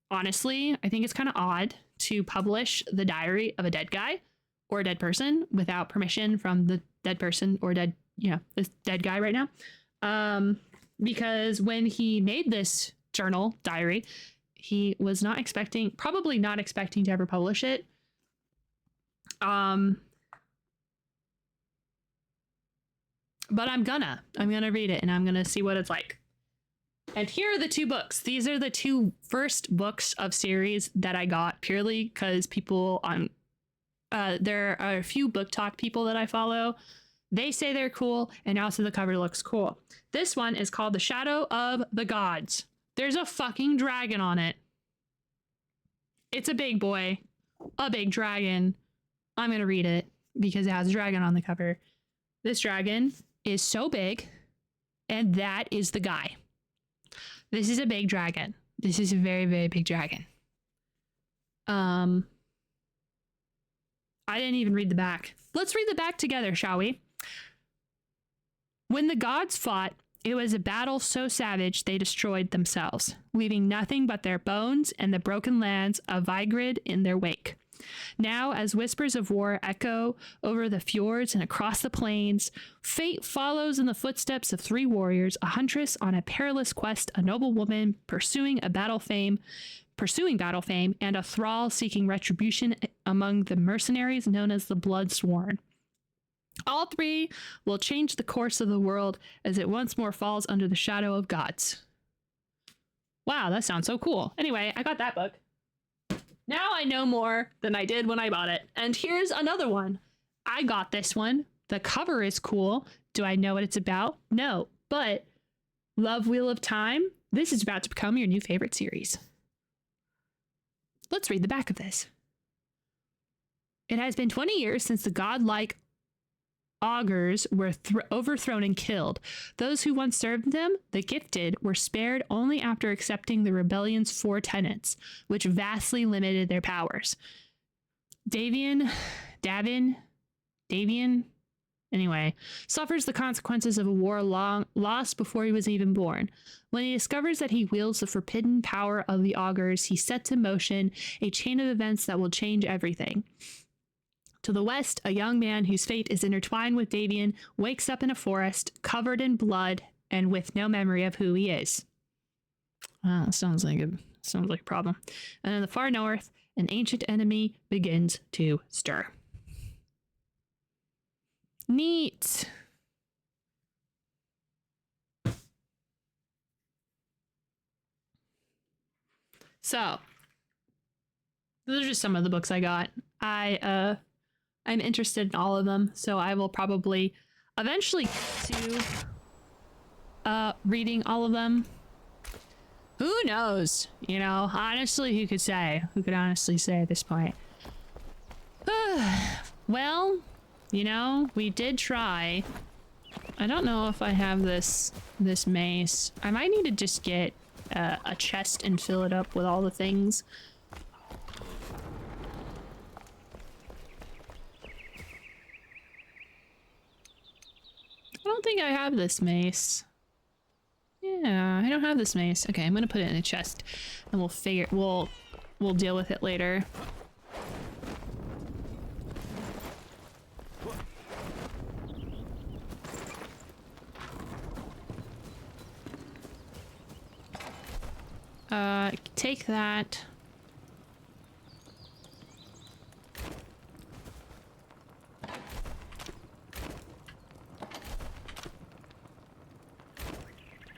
[SPEAKER 2] Honestly, I think it's kind of odd to publish the diary of a dead guy or a dead person without permission from the dead person or this dead guy right now. Because when he made this diary, he was probably not expecting to ever publish it. But I'm gonna read it, and I'm gonna see what it's like. And here are the two books. These are the two first books of series that I got purely because people on there are a few book talk people that I follow. They say they're cool, and also the cover looks cool. This one is called The Shadow of the Gods. There's a fucking dragon on it. It's a big boy. a big dragon. I'm gonna read it because it has a dragon on the cover. This dragon is so big, and that is the guy. This is a big dragon. This is a very, very big dragon. I didn't even read the back. Let's read the back together, shall we? When the gods fought, it was a battle so savage they destroyed themselves, leaving nothing but their bones and the broken lands of Vigrid in their wake. Now, as whispers of war echo over the fjords and across the plains, fate follows in the footsteps of three warriors, a huntress on a perilous quest, a noble woman pursuing battle fame, and a thrall seeking retribution among the mercenaries known as the Bloodsworn. All three will change the course of the world as it once more falls under the shadow of gods. Wow, that sounds so cool. Anyway, I got that book. Now I know more than I did when I bought it. And here's another one. I got this one. The cover is cool. Do I know what it's about? No. But Love Wheel of Time, this is about to become your new favorite series. Let's read the back of this. It has been 20 years since the godlike augurs were overthrown and killed. Those who once served them, the gifted, were spared only after accepting the rebellion's 4 tenets, which vastly limited their powers. Davian, anyway, suffers the consequences of a war long lost before he was even born. When he discovers that he wields the forbidden power of the augurs, he sets in motion a chain of events that will change everything. To the west, a young man whose fate is intertwined with Davian wakes up in a forest, covered in blood and with no memory of who he is. Wow, sounds like a problem. And in the far north, an ancient enemy begins to stir. Neat. So, those are just some of the books I got. I'm interested in all of them, so I will probably eventually get to reading all of them. Who knows? You know, honestly, who could say? Who could honestly say at this point? Well, you know, we did try. I don't know if I have this mace. I might need to just get a chest and fill it up with all the things. I don't think I have this mace. Yeah, I don't have this mace. Okay, I'm gonna put it in a chest, and we'll deal with it later. Take that.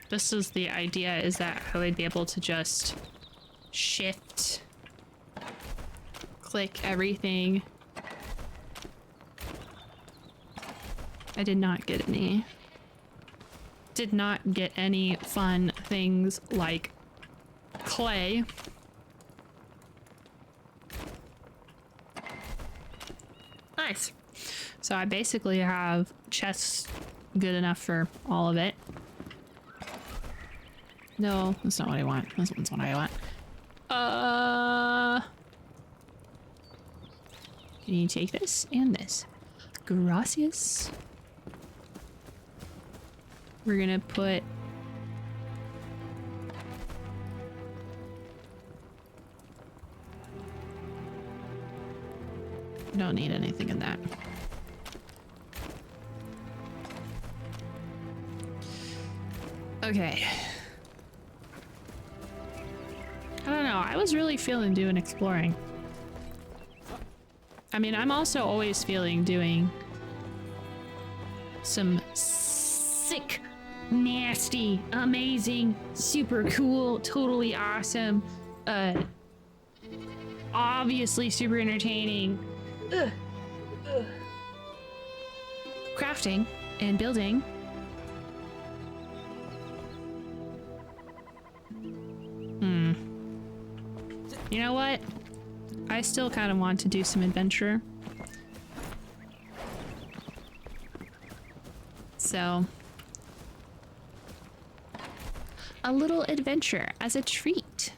[SPEAKER 2] This is the idea, is that I would be able to just shift, click everything. I did not get any fun things like clay. Nice. So I basically have chests good enough for all of it. No, that's not what I want. This one's what I want. Can you take this and this? Gracias. We're gonna put... Don't need anything in that. Okay. I don't know. I was really feeling doing exploring. I mean, I'm also always feeling doing some sick, nasty, amazing, super cool, totally awesome, obviously super entertaining crafting and building. You know what? I still kind of want to do some adventure. So, a little adventure as a treat.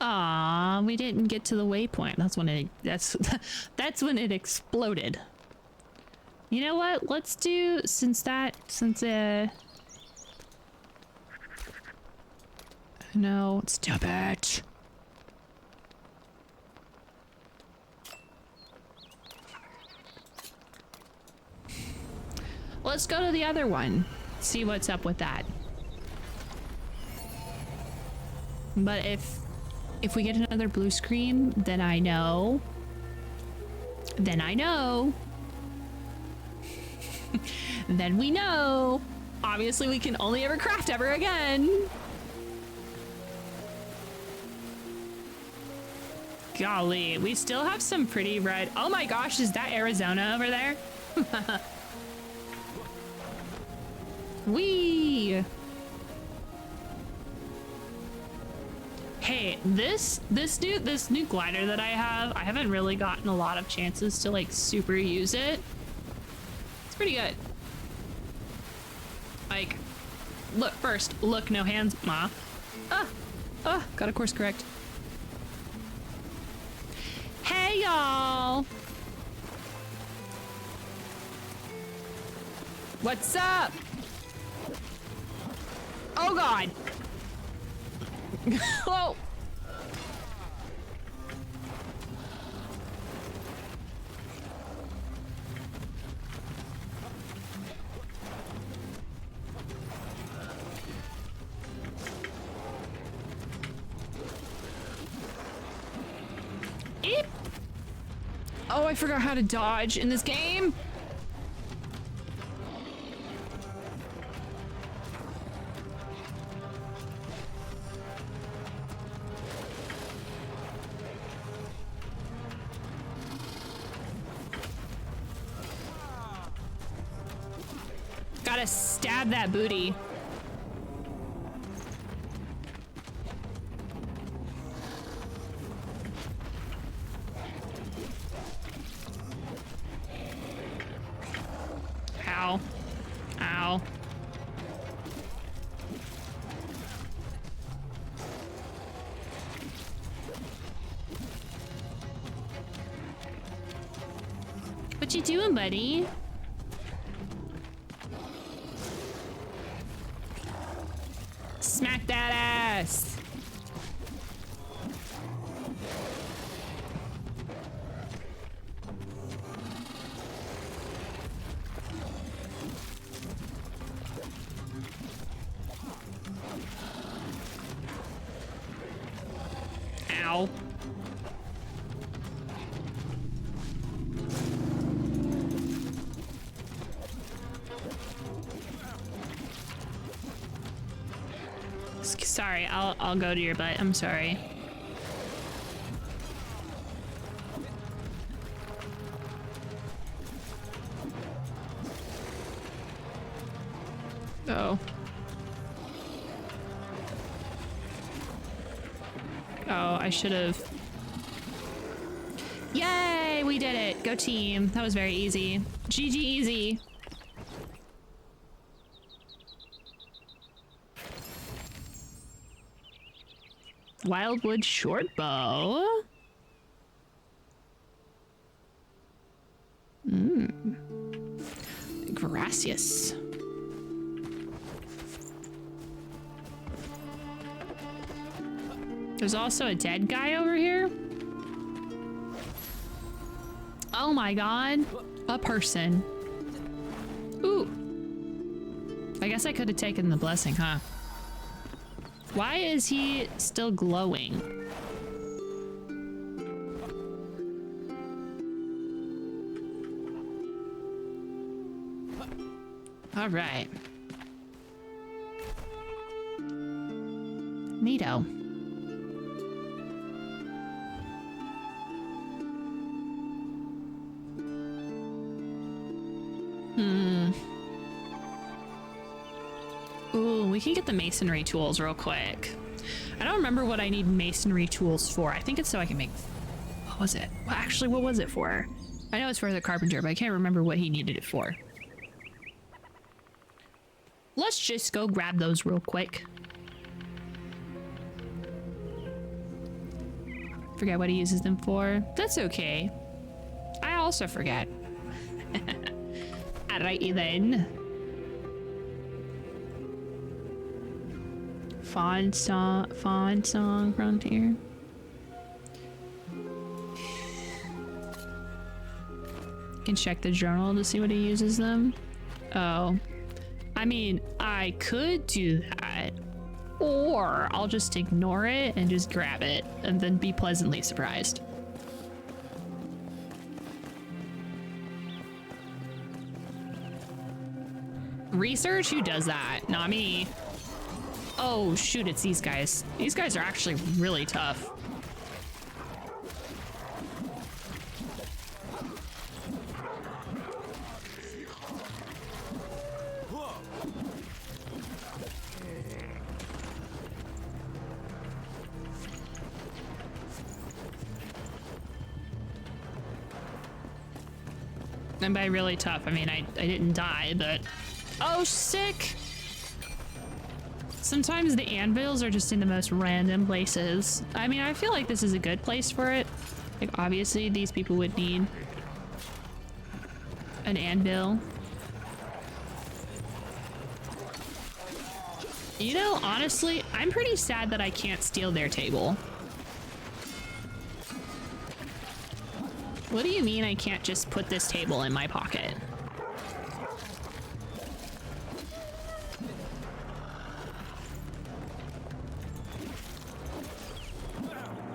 [SPEAKER 2] Aw, we didn't get to the waypoint. That's when it that's when it exploded. You know what? Let's do no, stop it. Let's go to the other one. See what's up with that. But if we get another blue screen, then I know. Then I know. Then we know. Obviously, we can only ever craft ever again. Golly, we still have some pretty red. Oh my gosh, is that Arizona over there? Whee! Hey, this new glider that I haven't really gotten a lot of chances to like super use it. It's pretty good. Like, look, no hands, ma. Got a course correct. Hey, y'all. What's up? Oh, God. Oh. Eep. Oh, I forgot how to dodge in this game. Gotta stab that booty. Ow. Ow. What you doing, buddy? Smack that ass. Ow. Sorry, I'll go to your butt. I'm sorry. Oh. Oh, I should have. Yay, we did it. Go team. That was very easy. GG easy. Wildwood shortbow. Gracias. There's also a dead guy over here. Oh my god. A person. Ooh. I guess I could have taken the blessing, huh? Why is he still glowing? All right. Neato. We can get the masonry tools real quick. I don't remember what I need masonry tools for. I think it's so I can make... What was it? Well, actually, what was it for? I know it's for the carpenter, but I can't remember what he needed it for. Let's just go grab those real quick. Forget what he uses them for. That's okay. I also forget. Alright then. Fawn song frontier. Can check the journal to see what he uses them. Oh. I mean, I could do that. Or I'll just ignore it and just grab it and then be pleasantly surprised. Research? Who does that? Not me. Oh shoot, it's these guys. These guys are actually really tough. And by really tough, I mean, I didn't die, but... Oh, sick! Sometimes the anvils are just in the most random places. I mean, I feel like this is a good place for it. Like, obviously, these people would need an anvil. You know, honestly, I'm pretty sad that I can't steal their table. What do you mean I can't just put this table in my pocket?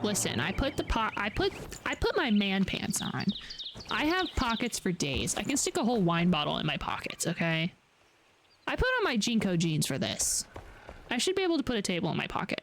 [SPEAKER 2] Listen, I put my man pants on. I have pockets for days. I can stick a whole wine bottle in my pockets, okay? I put on my Jinko jeans for this. I should be able to put a table in my pocket.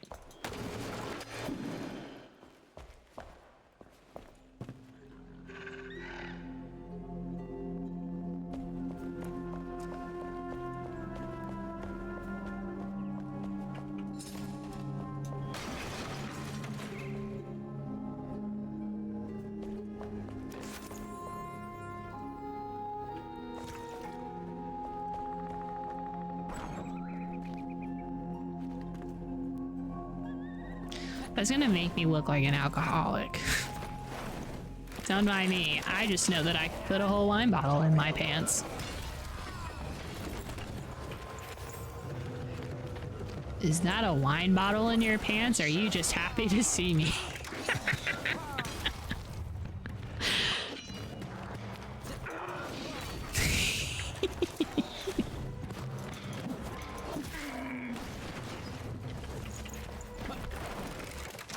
[SPEAKER 2] That's gonna make me look like an alcoholic. Don't mind me. I just know that I could put a whole wine bottle in my pants. Is that a wine bottle in your pants? Or are you just happy to see me?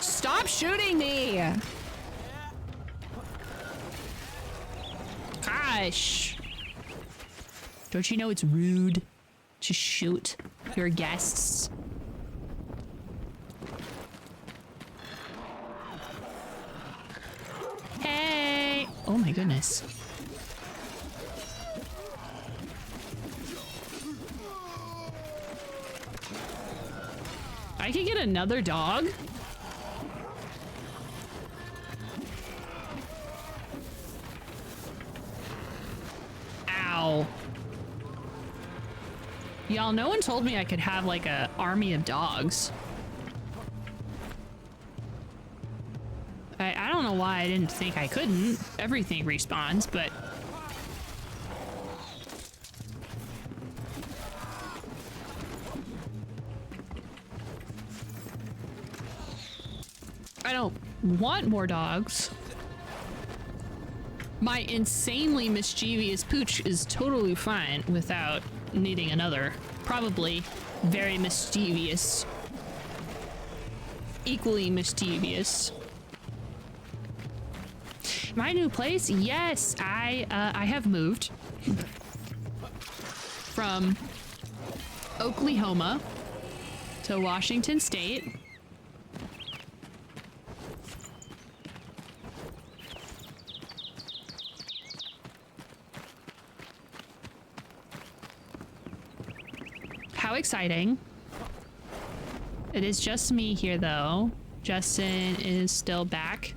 [SPEAKER 2] Stop shooting me! Gosh. Don't you know it's rude to shoot your guests? Hey! Oh my goodness. I can get another dog? Ow. Y'all, no one told me I could have like a army of dogs. I don't know why I didn't think I couldn't. Everything respawns, but... I don't want more dogs. My insanely mischievous pooch is totally fine without needing another. Probably very mischievous. Equally mischievous. My new place? Yes, I have moved from Oklahoma to Washington State. How exciting. It is just me here, though. Justin is still back,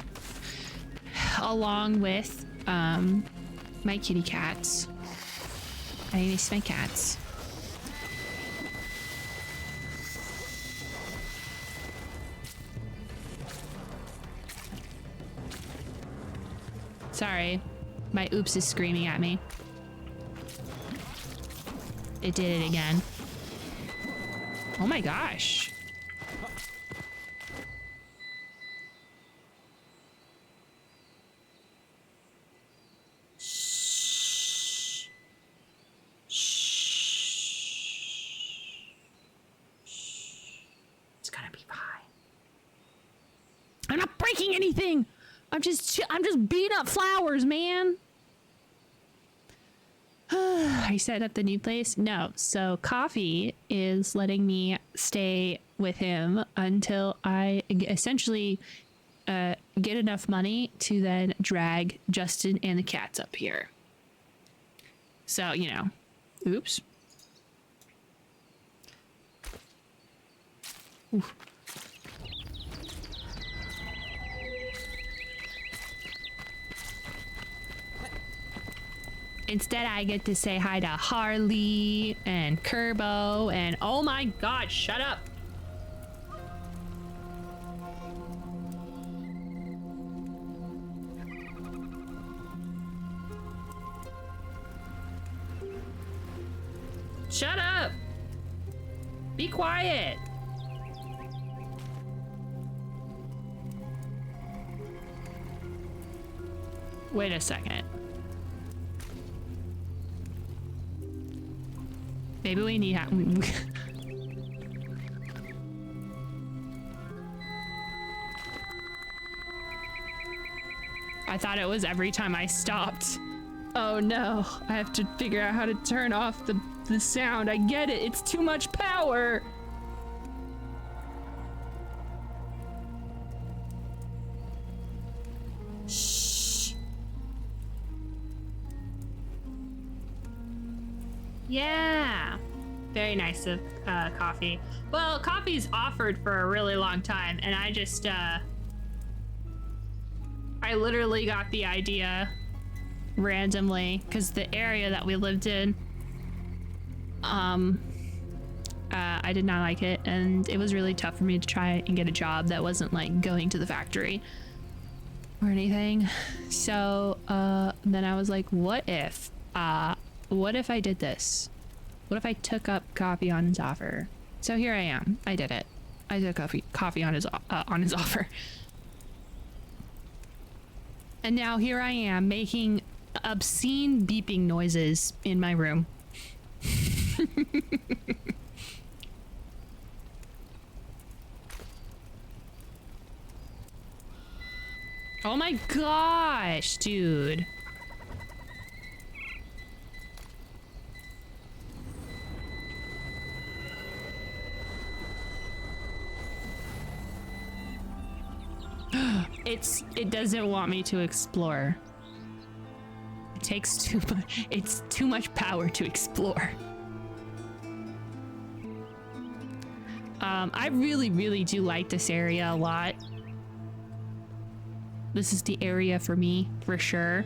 [SPEAKER 2] along with my kitty cats. I miss my cats. Sorry, my oops is screaming at me. It did it again. Oh my gosh. Shh. Shh. It's gonna be fine. I'm not breaking anything. I'm just beating up flowers, man. I set up the new place. No, so Coffee is letting me stay with him until I essentially get enough money to then drag Justin and the cats up here. So, you know, oops. Oof. Instead, I get to say hi to Harley and Kerbo and oh my god, shut up. Shut up. Be quiet. Wait a second. Maybe we need I thought it was every time I stopped. Oh no, I have to figure out how to turn off the sound. I get it, it's too much power. Shh. Yeah. Very nice of Coffee. Well, Coffee's offered for a really long time, and I just, I literally got the idea randomly, because the area that we lived in, I did not like it, and it was really tough for me to try and get a job that wasn't, like, going to the factory or anything. So, then I was like, what if I did this? What if I took up Coffee on his offer? So here I am. I did it. I took coffee on his offer. And now here I am making obscene beeping noises in my room. Oh my gosh, dude. It doesn't want me to explore. It takes too much. It's too much power to explore. I really do like this area a lot. This is the area for me, for sure.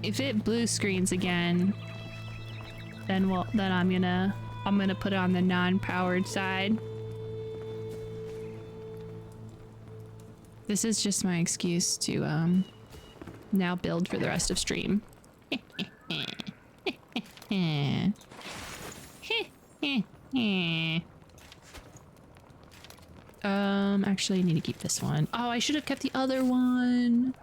[SPEAKER 2] If it blue screens again, then I'm gonna put it on the non-powered side. This is just my excuse to now build for the rest of stream. Actually, I need to keep this one. Oh, I should have kept the other one.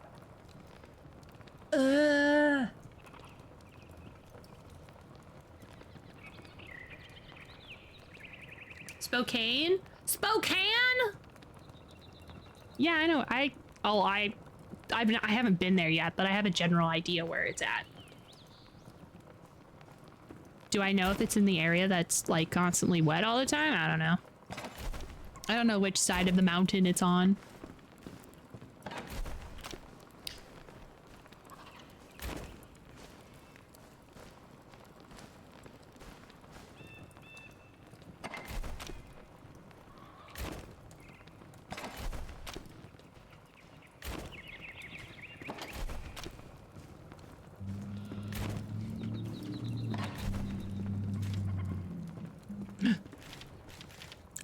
[SPEAKER 2] Spokane? Spokane? Yeah, I know. I haven't been there yet, but I have a general idea where it's at. Do I know if it's in the area that's like constantly wet all the time? I don't know. I don't know which side of the mountain it's on.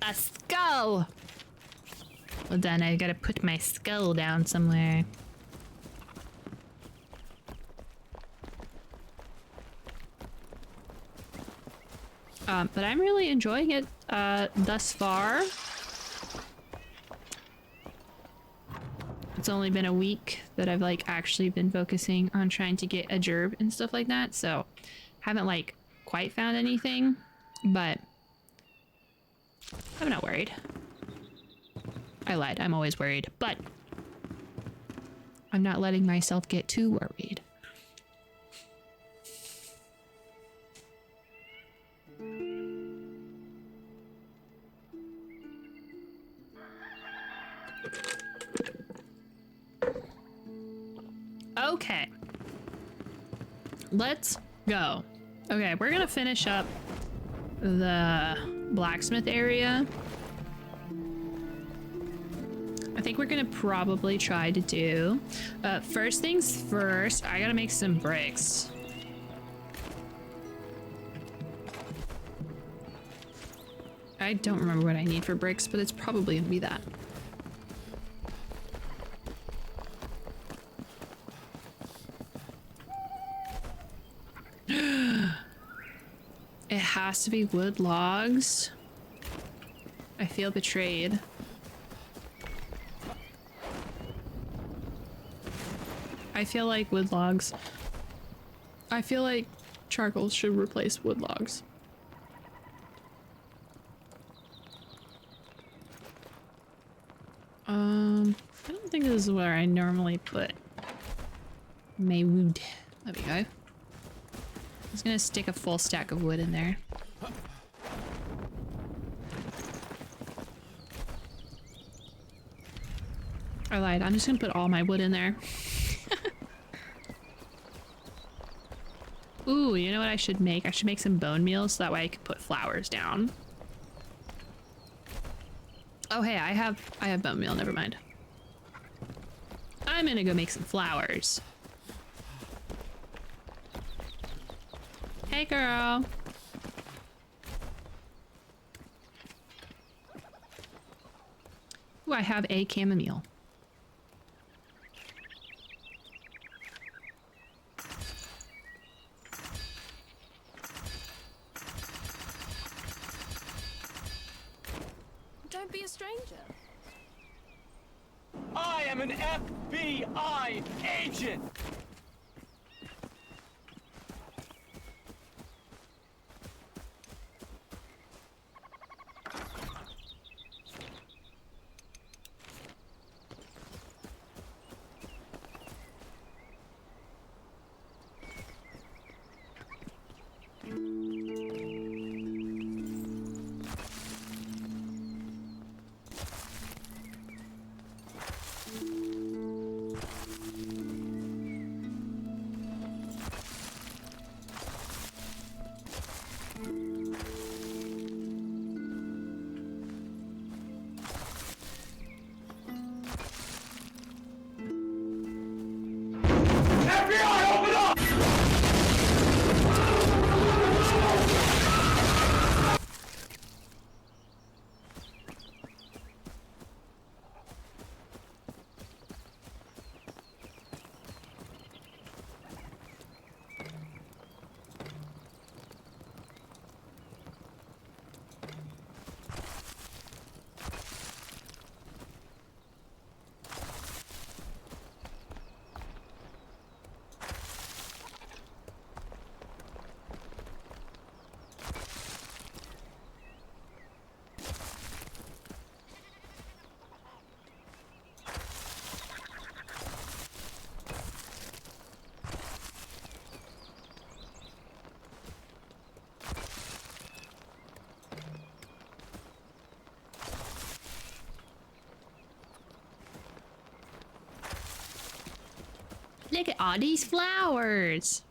[SPEAKER 2] A skull! Well done, I gotta put my skull down somewhere. But I'm really enjoying it thus far. It's only been a week that I've like actually been focusing on trying to get a gerb and stuff like that, so haven't like quite found anything, but I'm not worried. I lied, I'm always worried, but I'm not letting myself get too worried. Okay. Let's go. Okay, we're gonna finish up the blacksmith area. I think we're gonna probably try to do first things first. I gotta make some bricks. I don't remember what I need for bricks, but it's probably gonna be that. It has to be wood logs. I feel betrayed. I feel like wood logs. I feel like charcoal should replace wood logs. I don't think this is where I normally put my wood. There we go. I was gonna stick a full stack of wood in there. I lied. I'm just gonna put all my wood in there. Ooh, you know what I should make? I should make some bone meal so that way I can put flowers down. Oh hey, I have bone meal, never mind. I'm gonna go make some flowers. Hey girl. Ooh, I have a chamomile.
[SPEAKER 7] Don't be a stranger.
[SPEAKER 6] I am an FBI agent!
[SPEAKER 2] Look at all these flowers.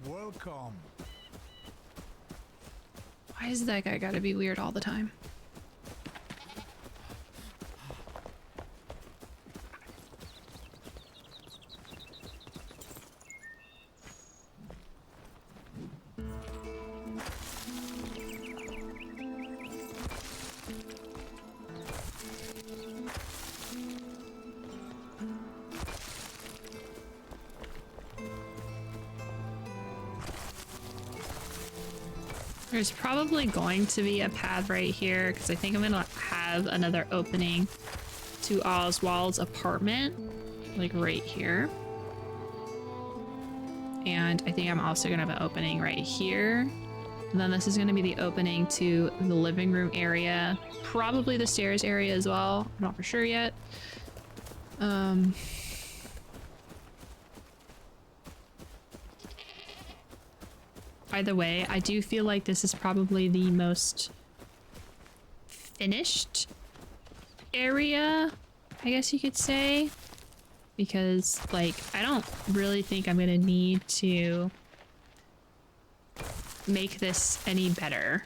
[SPEAKER 7] Welcome.
[SPEAKER 2] Why is that guy gotta be weird all the time? There's probably going to be a path right here because I think I'm gonna have another opening to Oswald's apartment, like right here. And I think I'm also gonna have an opening right here. And then this is gonna be the opening to the living room area, probably the stairs area as well. I'm not for sure yet. Either way, I do feel like this is probably the most finished area, I guess you could say. Because, like, I don't really think I'm gonna need to make this any better.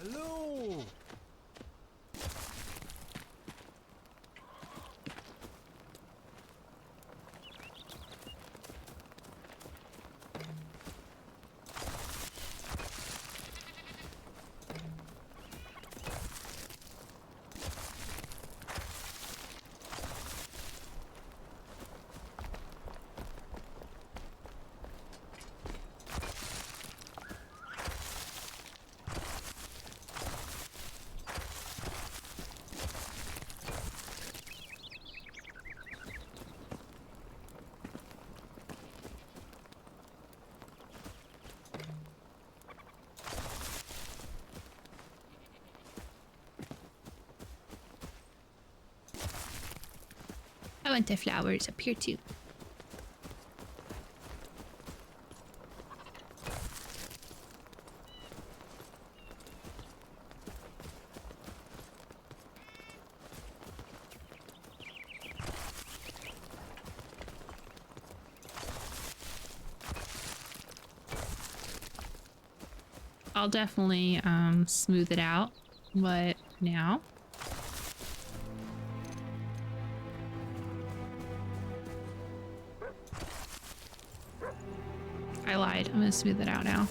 [SPEAKER 7] Hello.
[SPEAKER 2] I want the flowers up here too. I'll definitely smooth it out, but now I lied. I'm gonna smooth it out now.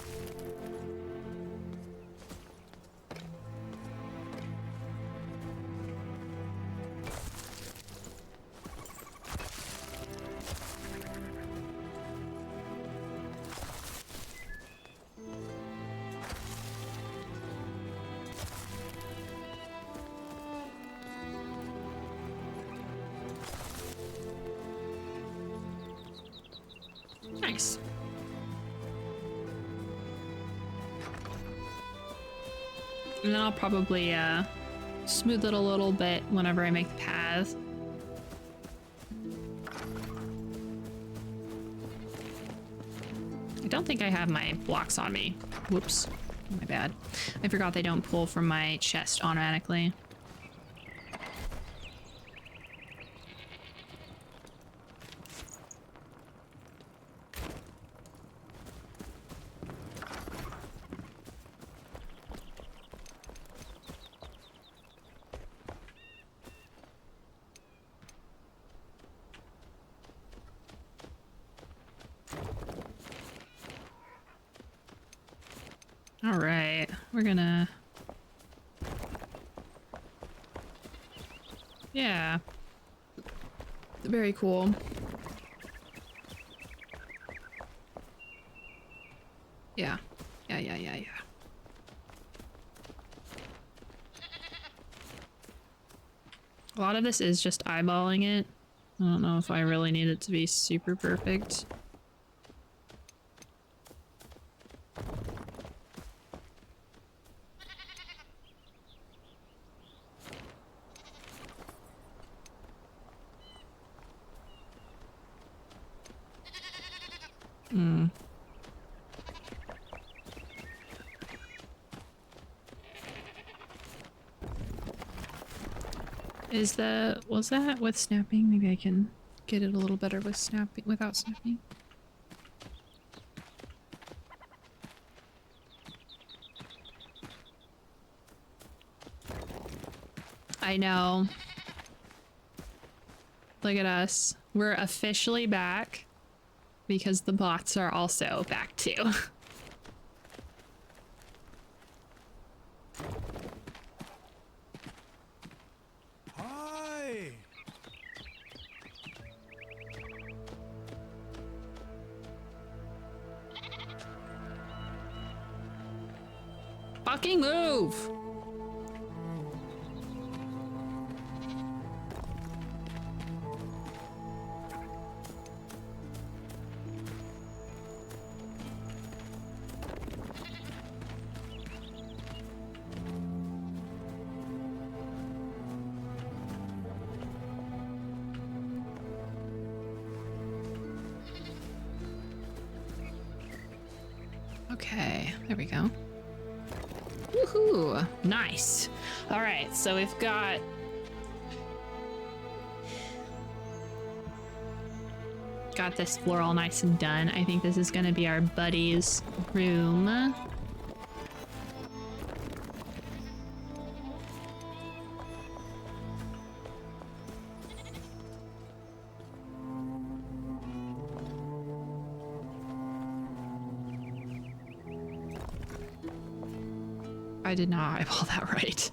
[SPEAKER 2] Nice. And then I'll probably smooth it a little bit whenever I make the path. I don't think I have my blocks on me. Whoops. My bad. I forgot they don't pull from my chest automatically. All right, we're gonna Yeah. Very cool. Yeah. Yeah. A lot of this is just eyeballing it. I don't know if I really need it to be super perfect. Was that with snapping? Maybe I can get it a little better with snapping, without snapping. I know. Look at us. We're officially back because the bots are also back too.
[SPEAKER 7] Hi.
[SPEAKER 2] Fucking move! Okay, there we go. Woohoo! Nice. All right, so we've got this floor all nice and done. I think this is gonna be our buddy's room. I did not eyeball that right.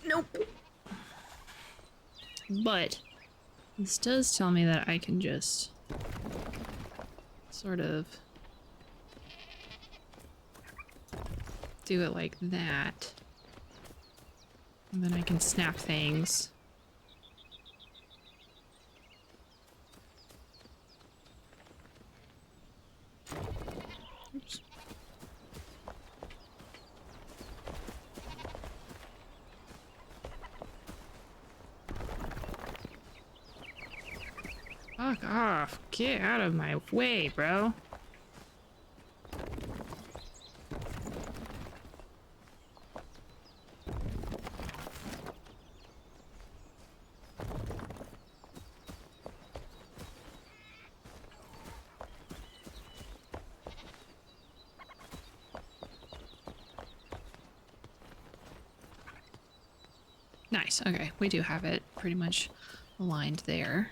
[SPEAKER 2] Nope. But this does tell me that I can just sort of do it like that. And then I can snap things. Oops. Fuck off. Get out of my way, bro. Nice. Okay, we do have it pretty much aligned there.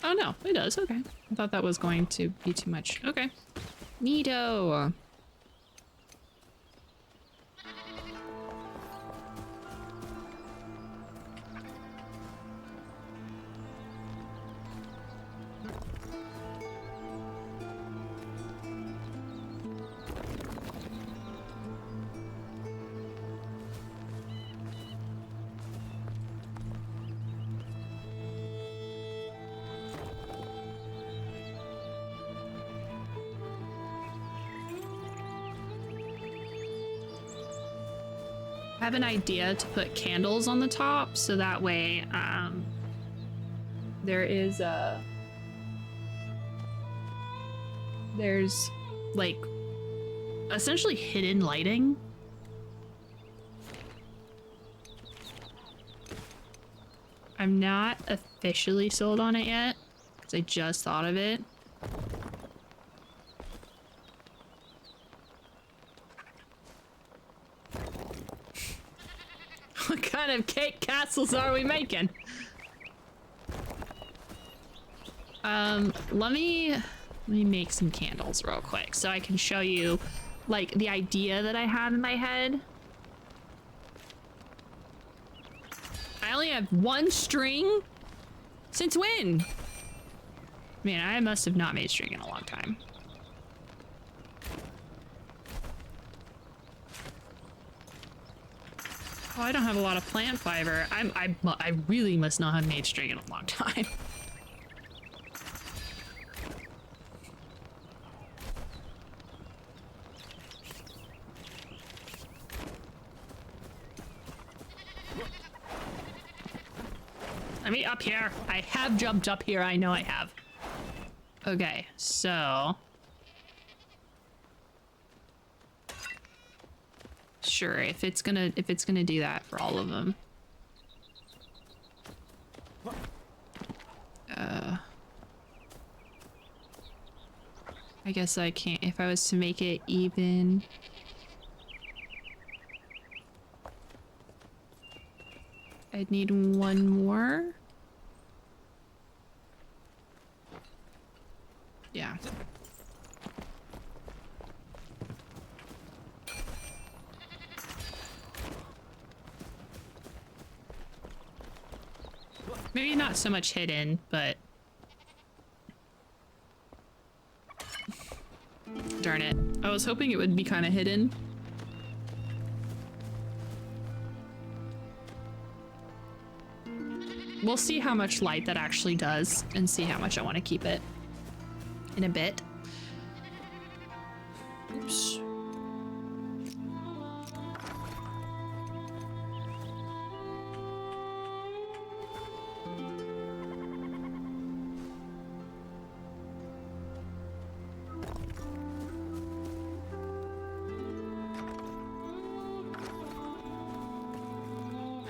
[SPEAKER 2] Oh no, it does. Okay. I thought that was going to be too much. Okay. Neato. I have an idea to put candles on the top so that way there is there's like essentially hidden lighting. I'm not officially sold on it yet because I just thought of it. What kind of cake castles are we making? Let me make some candles real quick so I can show you like the idea that I had in my head. I only have one string? Since when? Man, I must have not made string in a long time. Oh, I don't have a lot of plant fiber. I really must not have made string in a long time. Let me up here. I have jumped up here. I know I have. Okay, so sure, if it's gonna do that for all of them. I guess I can't. If I was to make it even, I'd need one more. Yeah. Maybe not so much hidden, but darn it. I was hoping it would be kind of hidden. We'll see how much light that actually does and see how much I want to keep it in a bit. Oops.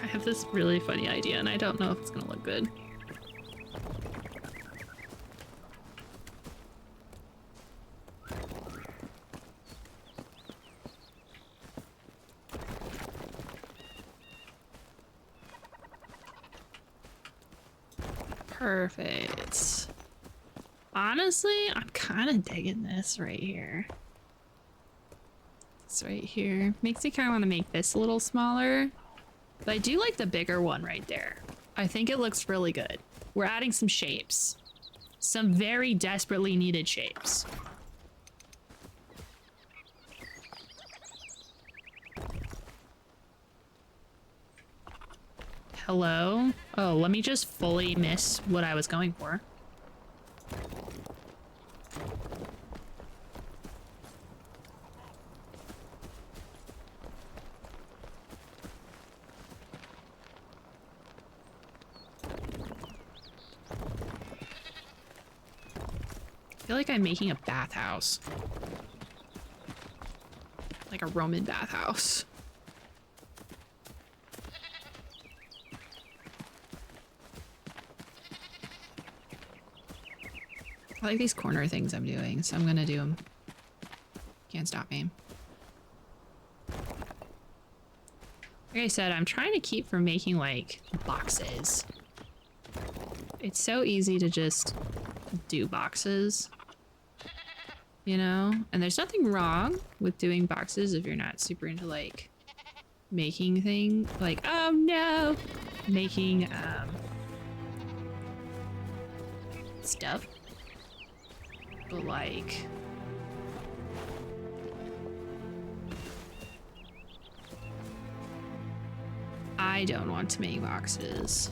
[SPEAKER 2] I have this really funny idea and I don't know if it's gonna look good. Perfect. Honestly, I'm kind of digging this right here. This right here. Makes me kind of want to make this a little smaller. But I do like the bigger one right there. I think it looks really good. We're adding some shapes. Some very desperately needed shapes. Hello? Oh, let me just fully miss what I was going for. I feel like I'm making a bathhouse. Like a Roman bathhouse. I like these corner things I'm doing, so I'm gonna do them. Can't stop me. Like I said, I'm trying to keep from making, like, boxes. It's so easy to just do boxes, you know? And there's nothing wrong with doing boxes if you're not super into, like, making things. Like, oh no! Making, stuff. But like, I don't want to make boxes.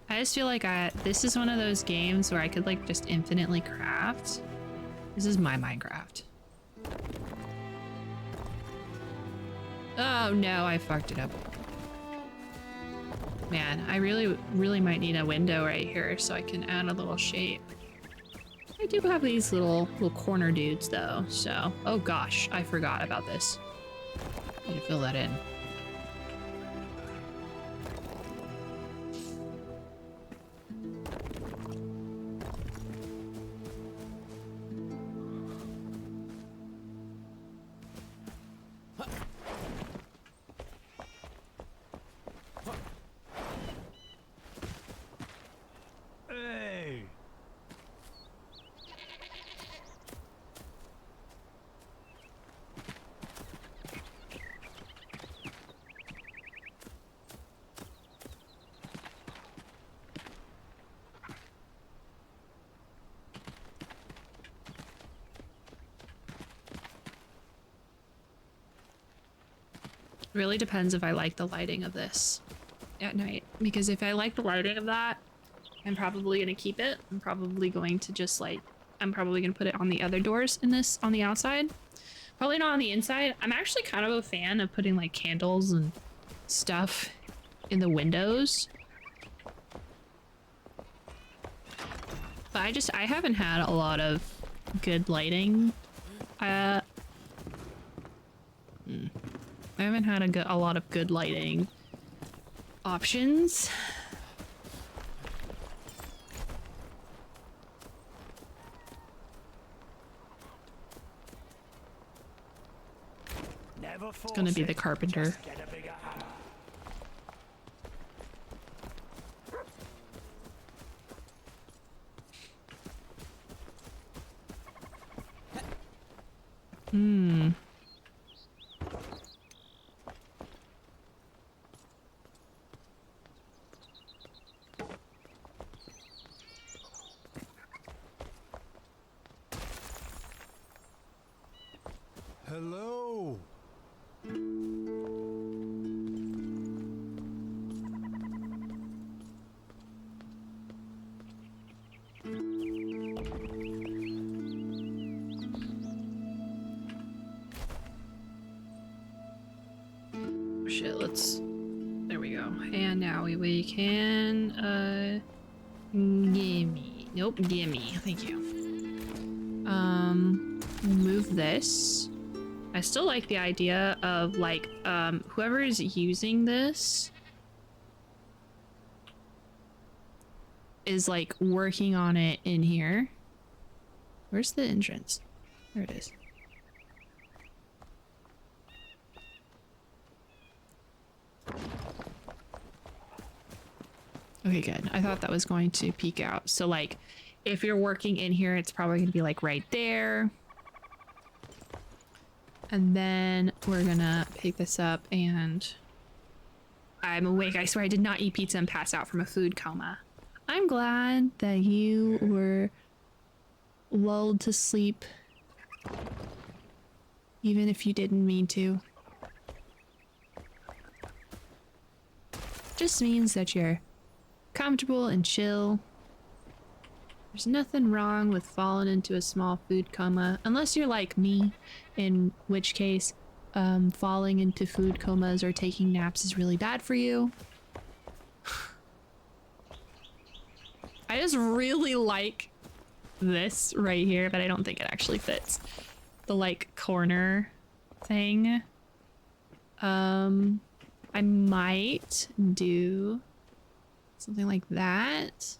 [SPEAKER 2] I just feel like this is one of those games where I could like just infinitely craft. This is my Minecraft. Oh no, I fucked it up. Man, I really might need a window right here so I can add a little shape. I do have these little corner dudes though, so... Oh gosh, I forgot about this. Need to fill that in.
[SPEAKER 7] Hey!
[SPEAKER 2] Really depends if I like the lighting of this at night. Because if I like the lighting of that, I'm probably gonna keep it. I'm probably going to just like, I'm probably gonna put it on the other doors in this, on the outside. Probably not on the inside. I'm actually kind of a fan of putting like candles and stuff in the windows. But I haven't had a lot of good lighting. I haven't had a lot of good lighting options.
[SPEAKER 7] It's
[SPEAKER 2] gonna be the carpenter.
[SPEAKER 7] Hello.
[SPEAKER 2] Shit, let's... There we go. And now we can, gimme. Nope, gimme. Thank you. Move this. I still like the idea of, like, whoever is using this is, like, working on it in here. Where's the entrance? There it is. Okay, good. I thought that was going to peek out. So, like, if you're working in here, it's probably going to be, like, right there. And then we're gonna pick this up and... I'm awake. I swear I did not eat pizza and pass out from a food coma. I'm glad that you were lulled to sleep. Even if you didn't mean to. Just means that you're comfortable and chill. There's nothing wrong with falling into a small food coma, unless you're like me, in which case falling into food comas or taking naps is really bad for you. I just really like this right here, but I don't think it actually fits. The like corner thing. I might do something like that.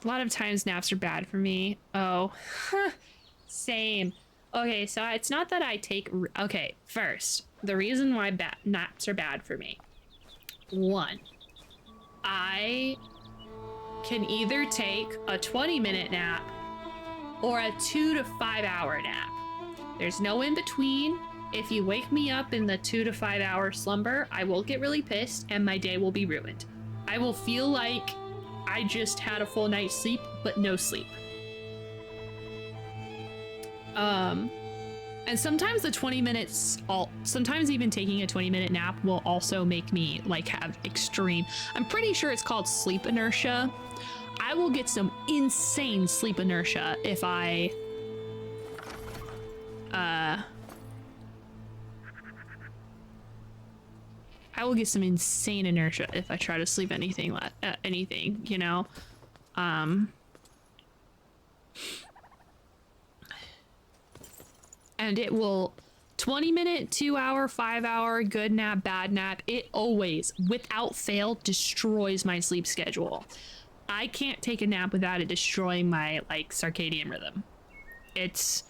[SPEAKER 2] A lot of times naps are bad for me. Oh, same. Okay, so it's not that I take... Okay, first, the reason why naps are bad for me. One, I can either take a 20-minute nap or a 2 to 5 hour nap. There's no in between. If you wake me up in the 2 to 5 hour slumber, I will get really pissed and my day will be ruined. I will feel like I just had a full night's sleep, but no sleep. And sometimes the 20 minutes, sometimes even taking a 20-minute nap will also make me like have extreme, I'm pretty sure it's called sleep inertia. I will get some insane sleep inertia if I, I will get some insane inertia if I try to sleep anything, you know? And it will 20-minute, 2-hour, 5-hour, good nap, bad nap. It always, without fail, destroys my sleep schedule. I can't take a nap without it destroying my like circadian rhythm. It's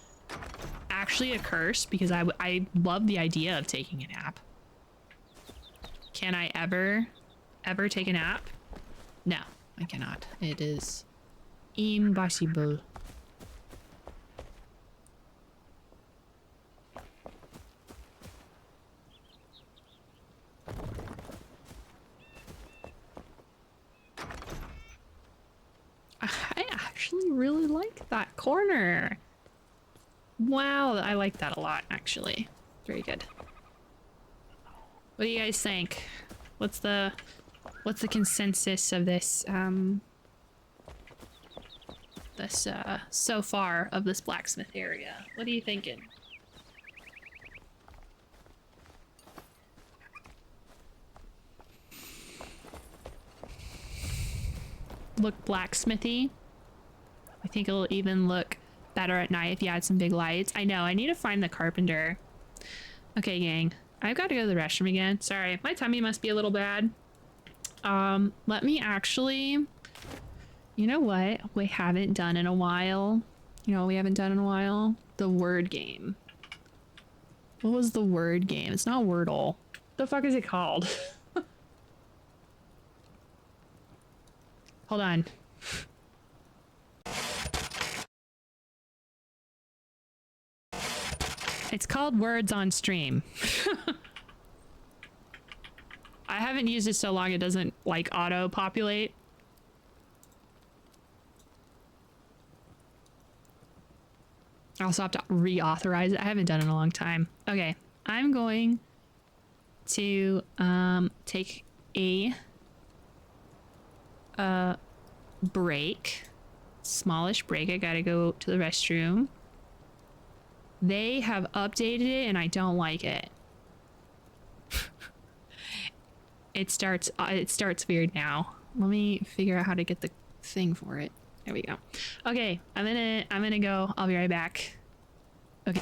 [SPEAKER 2] actually a curse because I love the idea of taking a nap. Can I ever take a nap? No, I cannot. It is impossible. I actually really like that corner. Wow, I like that a lot, actually. Very good. What do you guys think? What's the consensus of this so far of this blacksmith area? What are you thinking? Look blacksmithy. I think it'll even look better at night if you add some big lights. I know, I need to find the carpenter. Okay, gang. I've got to go to the restroom again. Sorry, my tummy must be a little bad. Let me actually... You know what we haven't done in a while? You know what we haven't done in a while? The word game. What was the word game? It's not Wordle. The fuck is it called? Hold on. It's called Words on Stream. I haven't used it so long it doesn't like auto populate. I also have to reauthorize it. I haven't done it in a long time. Okay, I'm going to take a break. Smallish break. I gotta go to the restroom. They have updated it and I don't like it. It starts weird now. Let me figure out how to get the thing for it. There we go. Okay, I'm gonna go. I'll be right back. Okay.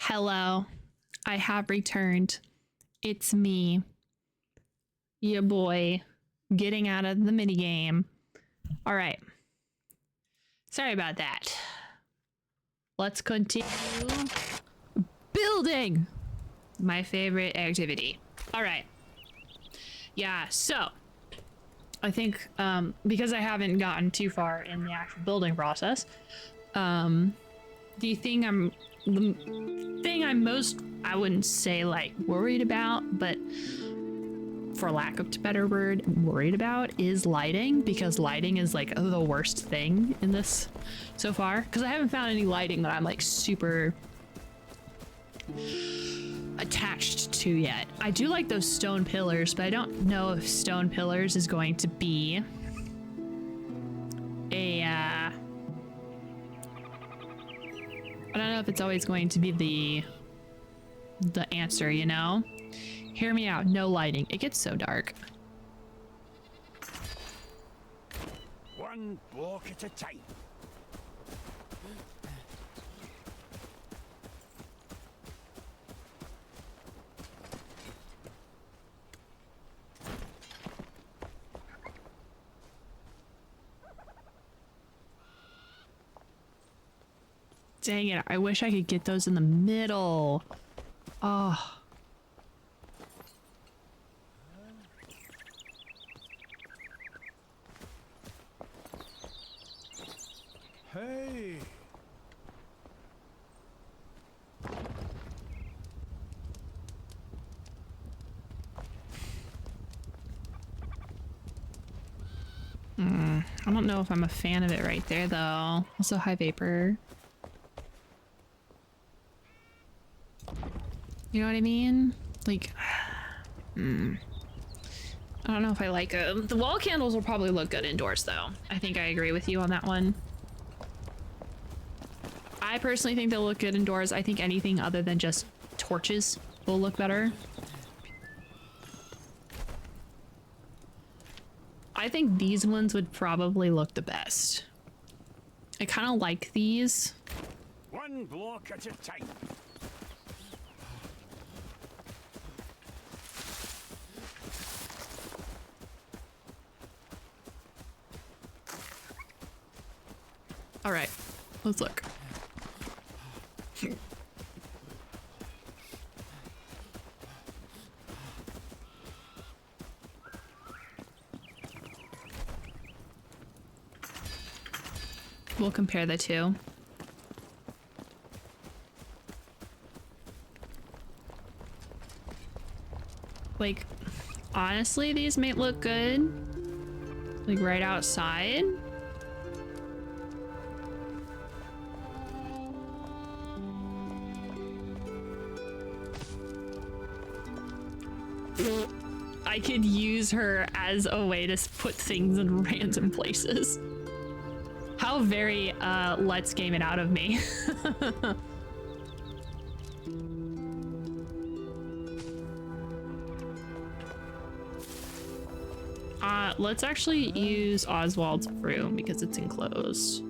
[SPEAKER 2] Hello. I have returned. It's me. Ya boy. Getting out of the minigame. Alright. Sorry about that. Let's continue building. My favorite activity. Alright. Yeah, so I think because I haven't gotten too far in the actual building process, the thing I'm most, I wouldn't say like worried about, but for lack of a better word, worried about is lighting, because lighting is like the worst thing in this so far, because I haven't found any lighting that I'm like super attached to yet. I do like those stone pillars, but I don't know if stone pillars is going to be a I don't know if it's always going to be the answer, you know? Hear me out, no lighting. It gets so dark.
[SPEAKER 5] One block at a time.
[SPEAKER 2] Dang it, I wish I could get those in the middle. Oh.
[SPEAKER 7] Hey!
[SPEAKER 2] I don't know if I'm a fan of it right there though. Also high vapor. You know what I mean? Like, I don't know if I like them. The wall candles will probably look good indoors though. I think I agree with you on that one. I personally think they'll look good indoors. I think anything other than just torches will look better. I think these ones would probably look the best. I kind of like these.
[SPEAKER 5] One block at a time.
[SPEAKER 2] All right, let's look. We'll compare the two. Like, honestly, these may look good. Like right outside. I could use her as a way to put things in random places. How very, let's game it out of me. Let's actually use Oswald's room because it's enclosed.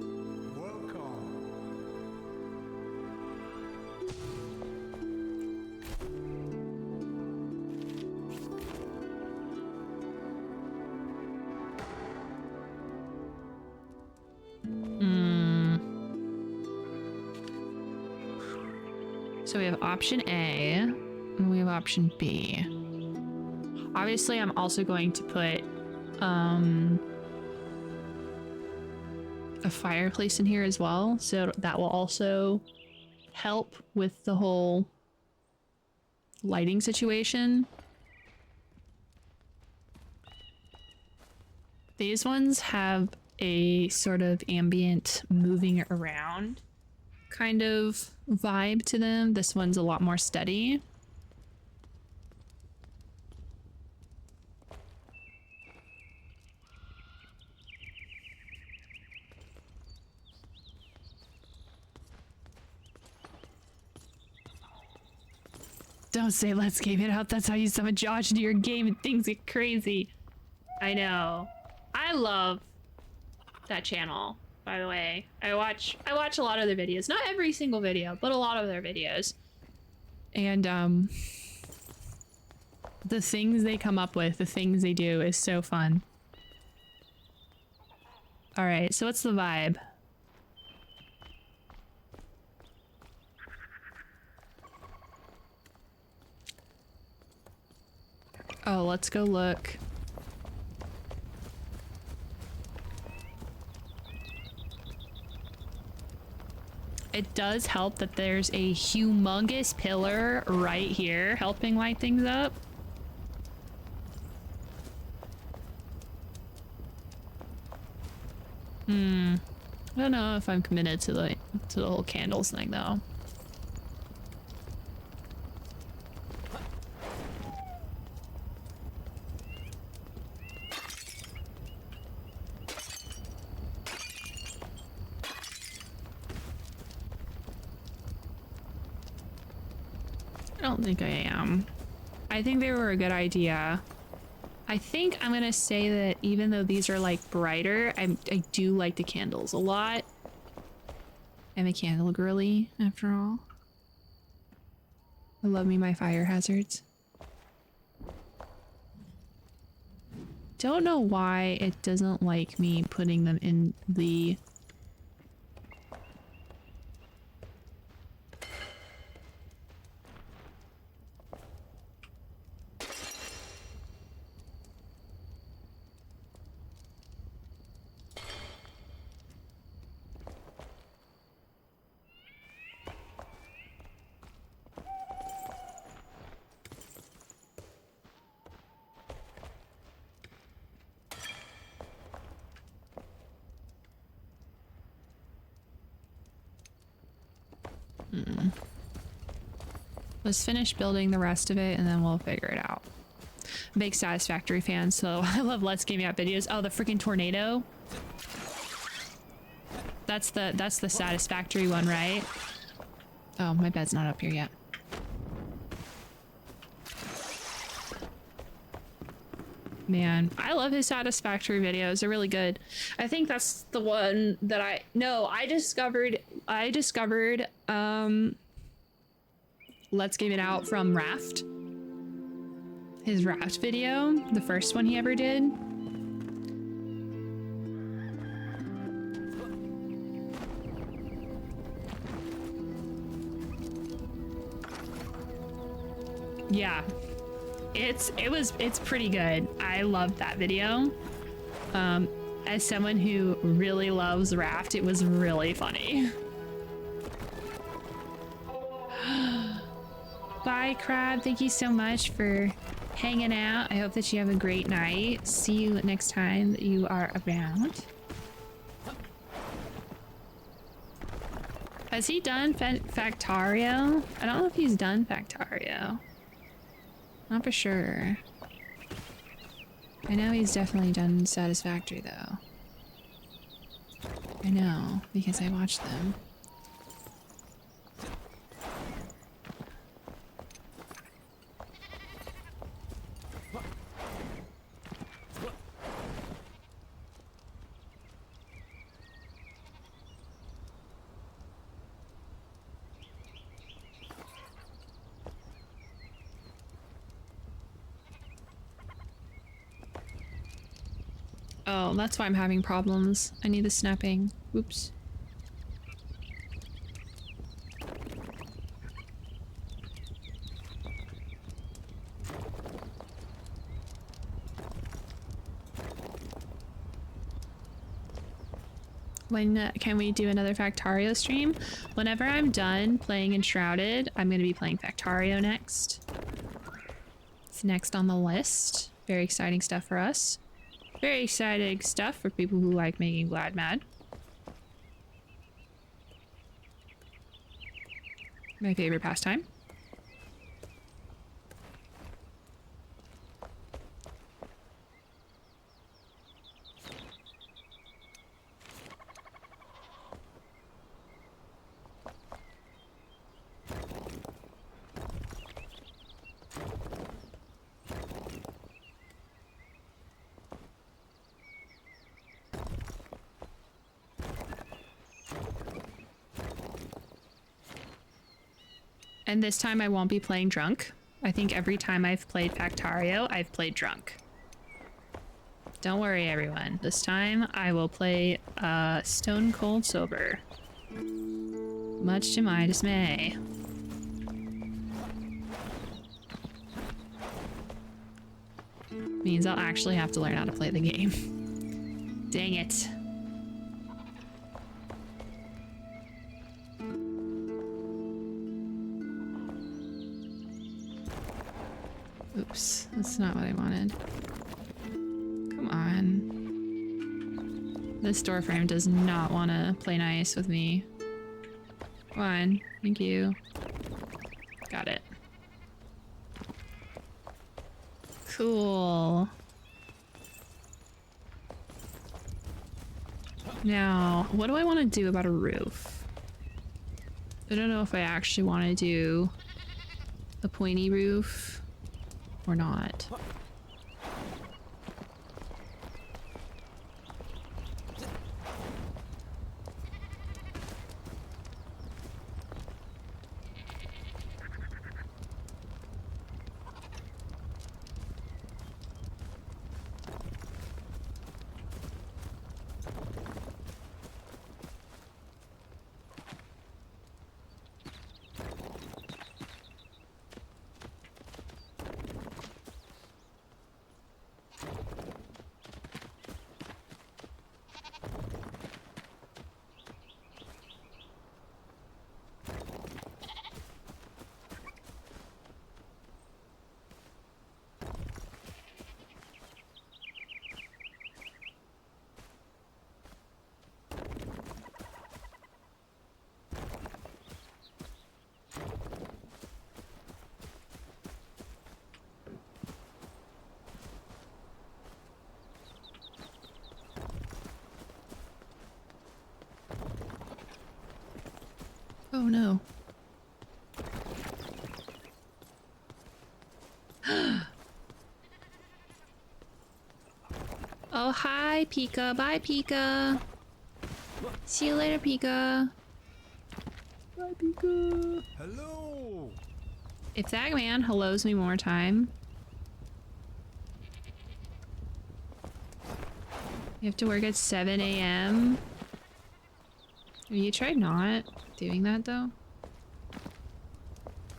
[SPEAKER 2] So we have option A and we have option B. Obviously, I'm also going to put a fireplace in here as well, so that will also help with the whole lighting situation. These ones have a sort of ambient moving around kind of vibe to them. This one's a lot more steady. Don't say let's game it out. That's how you summon Josh into your game and things get crazy. I know. I love that channel, by the way. I watch a lot of their videos. Not every single video, but a lot of their videos. And the things they come up with, the things they do is so fun. All right, so what's the vibe? Oh, let's go look. It does help that there's a humongous pillar right here helping light things up. I don't know if I'm committed to the whole candles thing though. I don't think I am. I think they were a good idea. I think I'm gonna say that even though these are like brighter, I do like the candles a lot. I'm a candle girly after all. I love me my fire hazards. Don't know why it doesn't like me putting them in the Let's finish building the rest of it and then we'll figure it out. Big Satisfactory fan, so I love Let's Game Me Out videos. Oh, the freaking tornado. That's the Satisfactory one, right? Oh, my bed's not up here yet. Man, I love his Satisfactory videos. They're really good. I think that's the one that I discovered Let's Game It Out from Raft. His Raft video, the first one he ever did. Yeah. It's pretty good. I loved that video. As someone who really loves Raft, it was really funny. Bye, Crab. Thank you so much for hanging out. I hope that you have a great night. See you next time that you are around. Has he done Factario? I don't know if he's done Factario. Not for sure. I know he's definitely done Satisfactory though. I know, because I watched them. Oh, that's why I'm having problems. I need the snapping. Oops. When can we do another Factario stream? Whenever I'm done playing Enshrouded, I'm going to be playing Factario next. It's next on the list. Very exciting stuff for us. Very exciting stuff for people who like making Vlad mad. My favorite pastime. And this time I won't be playing drunk. I think every time I've played Factario, I've played drunk. Don't worry, everyone. This time I will play stone cold sober. Much to my dismay. Means I'll actually have to learn how to play the game. Dang it. Oops, that's not what I wanted. Come on. This door frame does not want to play nice with me. Come on, thank you. Got it. Cool. Now, what do I want to do about a roof? I don't know if I actually want to do a pointy roof or not. Oh no. Oh, hi, Pika. Bye, Pika. See you later, Pika. Bye, Pika.
[SPEAKER 7] Hello.
[SPEAKER 2] If that man hellos me one more time, you have to work at 7 a.m. Have you tried not doing that, though?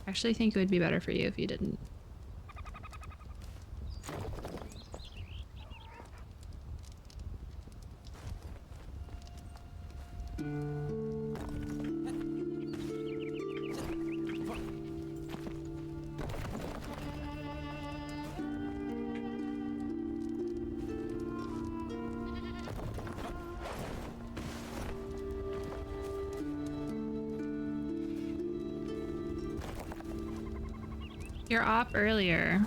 [SPEAKER 2] I actually think it would be better for you if you didn't. You're up earlier.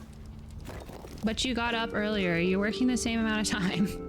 [SPEAKER 2] But you got up earlier. You're working the same amount of time.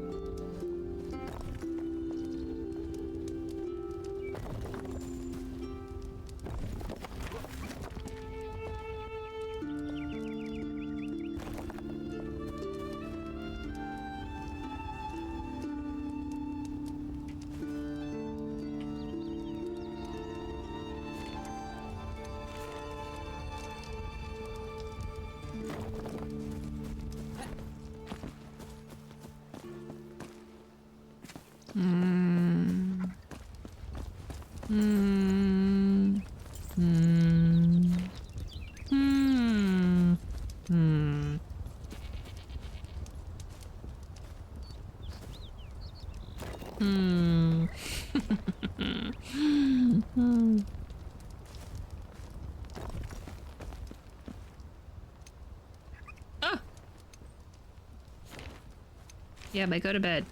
[SPEAKER 2] Yeah, but go to bed.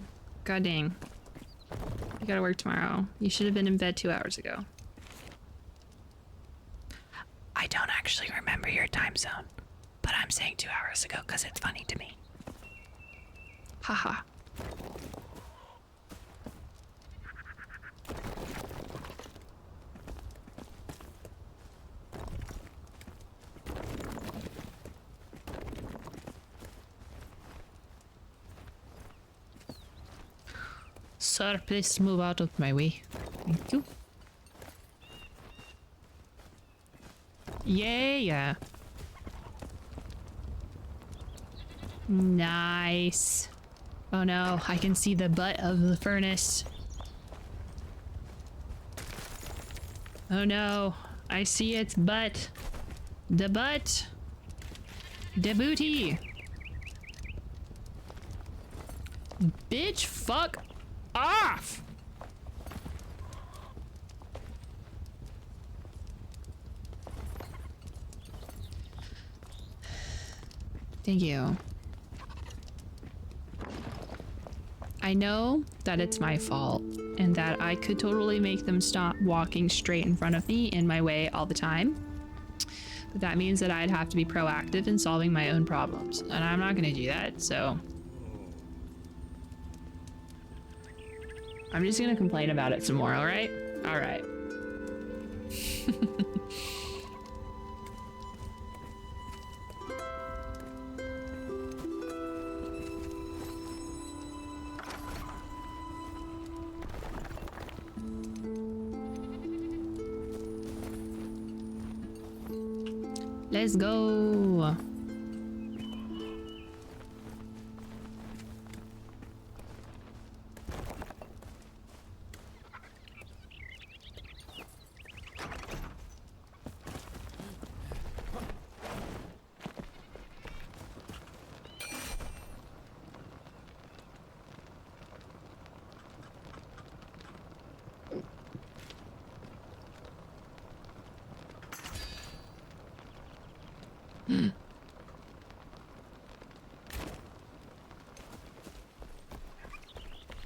[SPEAKER 2] God dang. You gotta work tomorrow. You should have been in bed 2 hours ago. I don't actually remember your time zone, but I'm saying 2 hours ago because it's funny to me. Haha. Sir, please move out of my way. Thank you. Yeah. Nice. Oh no, I can see the butt of the furnace. Oh no, I see its butt. The butt. The booty. Bitch, fuck off! Thank you. I know that it's my fault and that I could totally make them stop walking straight in front of me in my way all the time. But that means that I'd have to be proactive in solving my own problems, and I'm not gonna do that, so I'm just gonna complain about it some more, alright? Alright. Let's go.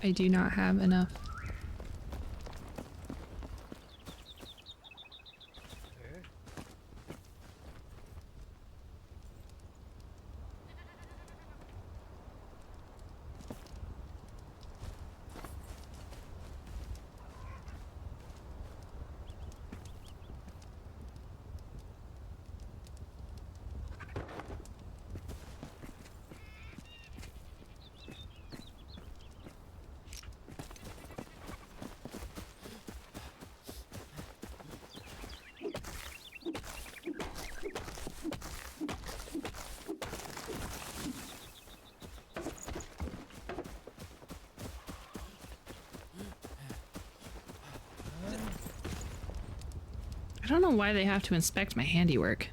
[SPEAKER 2] I do not have enough. I don't know why they have to inspect my handiwork.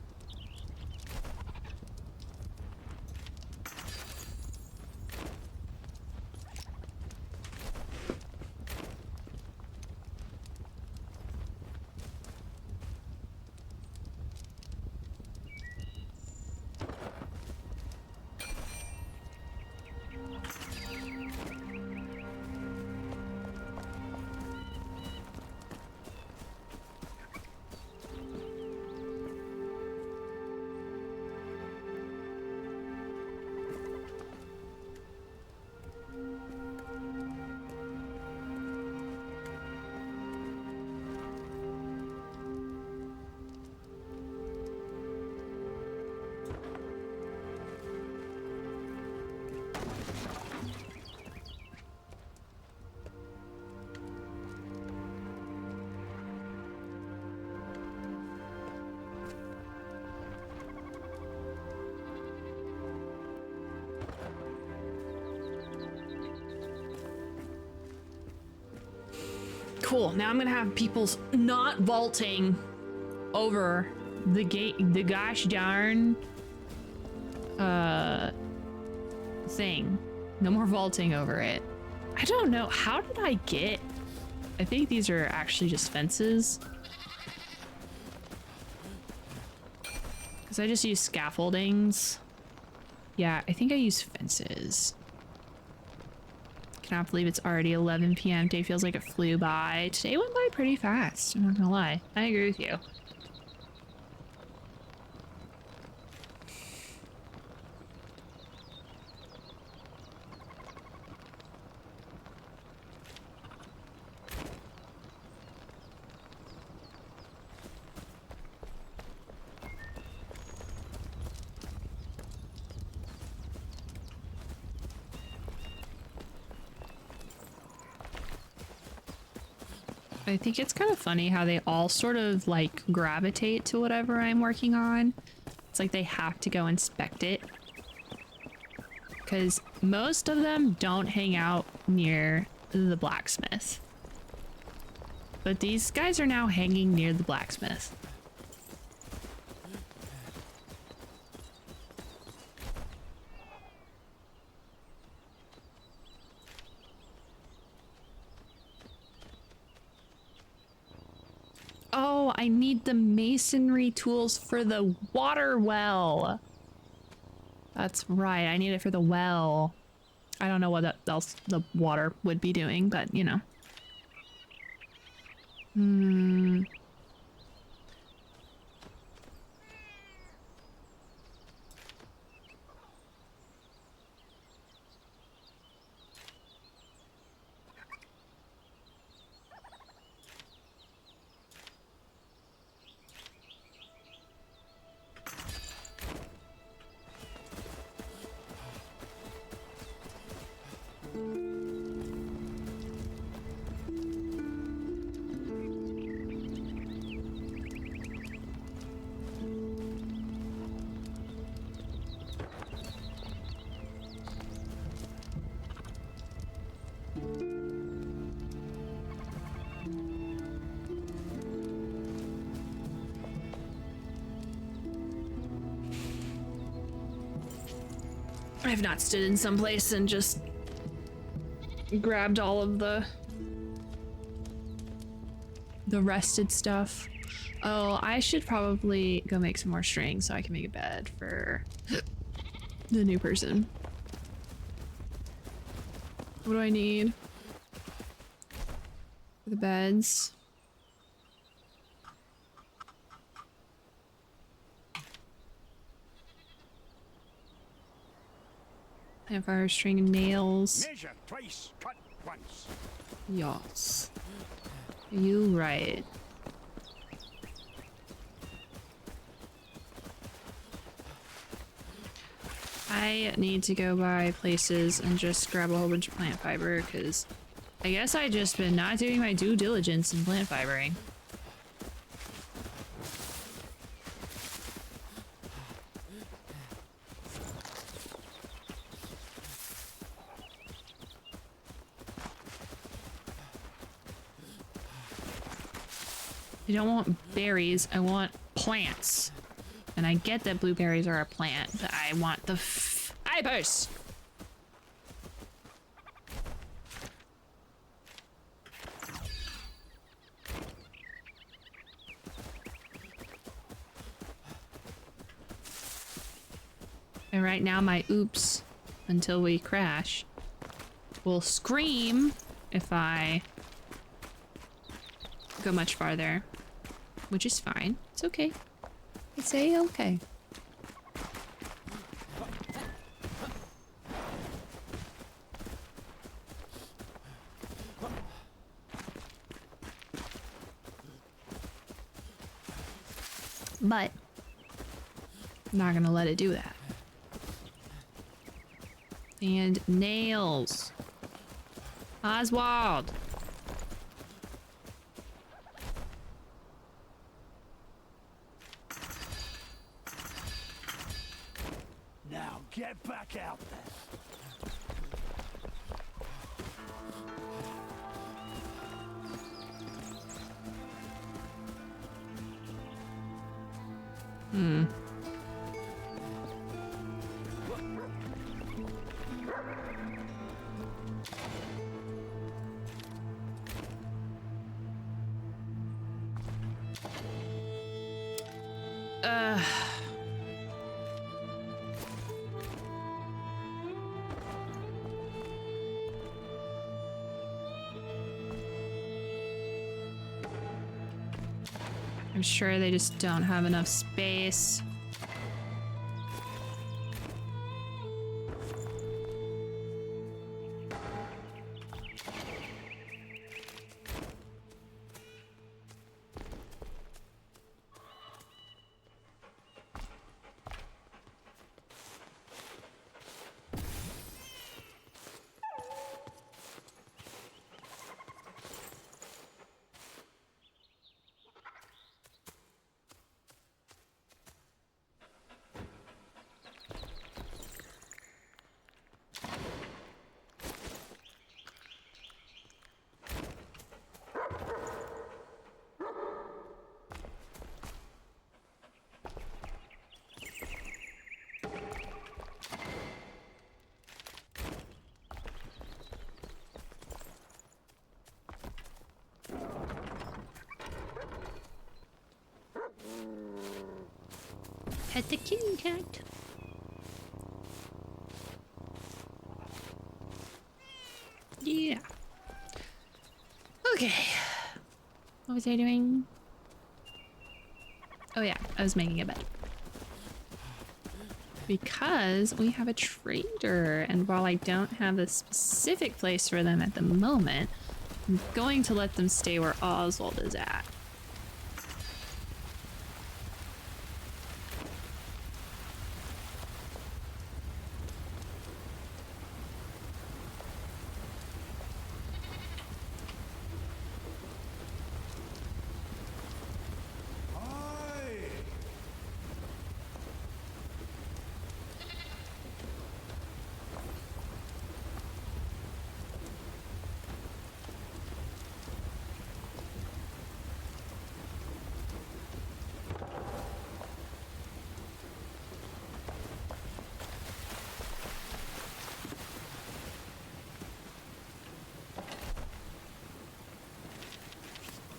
[SPEAKER 2] Cool. Now I'm gonna have people's not vaulting over the gate, the gosh darn thing. No more vaulting over it. I don't know. How did I get? I think these are actually just fences. Because I just use scaffoldings. Yeah, I think I use fences. Cannot believe it's already 11 p.m. Day feels like it flew by. Today went by pretty fast, I'm not gonna lie. I agree with you. I think it's kind of funny how they all sort of like gravitate to whatever I'm working on. It's like they have to go inspect it. Because most of them don't hang out near the blacksmith. But these guys are now hanging near the blacksmith. Oh, I need the masonry tools for the water well. That's right, I need it for the well. I don't know what else the water would be doing, but you know. I've not stood in some place and just grabbed all of the rested stuff. Oh, I should probably go make some more string so I can make a bed for the new person. What do I need for the beds? Campfire, string, and nails.
[SPEAKER 5] Measure twice, cut once.
[SPEAKER 2] Yes. You right. I need to go by places and just grab a whole bunch of plant fiber because I guess I just been not doing my due diligence in plant fibering. I don't want berries, I want plants. And I get that blueberries are a plant, but I want the fibers! And right now my oops, until we crash, will scream if I go much farther. Which is fine. It's okay. It's a-okay. But I'm not gonna let it do that. And nails. Oswald.
[SPEAKER 5] Now get back out there.
[SPEAKER 2] I'm sure they just don't have enough space. Pet the kitty cat. Yeah. Okay. What was I doing? Oh yeah, I was making a bed. Because we have a trader, and while I don't have a specific place for them at the moment, I'm going to let them stay where Oswald is at.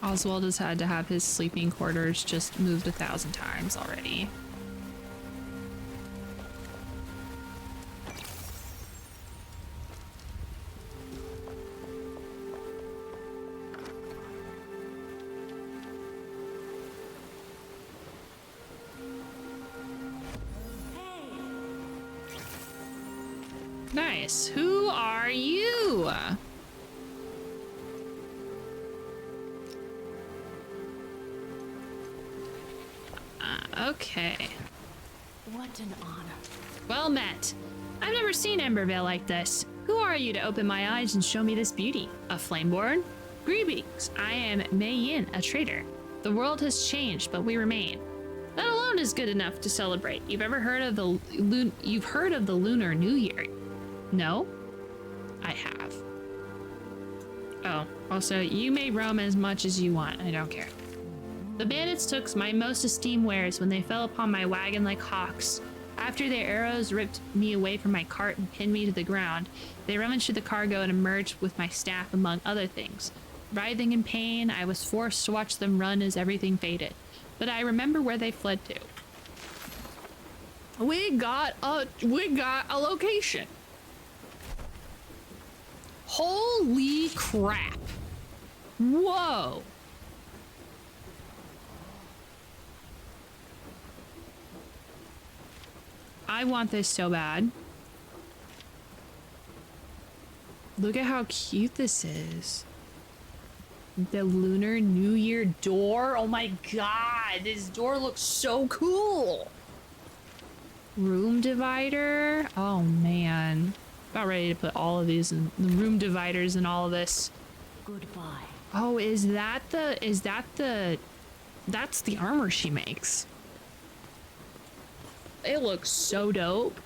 [SPEAKER 2] Oswald has had to have his sleeping quarters just moved 1,000 times already. Nice. Who are you? Okay.
[SPEAKER 8] What an honor.
[SPEAKER 2] Well met. I've never seen Embervale like this. Who are you to open my eyes and show me this beauty? A Flameborn? Greetings. I am Mei Yin, a trader. The world has changed, but we remain. That alone is good enough to celebrate. You've heard of the Lunar New Year? No? I have. Oh, also, you may roam as much as you want. I don't care. The bandits took my most esteemed wares when they fell upon my wagon like hawks. After their arrows ripped me away from my cart and pinned me to the ground, they rummaged through the cargo and emerged with my staff among other things. Writhing in pain, I was forced to watch them run as everything faded. But I remember where they fled to. We got a location. Holy crap. Whoa. I want this so bad. Look at how cute this is. The Lunar New Year door. Oh my god, this door looks so cool. Room divider. Oh man. About ready to put all of these in the room dividers and all of this.
[SPEAKER 8] Goodbye.
[SPEAKER 2] Oh, that's the armor she makes. It looks so dope.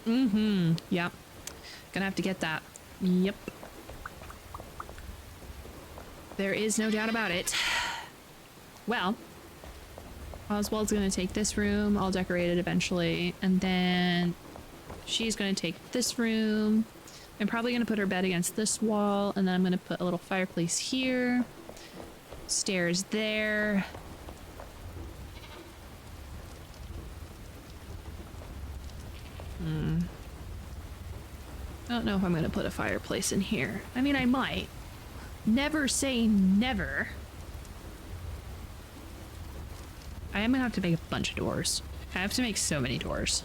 [SPEAKER 2] Mm-hmm. Yep. Gonna have to get that. Yep. There is no doubt about it. Well, Oswald's gonna take this room. I'll decorate it eventually. And then she's gonna take this room. I'm probably gonna put her bed against this wall. And then I'm gonna put a little fireplace here. Stairs there. I don't know if I'm gonna put a fireplace in here. I mean, I might. Never say never. I am gonna have to make a bunch of doors. I have to make so many doors.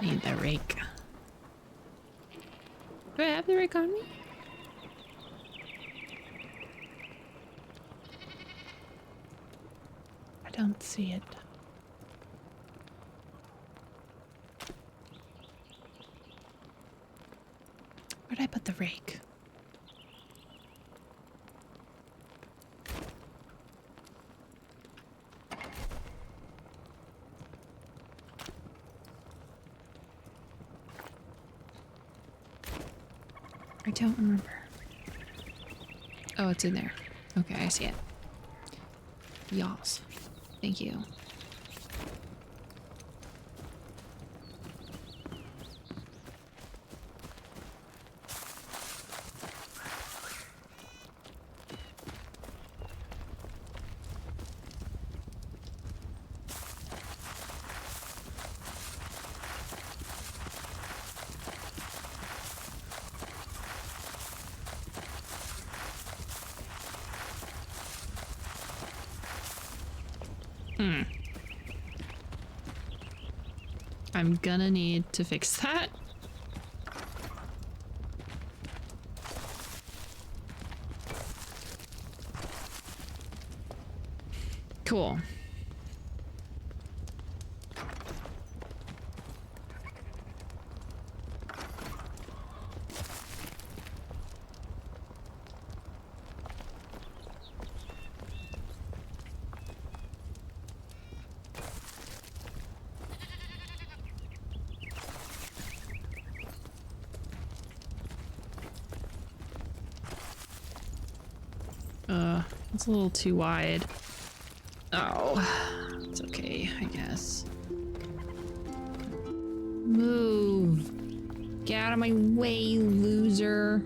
[SPEAKER 2] Need the rake. Do I have the rake on me? I don't see it. Where'd I put the rake? I don't remember. Oh, it's in there. Okay, I see it. Yas. Thank you. I'm gonna need to fix that. Cool. It's a little too wide. Oh, it's okay, I guess. Move. Get out of my way, loser.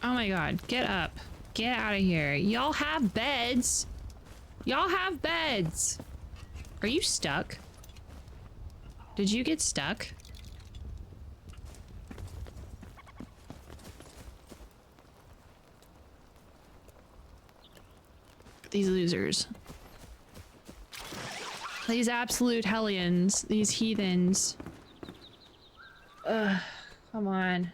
[SPEAKER 2] Oh my god, get up. Get out of here. Y'all have beds. Y'all have beds. Are you stuck? Did you get stuck? These losers. These absolute hellions. These heathens. Ugh, come on.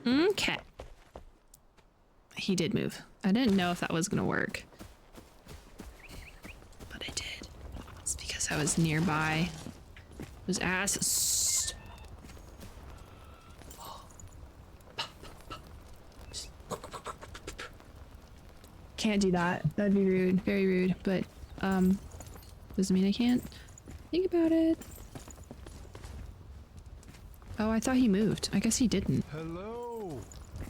[SPEAKER 2] Okay. He did move. I didn't know if that was gonna work. But I did. It's because I was nearby. Those ass. Can't do that. That'd be rude. Very rude. But, doesn't mean I can't think about it. Oh, I thought he moved. I guess he didn't.
[SPEAKER 7] Hello.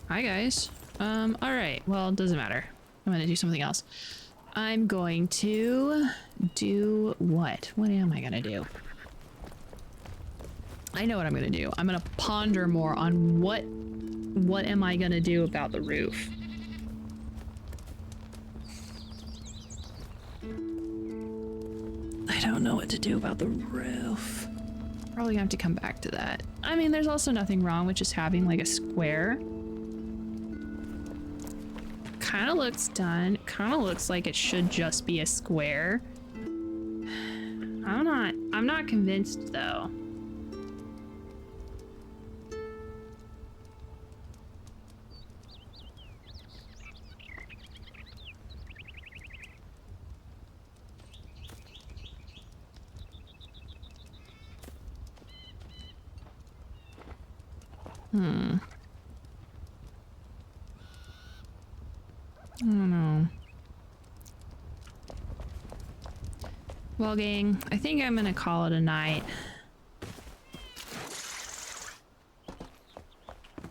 [SPEAKER 2] Hi guys. Alright, well, it doesn't matter. I'm gonna do something else. I'm going to do what? What am I gonna do? I know what I'm gonna do. I'm gonna ponder more on what am I gonna do about the roof. I don't know what to do about the roof. Probably gonna have to come back to that. I mean, there's also nothing wrong with just having like a square. Kind of looks done. Kind of looks like it should just be a square. I'm not convinced though. I don't know. Well, gang, I think I'm gonna call it a night.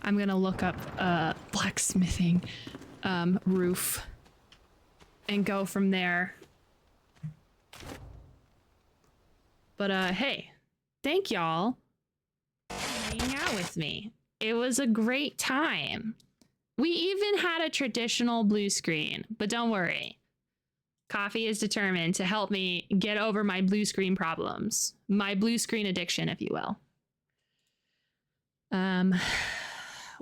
[SPEAKER 2] I'm gonna look up blacksmithing roof and go from there. But hey, thank y'all for hanging out with me. It was a great time. We even had a traditional blue screen, but don't worry. Coffee is determined to help me get over my blue screen problems. My blue screen addiction, if you will.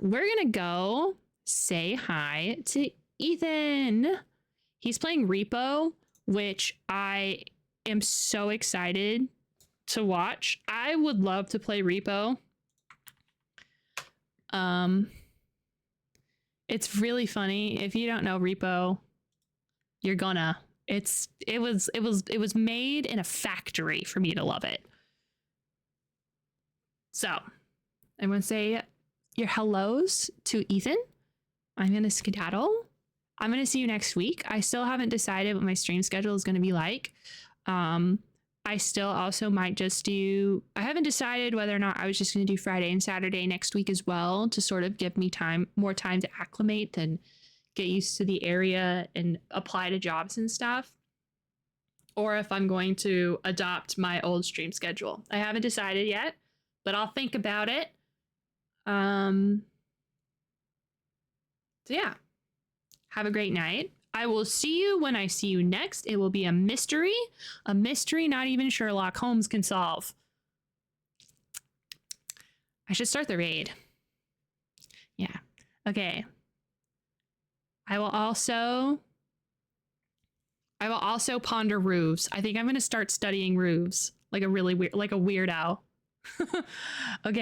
[SPEAKER 2] We're gonna go say hi to Ethan. He's playing Repo, which I am so excited to watch. I would love to play Repo. It's really funny. If you don't know Repo, you're gonna. It was made in a factory for me to love it. So I'm gonna say your hellos to Ethan. I'm gonna skedaddle. I'm gonna see you next week. I still haven't decided what my stream schedule is gonna be like. I still also might just do, I haven't decided whether or not I was just gonna do Friday and Saturday next week as well, to sort of give me more time to acclimate and get used to the area and apply to jobs and stuff. Or if I'm going to adopt my old stream schedule. I haven't decided yet, but I'll think about it. So yeah, have a great night. I will see you when I see you next. It will be a mystery not even Sherlock Holmes can solve. I should start the raid. Yeah. Okay. I will also ponder roofs. I think I'm going to start studying roofs like a really weird, like a weirdo. Okay.